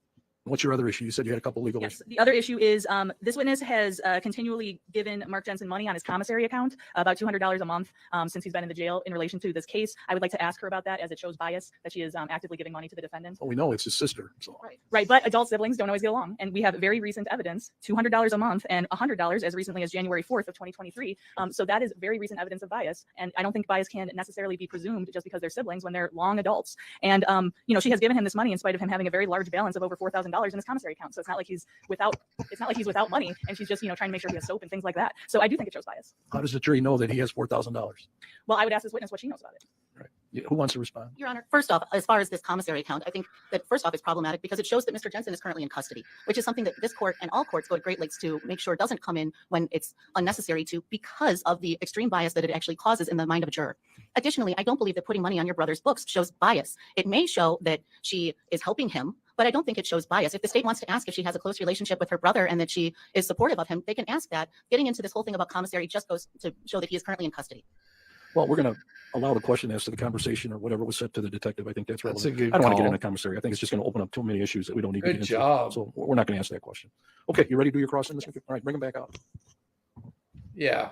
What's your other issue? You said you had a couple legal Yes. issues. The other issue is this witness has continually given Mark Jensen money on his commissary account, about $200 a month since he's been in the jail in relation to this case. I would like to ask her about that as it shows bias that she is actively giving money to the defendant. Well, we know it's his sister. So. Right. Right. But adult siblings don't always get along. And we have very recent evidence, $200 a month and $100 as recently as January 4th of 2023. So that is very recent evidence of bias. And I don't think bias can necessarily be presumed just because they're siblings when they're long adults. And, she has given him this money in spite of him having a very large balance of over $4,000 in his commissary account. So it's not like he's without money and she's just, trying to make sure he has soap and things like that. So I do think it shows bias. How does the jury know that he has $4,000? Well, I would ask this witness what she knows about it. Right. Yeah, who wants to respond? Your Honor, first off, as far as this commissary account, I think that first off it's problematic because it shows that Mr. Jensen is currently in custody, which is something that this court and all courts go to great lengths to make sure it doesn't come in when it's unnecessary to because of the extreme bias that it actually causes in the mind of a juror. Additionally, I don't believe that putting money on your brother's books shows bias. It may show that she is helping him, but I don't think it shows bias. If the state wants to ask if she has a close relationship with her brother and that she is supportive of him, they can ask that. Getting into this whole thing about commissary just goes to show that he is currently in custody. Well, we're going to allow the question as to the conversation or whatever was said to the detective. I think that's relevant. That's a good I don't want to get call. into commissary. I think it's just going to open up too many issues that we don't need to Good get job. into. So we're not going to answer that question. Okay, you ready to do your cross in this? All right, bring him back out. Yeah.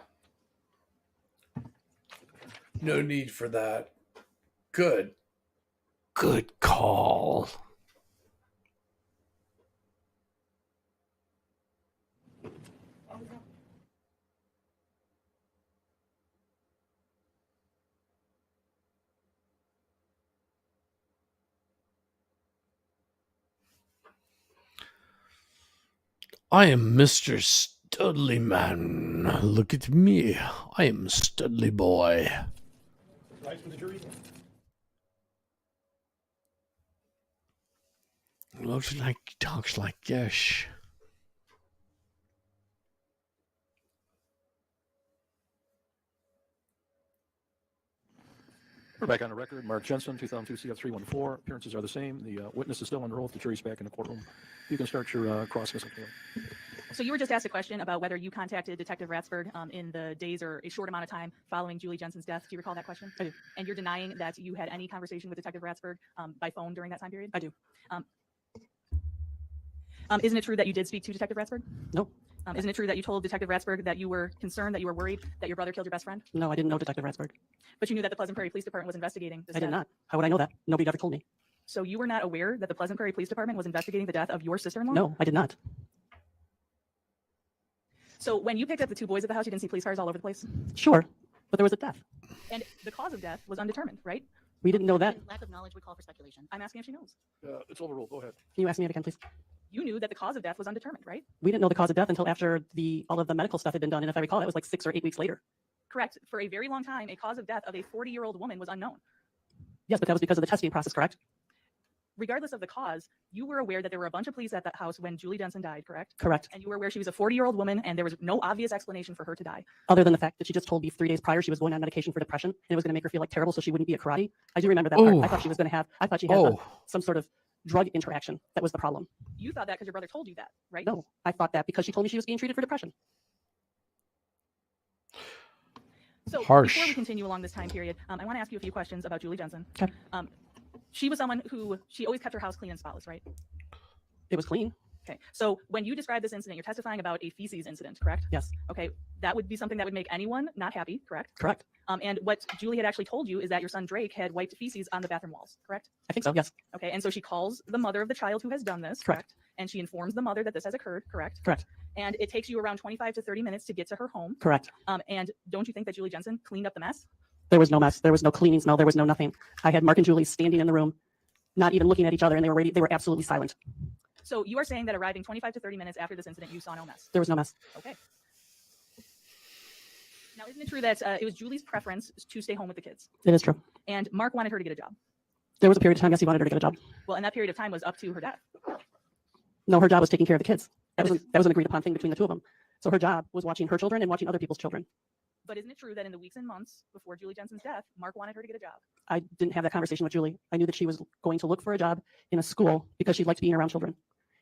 No need for that. Good. Good call. I am Mr. Studley Man. Look at me. I am Studley Boy. Rise for the jury. Looks like he talks like this. We're back on the record. Mark Jensen, 2002 CF 314. Appearances are the same. The witness is still under oath. The jury's back in the courtroom. You can start your cross, Mr. McNeil. So you were just asked a question about whether you contacted Detective Ratsford in the days or a short amount of time following Julie Jensen's death. Do you recall that question? I do. And you're denying that you had any conversation with Detective Ratsford by phone during that time period? I do. Isn't it true that you did speak to Detective Ratsford? No. Isn't it true that you told Detective Ratsford that you were concerned, that you were worried that your brother killed your best friend? No, I didn't know Detective Ratsford. But you knew that the Pleasant Prairie Police Department was investigating this I did death. not. How would I know that? Nobody ever told me. So you were not aware that the Pleasant Prairie Police Department was investigating the death of your sister-in-law? No, I did not. So when you picked up the two boys at the house, you didn't see police cars all over the place? Sure, but there was a death. And the cause of death was undetermined, right? We didn't know that. Lack of knowledge would call for speculation. I'm asking if she knows. It's overruled. Go ahead. Can you ask me again, please? You knew that the cause of death was undetermined, right? We didn't know the cause of death until after all of the medical stuff had been done, and if I recall, that was like 6 or 8 weeks later. Correct. For a very long time, a cause of death of a 40-year-old woman was unknown. Yes, but that was because of the testing process, correct? Regardless of the cause, you were aware that there were a bunch of police at that house when Julie Jensen died, correct? Correct. And you were aware she was a 40-year-old woman and there was no obvious explanation for her to die. Other than the fact that she just told me 3 days prior she was going on medication for depression and it was going to make her feel like terrible so she wouldn't be at karate. I do remember that part. I thought she was going to have, I thought she had some sort of drug interaction. That was the problem. You thought that because your brother told you that, right? No, I thought that because she told me she was being treated for depression. So Harsh. before we continue along this time period, I want to ask you a few questions about Julie Jensen. Okay. She was someone who, she always kept her house clean and spotless, right? It was clean. Okay. So when you describe this incident, you're testifying about a feces incident, correct? Yes. Okay. That would be something that would make anyone not happy, correct? Correct. And what Julie had actually told you is that your son Drake had wiped feces on the bathroom walls, correct? I think so, yes. Okay. And so she calls the mother of the child who has done this, correct? And she informs the mother that this has occurred, correct? Correct. And it takes you around 25 to 30 minutes to get to her home. Correct. And don't you think that Julie Jensen cleaned up the mess? There was no mess. There was no cleaning smell. There was no nothing. I had Mark and Julie standing in the room, not even looking at each other, and they were absolutely silent. So you are saying that arriving 25 to 30 minutes after this incident, you saw no mess? There was no mess. Okay. Now, isn't it true that it was Julie's preference to stay home with the kids? It is true. And Mark wanted her to get a job. There was a period of time, yes, he wanted her to get a job. Well, and that period of time was up to her death. No, her job was taking care of the kids. That was an agreed upon thing between the two of them. So her job was watching her children and watching other people's children. But isn't it true that in the weeks and months before Julie Jensen's death, Mark wanted her to get a job? I didn't have that conversation with Julie. I knew that she was going to look for a job in a school because she liked being around children.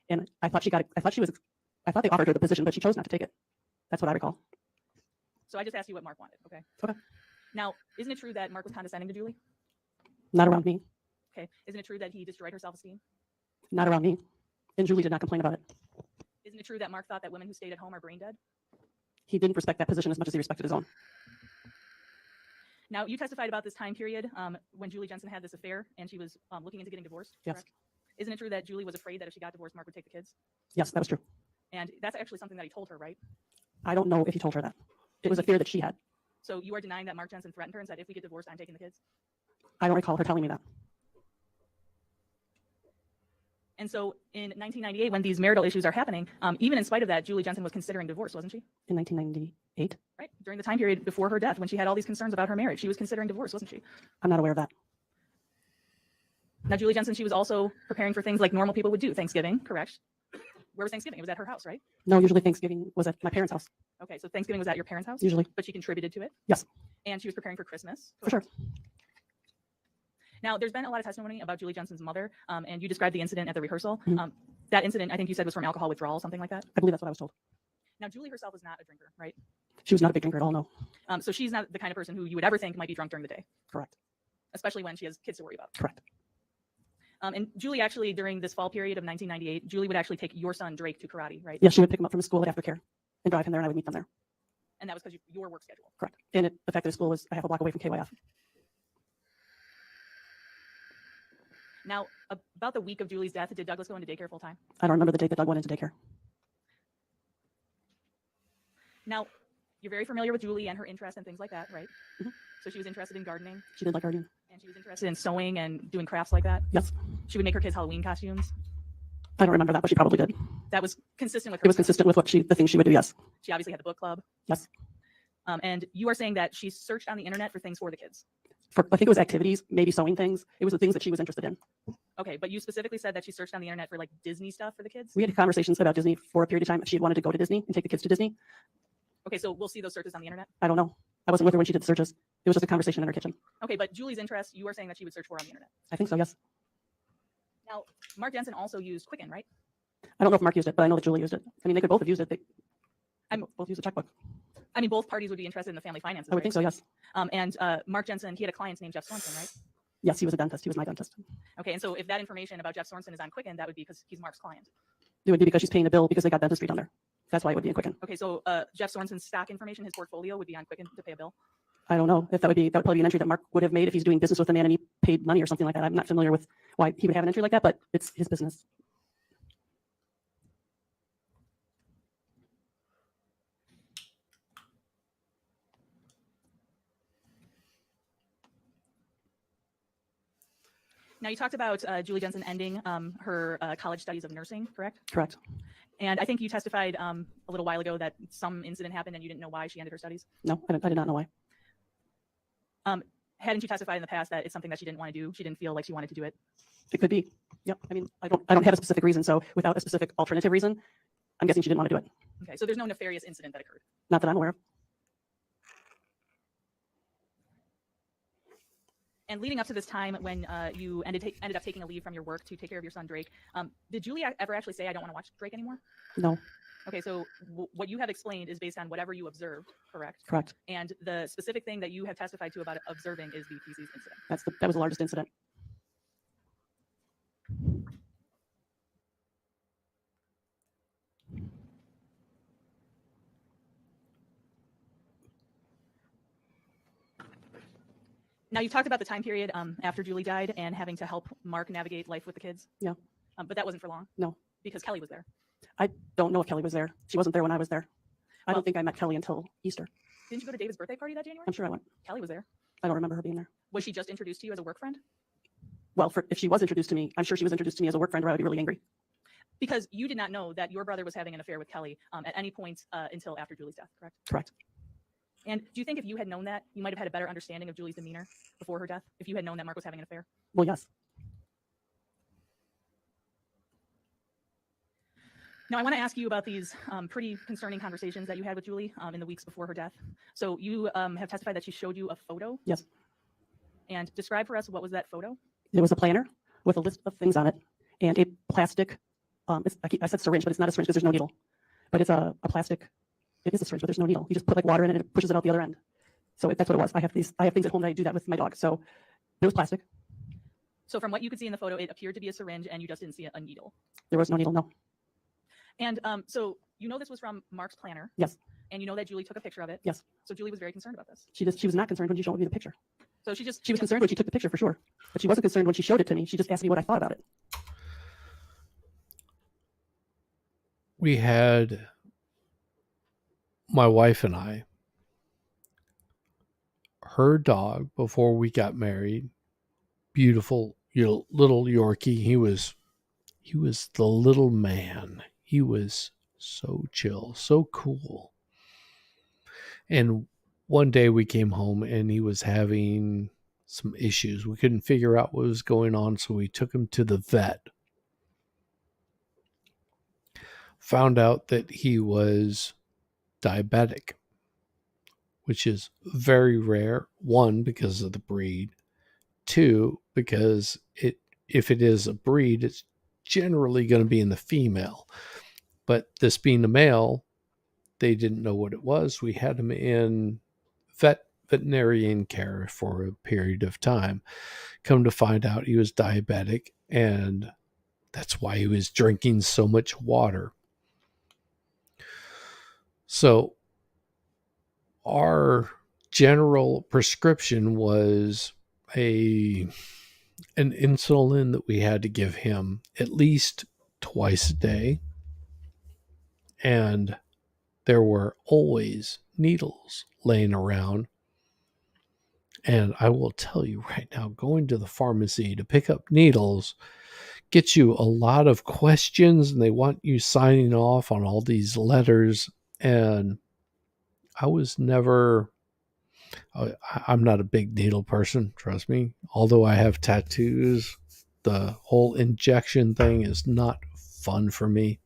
And I thought I thought they offered her the position, but she chose not to take it. That's what I recall. So I just asked you what Mark wanted, okay? Okay. Now, isn't it true that Mark was condescending to Julie? Not around me. Okay. Isn't it true that he destroyed her self-esteem? Not around me. And Julie did not complain about it. Isn't it true that Mark thought that women who stayed at home are brain dead? He didn't respect that position as much as he respected his own. Now, you testified about this time period when Julie Jensen had this affair and she was looking into getting divorced, Yes. correct? Isn't it true that Julie was afraid that if she got divorced, Mark would take the kids? Yes, that was true. And that's actually something that he told her, right? I don't know if he told her that. It was a fear that she had. So you are denying that Mark Jensen threatened her and said, if we get divorced, I'm taking the kids? I don't recall her telling me that. And so in 1998, when these marital issues are happening, even in spite of that, Julie Jensen was considering divorce, wasn't she? In 1998? Right? During the time period before her death, when she had all these concerns about her marriage, she was considering divorce, wasn't she? I'm not aware of that. Now, Julie Jensen, she was also preparing for things like normal people would do. Thanksgiving, correct? Where was Thanksgiving? It was at her house, right? No, usually Thanksgiving was at my parents' house. Okay, so Thanksgiving was at your parents' house? Usually. But she contributed to it? Yes. And she was preparing for Christmas? For sure. Now, there's been a lot of testimony about Julie Jensen's mother, and you described the incident at the rehearsal. Mm-hmm. That incident, I think you said, was from alcohol withdrawal, something like that? I believe that's what I was told. Now, Julie herself was not a drinker, right? She was not a big drinker at all, no. So she's not the kind of person who you would ever think might be drunk during the day. Correct. Especially when she has kids to worry about. Correct. And Julie actually, during this fall period of 1998, Julie would actually take your son, Drake, to karate, right? Yes, she would pick him up from school at aftercare and drive him there, and I would meet them there. And that was because your work schedule. Correct. And the fact that the school was a half a block away from KYF. Now, about the week of Julie's death, did Douglas go into daycare full time? I don't remember the date that Doug went into daycare. Now, you're very familiar with Julie and her interest and things like that, right? Mm-hmm. So she was interested in gardening. She did like gardening. And she was interested in sewing and doing crafts like that. Yes. She would make her kids Halloween costumes. I don't remember that, but she probably did. That was consistent with her. It was consistent with the things she would do, yes. She obviously had the book club. Yes. And you are saying that she searched on the internet for things for the kids. I think it was activities, maybe sewing things. It was the things that she was interested in. Okay, but you specifically said that she searched on the internet for like Disney stuff for the kids? We had conversations about Disney for a period of time. If she had wanted to go to Disney and take the kids to Disney. Okay, so we'll see those searches on the internet? I don't know. I wasn't with her when she did the searches. It was just a conversation in her kitchen. Okay, but Julie's interest, you are saying that she would search for on the internet? I think so, yes. Now, Mark Jensen also used Quicken, right? I don't know if Mark used it, but I know that Julie used it. I mean, they could both have used it. They both used a checkbook. I mean, both parties would be interested in the family finances. I would right? think so, yes. And Mark Jensen, he had a client named Jeff Sorensen, right? Yes, he was a dentist. He was my dentist. Okay, and so if that information about Jeff Sorensen is on Quicken, that would be because he's Mark's client. It would be because she's paying the bill because they got dentistry done there. That's why it would be in Quicken. Okay, so Jeff Sorensen's stock information, his portfolio, would be on Quicken to pay a bill. I don't know if that would probably be an entry that Mark would have made if he's doing business with a man and he paid money or something like that. I'm not familiar with why he would have an entry like that, but it's his business. Now, you talked about Julie Jensen ending her college studies of nursing, correct? Correct. And I think you testified a little while ago that some incident happened and you didn't know why she ended her studies. No, I did not know why. Hadn't you testified in the past that it's something that she didn't want to do? She didn't feel like she wanted to do it. It could be. Yep. I mean, I don't have a specific reason. So without a specific alternative reason, I'm guessing she didn't want to do it. Okay, so there's no nefarious incident that occurred. Not that I'm aware of. And leading up to this time when you ended up taking a leave from your work to take care of your son, Drake, did Julie ever actually say, I don't want to watch Drake anymore? No. Okay, so what you have explained is based on whatever you observed, correct? Correct. And the specific thing that you have testified to about observing is the feces incident. That was the largest incident. Now, you talked about the time period after Julie died and having to help Mark navigate life with the kids. Yeah. But that wasn't for long. No. Because Kelly was there. I don't know if Kelly was there. She wasn't there when I was there. I don't think I met Kelly until Easter. Didn't you go to David's birthday party that January? I'm sure I went. Kelly was there. I don't remember her being there. Was she just introduced to you as a work friend? Well, if she was introduced to me, I'm sure she was introduced to me as a work friend, or I would be really angry. Because you did not know that your brother was having an affair with Kelly at any point until after Julie's death, correct? Correct. And do you think if you had known that, you might have had a better understanding of Julie's demeanor before her death? If you had known that Mark was having an affair? Well, yes. Now, I want to ask you about these pretty concerning conversations that you had with Julie in the weeks before her death. So you have testified that she showed you a photo. Yes. And describe for us, what was that photo? There was a planner with a list of things on it and a plastic, I said syringe, but it's not a syringe because there's no needle. But it's a plastic, it is a syringe, but there's no needle. You just put like water in it and it pushes it out the other end. So that's what it was. I have things at home that I do that with my dog. So it was plastic. So from what you could see in the photo, it appeared to be a syringe and you just didn't see a needle. There was no needle, no. And so you know this was from Mark's planner. Yes. And you know that Julie took a picture of it. Yes. So Julie was very concerned about this. She was not concerned when she showed me the picture. So she was concerned when she took the picture for sure. But she wasn't concerned when she showed it to me. She just asked me what I thought about it. We had my wife and I, her dog before we got married, beautiful little Yorkie. He was the little man. He was so chill, so cool. And one day we came home and he was having some issues. We couldn't figure out what was going on, so we took him to the vet. Found out that he was diabetic, which is very rare. One, because of the breed. Two, because if it is a breed, it's generally going to be in the female. But this being a male, they didn't know what it was. We had him in veterinarian care for a period of time. Come to find out he was diabetic, and that's why he was drinking so much water. So our general prescription was an insulin that we had to give him at least twice a day. And there were always needles laying around. And I will tell you right now, going to the pharmacy to pick up needles gets you a lot of questions, and they want you signing off on all these letters. And I was never, I'm not a big needle person, trust me. Although I have tattoos, the whole injection thing is not fun for me.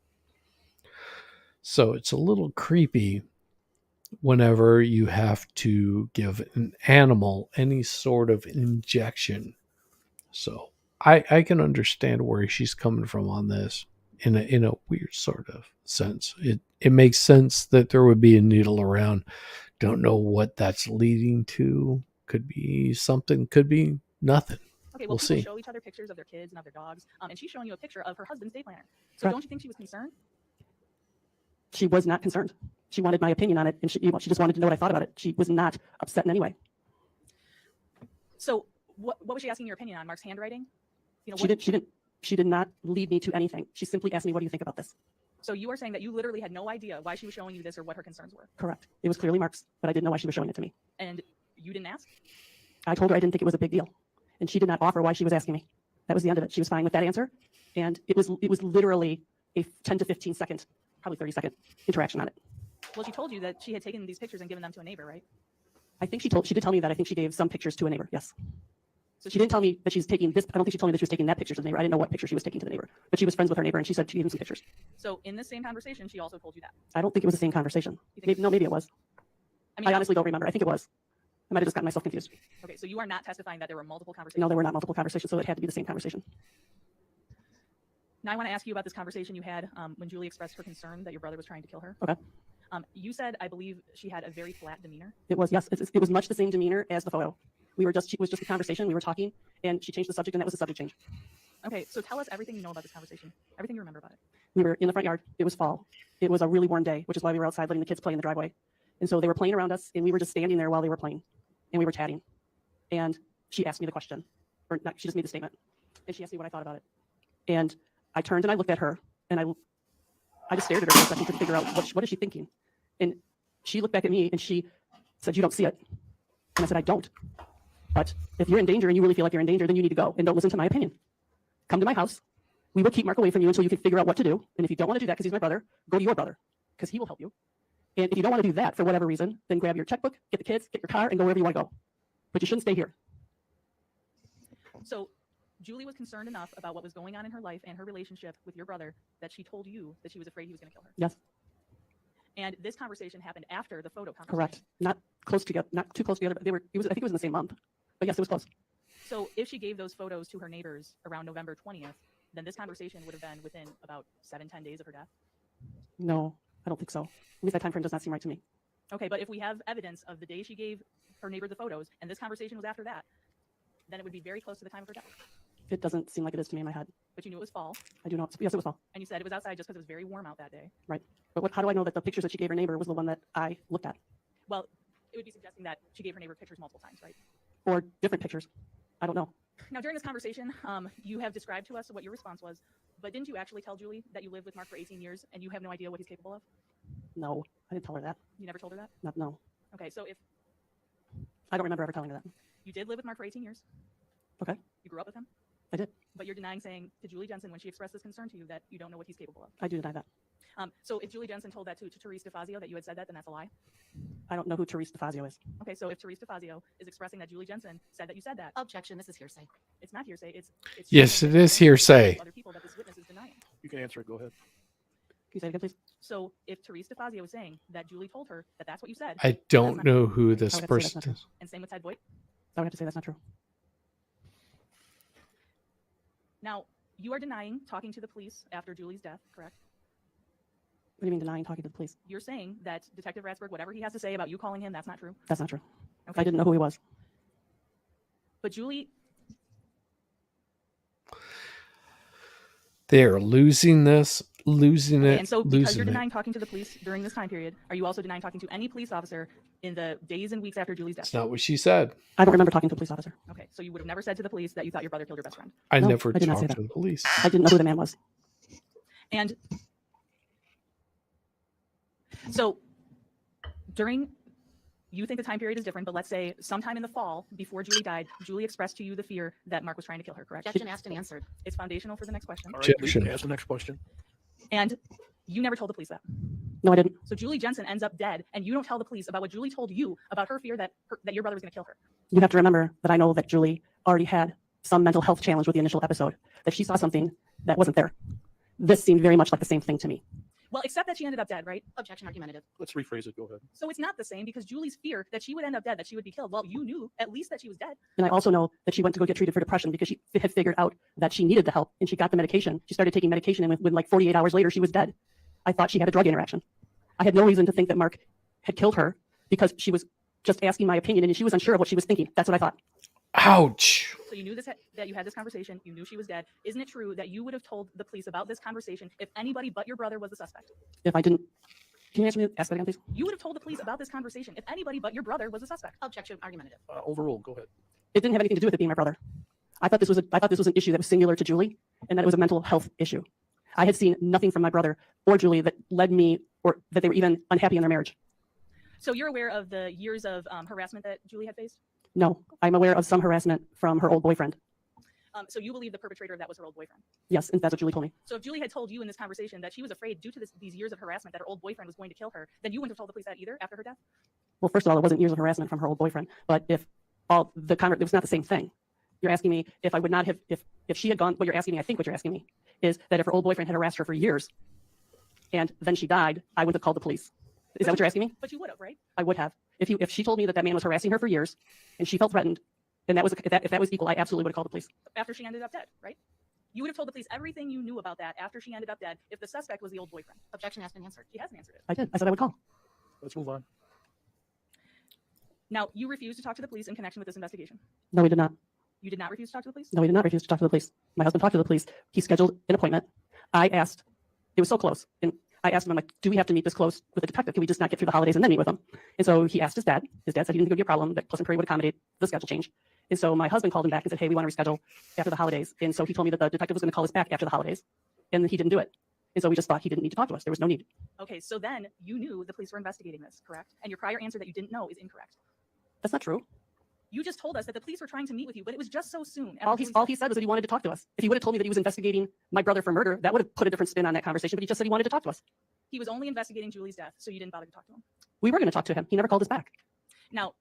So it's a little creepy whenever you have to give an animal any sort of injection. So I can understand where she's coming from on this. in a weird sort of sense. It makes sense that there would be a needle around. Don't know what that's leading to. Could be something, could be nothing. Okay, well, We'll people see. show each other pictures of their kids and of their dogs, and she's showing you a picture of her husband's day planner. So Correct. don't you think she was concerned? She was not concerned. She wanted my opinion on it, and she just wanted to know what I thought about it. She was not upset in any way. So what was she asking your opinion on? Mark's handwriting? You know, She did not lead me to anything. She simply asked me, what do you think about this? So you are saying that you literally had no idea why she was showing you this or what her concerns were. Correct. It was clearly Mark's, but I didn't know why she was showing it to me. And you didn't ask? I told her I didn't think it was a big deal, and she did not offer why she was asking me. That was the end of it. She was fine with that answer, and it was literally a 10 to 15 second, probably 30-second interaction on it. Well, she told you that she had taken these pictures and given them to a neighbor, right? I think she did tell me that. I think she gave some pictures to a neighbor. Yes. So She didn't tell me that she's taking this. I don't think she told me that she was taking that picture to the neighbor. I didn't know what picture she was taking to the neighbor, but she was friends with her neighbor, and she said she gave him some pictures. So in this same conversation, she also told you that. I don't think it was the same conversation. Maybe it was. I honestly don't remember. I think it was. I might have just gotten myself confused. Okay, so you are not testifying that there were multiple conversations? No, there were not multiple conversations, so it had to be the same conversation. Now I want to ask you about this conversation you had when Julie expressed her concern that your brother was trying to kill her. Okay. You said, I believe, she had a very flat demeanor. It was, yes. It was much the same demeanor as the photo. It was just a conversation. We were talking, and she changed the subject, and that was the subject change. Okay, so tell us everything you know about this conversation, everything you remember about it. We were in the front yard. It was fall. It was a really warm day, which is why we were outside letting the kids play in the driveway. And so they were playing around us, and we were just standing there while they were playing, and we were chatting. And she asked me the question, or not, she just made the statement, and she asked me what I thought about it. And I turned and I looked at her, and I just stared at her for a second to figure out what is she thinking. And she looked back at me, and she said, "You don't see it." And I said, "I don't. But if you're in danger and you really feel like you're in danger, then you need to go and don't listen to my opinion. Come to my house. We will keep Mark away from you until you can figure out what to do. And if you don't want to do that because he's my brother, go to your brother because he will help you. And if you don't want to do that for whatever reason, then grab your checkbook, get the kids, get your car, and go wherever you want to go. But you shouldn't stay here." So Julie was concerned enough about what was going on in her life and her relationship with your brother that she told you that she was afraid he was going to kill her. Yes. And this conversation happened after the photo conversation. Correct. Not close together, not too close together, but I think it was in the same month. But yes, it was close. So if she gave those photos to her neighbors around November 20th, then this conversation would have been within about 7-10 days of her death. No, I don't think so. At least that time frame does not seem right to me. Okay, but if we have evidence of the day she gave her neighbor the photos and this conversation was after that, then it would be very close to the time of her death. It doesn't seem like it is to me in my head. But you knew it was fall. I do know. Yes, it was fall. And you said it was outside just because it was very warm out that day. Right. But how do I know that the pictures that she gave her neighbor was the one that I looked at? Well, it would be suggesting that she gave her neighbor pictures multiple times, right? Or different pictures. I don't know. Now, during this conversation, you have described to us what your response was, but didn't you actually tell Julie that you lived with Mark for 18 years and you have no idea what he's capable of? No, I didn't tell her that. You never told her that? No. Okay, so if I don't remember ever telling her that. you did live with Mark for 18 years. Okay. You grew up with him. I did. But you're denying saying to Julie Jensen when she expressed this concern to you that you don't know what he's capable of. I do deny that. So if Julie Jensen told that to Therese DeFazio that you had said that, then that's a lie. I don't know who Therese DeFazio is. Okay, so if Therese DeFazio is expressing that Julie Jensen said that you said that, Objection, this is hearsay. it's not hearsay. It's Yes, it is hearsay. other people that this witness is denying. You can answer it. Go ahead. Can you say it again, please? So if Therese DeFazio is saying that Julie told her that that's what you said, I don't know who this I would have to say that's person not true. is. and same with Ted Voigt. I would have to say that's not true. Now, you are denying talking to the police after Julie's death, correct? What do you mean denying talking to the police? You're saying that Detective Ratsburg, whatever he has to say about you calling him, that's not true. That's not true. Okay. I didn't know who he was. But Julie, They are losing this, losing it, and so because losing you're it. denying talking to the police during this time period, are you also denying talking to any police officer in the days and weeks after Julie's death? That's not what she said. I don't remember talking to a police officer. Okay, so you would have never said to the police that you thought your brother killed your best friend. I No, never I did not say talked to that. the police. I didn't know who the man was. And so during, you think the time period is different, but let's say sometime in the fall before Julie died, Julie expressed to you the fear that Mark was trying to kill her, correct? Objection asked and answered. It's foundational for the next question. All right, Objection. Lisa, ask the next question. And you never told the police that. No, I didn't. So Julie Jensen ends up dead, and you don't tell the police about what Julie told you about her fear that your brother was going to kill her. You have to remember that I know that Julie already had some mental health challenge with the initial episode, that she saw something that wasn't there. This seemed very much like the same thing to me. Well, except that she ended up dead, right? Objection argumentative. Let's rephrase it. Go ahead. So it's not the same because Julie's fear that she would end up dead, that she would be killed. Well, you knew at least that she was dead. And I also know that she went to go get treated for depression because she had figured out that she needed the help and she got the medication. She started taking medication and within like 48 hours later, she was dead. I thought she had a drug interaction. I had no reason to think that Mark had killed her because she was just asking my opinion and she was unsure of what she was thinking. That's what I thought. Ouch. So you knew this, that you had this conversation. You knew she was dead. Isn't it true that you would have told the police about this conversation if anybody but your brother was the suspect? If I didn't, can you ask that again, please? You would have told the police about this conversation if anybody but your brother was the suspect. Objection argumentative. Overruled. Go ahead. It didn't have anything to do with it being my brother. I thought this was an issue that was singular to Julie and that it was a mental health issue. I had seen nothing from my brother or Julie that led me or that they were even unhappy in their marriage. So you're aware of the years of harassment that Julie had faced? No, I'm aware of some harassment from her old boyfriend. So you believe the perpetrator of that was her old boyfriend? Yes, and that's what Julie told me. So if Julie had told you in this conversation that she was afraid due to these years of harassment that her old boyfriend was going to kill her, then you wouldn't have told the police that either after her death? Well, first of all, it wasn't years of harassment from her old boyfriend, but it was not the same thing. You're asking me if I would not have, if she had gone, what you're asking me, I think what you're asking me, is that if her old boyfriend had harassed her for years and then she died, I would have called the police. Is that what you're asking me? But you would have, right? I would have. If she told me that man was harassing her for years and she felt threatened, and if that was equal, I absolutely would have called the police. After she ended up dead, right? You would have told the police everything you knew about that after she ended up dead if the suspect was the old boyfriend. Objection has been answered. She hasn't answered it. I did. I said I would call. Let's move on. Now, you refused to talk to the police in connection with this investigation. No, we did not. You did not refuse to talk to the police? No, we did not refuse to talk to the police. My husband talked to the police. He scheduled an appointment. I asked, it was so close. And I asked him, I'm like, do we have to meet this close with a detective? Can we just not get through the holidays and then meet with him? And so he asked his dad. His dad said he didn't think it would be a problem, that Pleasant Prairie would accommodate the schedule change. And so my husband called him back and said, hey, we want to reschedule after the holidays. And so he told me that the detective was going to call us back after the holidays. And he didn't do it. And so we just thought he didn't need to talk to us. There was no need. Okay, so then you knew the police were investigating this, correct? And your prior answer that you didn't know is incorrect. That's not true. You just told us that the police were trying to meet with you, but it was just so soon. All he said was that he wanted to talk to us. If he would have told me that he was investigating my brother for murder, that would have put a different spin on that conversation. But he just said he wanted to talk to us. He was only investigating Julie's death, so you didn't bother to talk to him. We were going to talk to him. He never called us back. Now,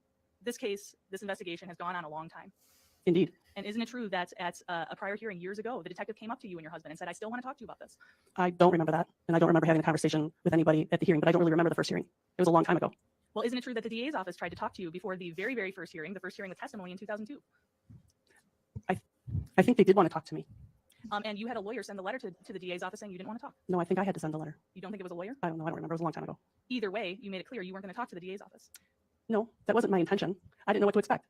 this case, this investigation has gone on a long time. Indeed. And isn't it true that at a prior hearing years ago, the detective came up to you and your husband and said, I still want to talk to you about this? I don't remember that. And I don't remember having a conversation with anybody at the hearing, but I don't really remember the first hearing. It was a long time ago. Well, isn't it true that the DA's office tried to talk to you before the very, very first hearing, the first hearing with testimony in 2002? I think they did want to talk to me. And you had a lawyer send the letter to the DA's office saying you didn't want to talk. No, I think I had to send the letter. You don't think it was a lawyer? I don't know. I don't remember. It was a long time ago. Either way, you made it clear you weren't going to talk to the DA's office. No, that wasn't my intention. I didn't know what to expect.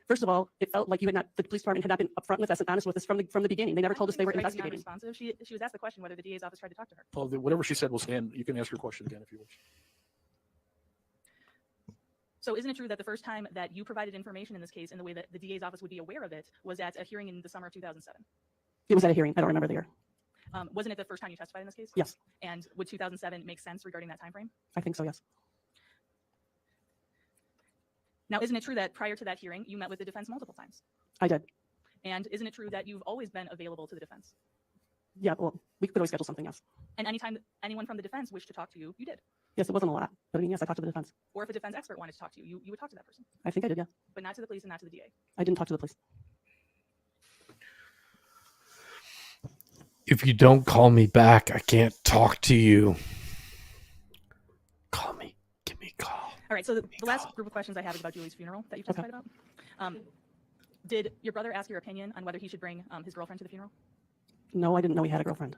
First of all, it felt like the police department had not been upfront with us and honest with us from the beginning. They never told us they were investigating. Responsive. She was asked the question whether the DA's office tried to talk to her. Well, whatever she said will stand. You can ask your question again if you wish. So isn't it true that the first time that you provided information in this case in the way that the DA's office would be aware of it was at a hearing in the summer of 2007? It was at a hearing. I don't remember the year. Wasn't it the first time you testified in this case? Yes. And would 2007 make sense regarding that time frame? I think so, yes. Now, isn't it true that prior to that hearing, you met with the defense multiple times? I did. And isn't it true that you've always been available to the defense? Yeah, well, we could always schedule something else. And anytime anyone from the defense wished to talk to you, you did. Yes, it wasn't a lot. But I mean, yes, I talked to the defense. Or if a defense expert wanted to talk to you, you would talk to that person. I think I did, yeah. But not to the police and not to the DA. I didn't talk to the police. If you don't call me back, I can't talk to you. Call me. Give me a call. All right, so the last group of questions I have is about Julie's funeral that you testified about. Did your brother ask your opinion on whether he should bring his girlfriend to the funeral? No, I didn't know he had a girlfriend.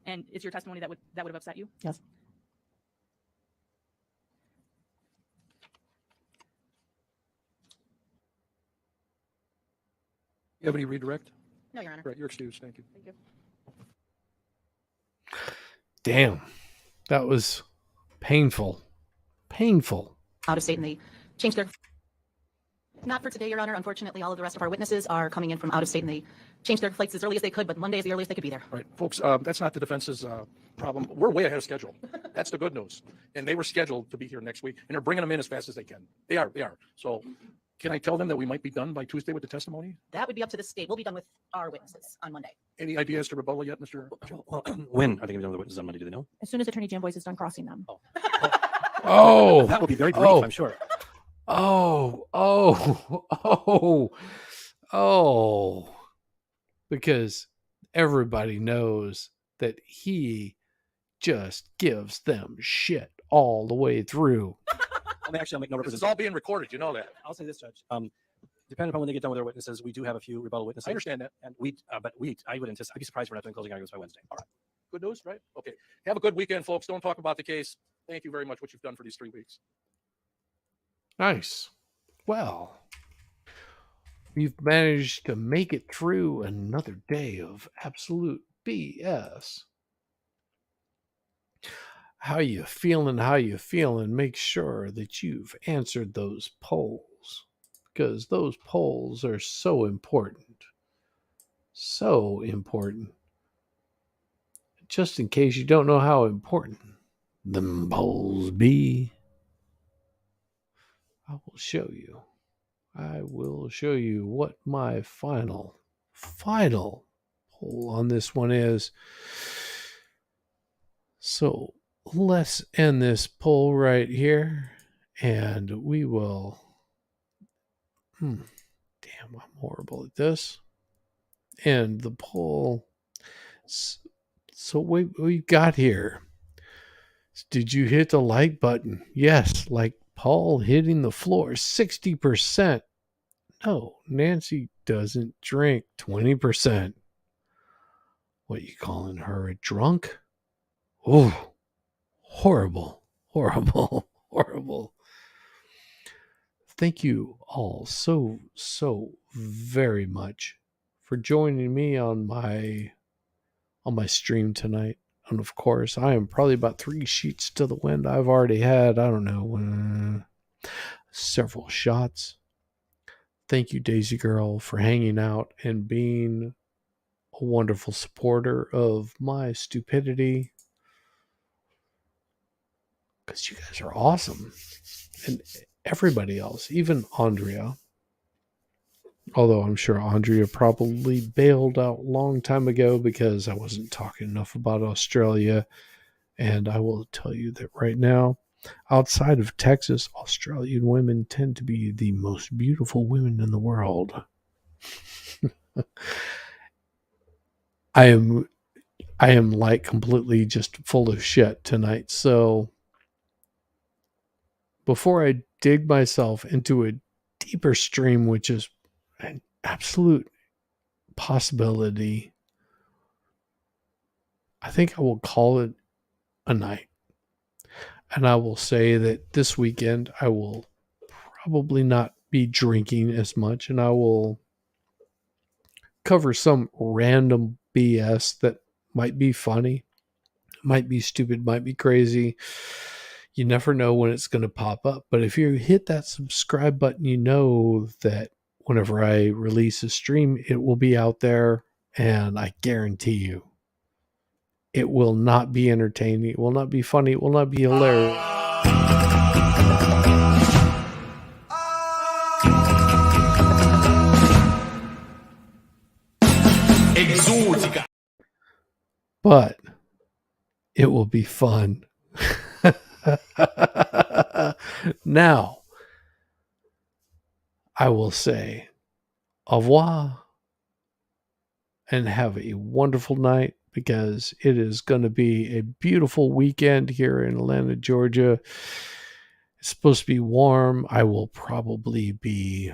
And is your testimony that would have upset you? Yes. You have any redirect? No, Your Honor. Right, you're excused. Thank you. Thank you. Damn. That was painful. Painful. Out of state, and they changed their... Not for today, Your Honor. Unfortunately, all of the rest of our witnesses are coming in from out of state, and they changed their flights as early as they could, but Monday is the earliest they could be there. All right, folks, that's not the defense's problem. We're way ahead of schedule. That's the good news. And they were scheduled to be here next week, and they're bringing them in as fast as they can. They are. So can I tell them that we might be done by Tuesday with the testimony? That would be up to the state. We'll be done with our witnesses on Monday. Any ideas to rebuttal yet, Mr. Well, when are they going to be done with the witnesses on Monday? Do they know? As soon as Attorney Jan Boyce is done crossing them. Oh. That will be very brief, I'm sure. Because everybody knows that he just gives them shit all the way through. I'll make no This is representation. all being recorded, you know that. I'll say this, Judge. Depending upon when they get done with their witnesses, we do have a few rebuttal witnesses. I understand that. And I would anticipate, I'd be surprised if we're not doing closing arguments by Wednesday. All right. Good news, right? Okay. Have a good weekend, folks. Don't talk about the case. Thank you very much what you've done for these 3 weeks. Nice. Well, we've managed to make it through another day of absolute BS. How you feeling? How you feeling? Make sure that you've answered those polls, because those polls are so important. So important. Just in case you don't know how important them polls be, I will show you. I will show you what my final poll on this one is. So let's end this poll right here, and we will. Damn, I'm horrible at this. And the poll. So we got here. Did you hit the like button? Yes, like Paul hitting the floor. 60%. No, Nancy doesn't drink. 20%. What, you calling her a drunk? Oh, horrible, horrible, horrible. Thank you all so very much for joining me on my stream tonight. And of course, I am probably about 3 sheets to the wind. I've already had, I don't know, several shots. Thank you, Daisy Girl, for hanging out and being a wonderful supporter of my stupidity. Because you guys are awesome. And everybody else, even Andrea. Although I'm sure Andrea probably bailed out a long time ago because I wasn't talking enough about Australia. And I will tell you that right now, outside of Texas, Australian women tend to be the most beautiful women in the world. I am like completely just full of shit tonight. So before I dig myself into a deeper stream, which is an absolute possibility, I think I will call it a night. And I will say that this weekend I will probably not be drinking as much, and I will cover some random BS that might be funny, might be stupid, might be crazy. You never know when it's going to pop up. But if you hit that subscribe button, you know that whenever I release a stream, it will be out there, and I guarantee you, it will not be entertaining. It will not be funny. It will not be hilarious. Exotica. But it will be fun. Now, I will say au revoir and have a wonderful night, because it is going to be a beautiful weekend here in Atlanta, Georgia. It's supposed to be warm. I will probably be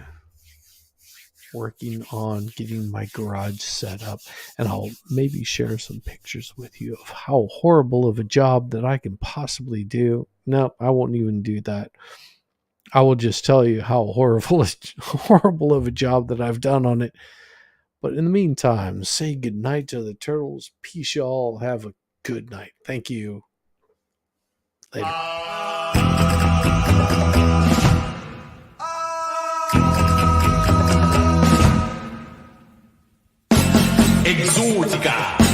working on getting my garage set up, and I'll maybe share some pictures with you of how horrible of a job that I can possibly do. No, I won't even do that. I will just tell you how horrible of a job that I've done on it. But in the meantime, say goodnight to the turtles. Peace, y'all. Have a good night. Thank you. Later. Exotica.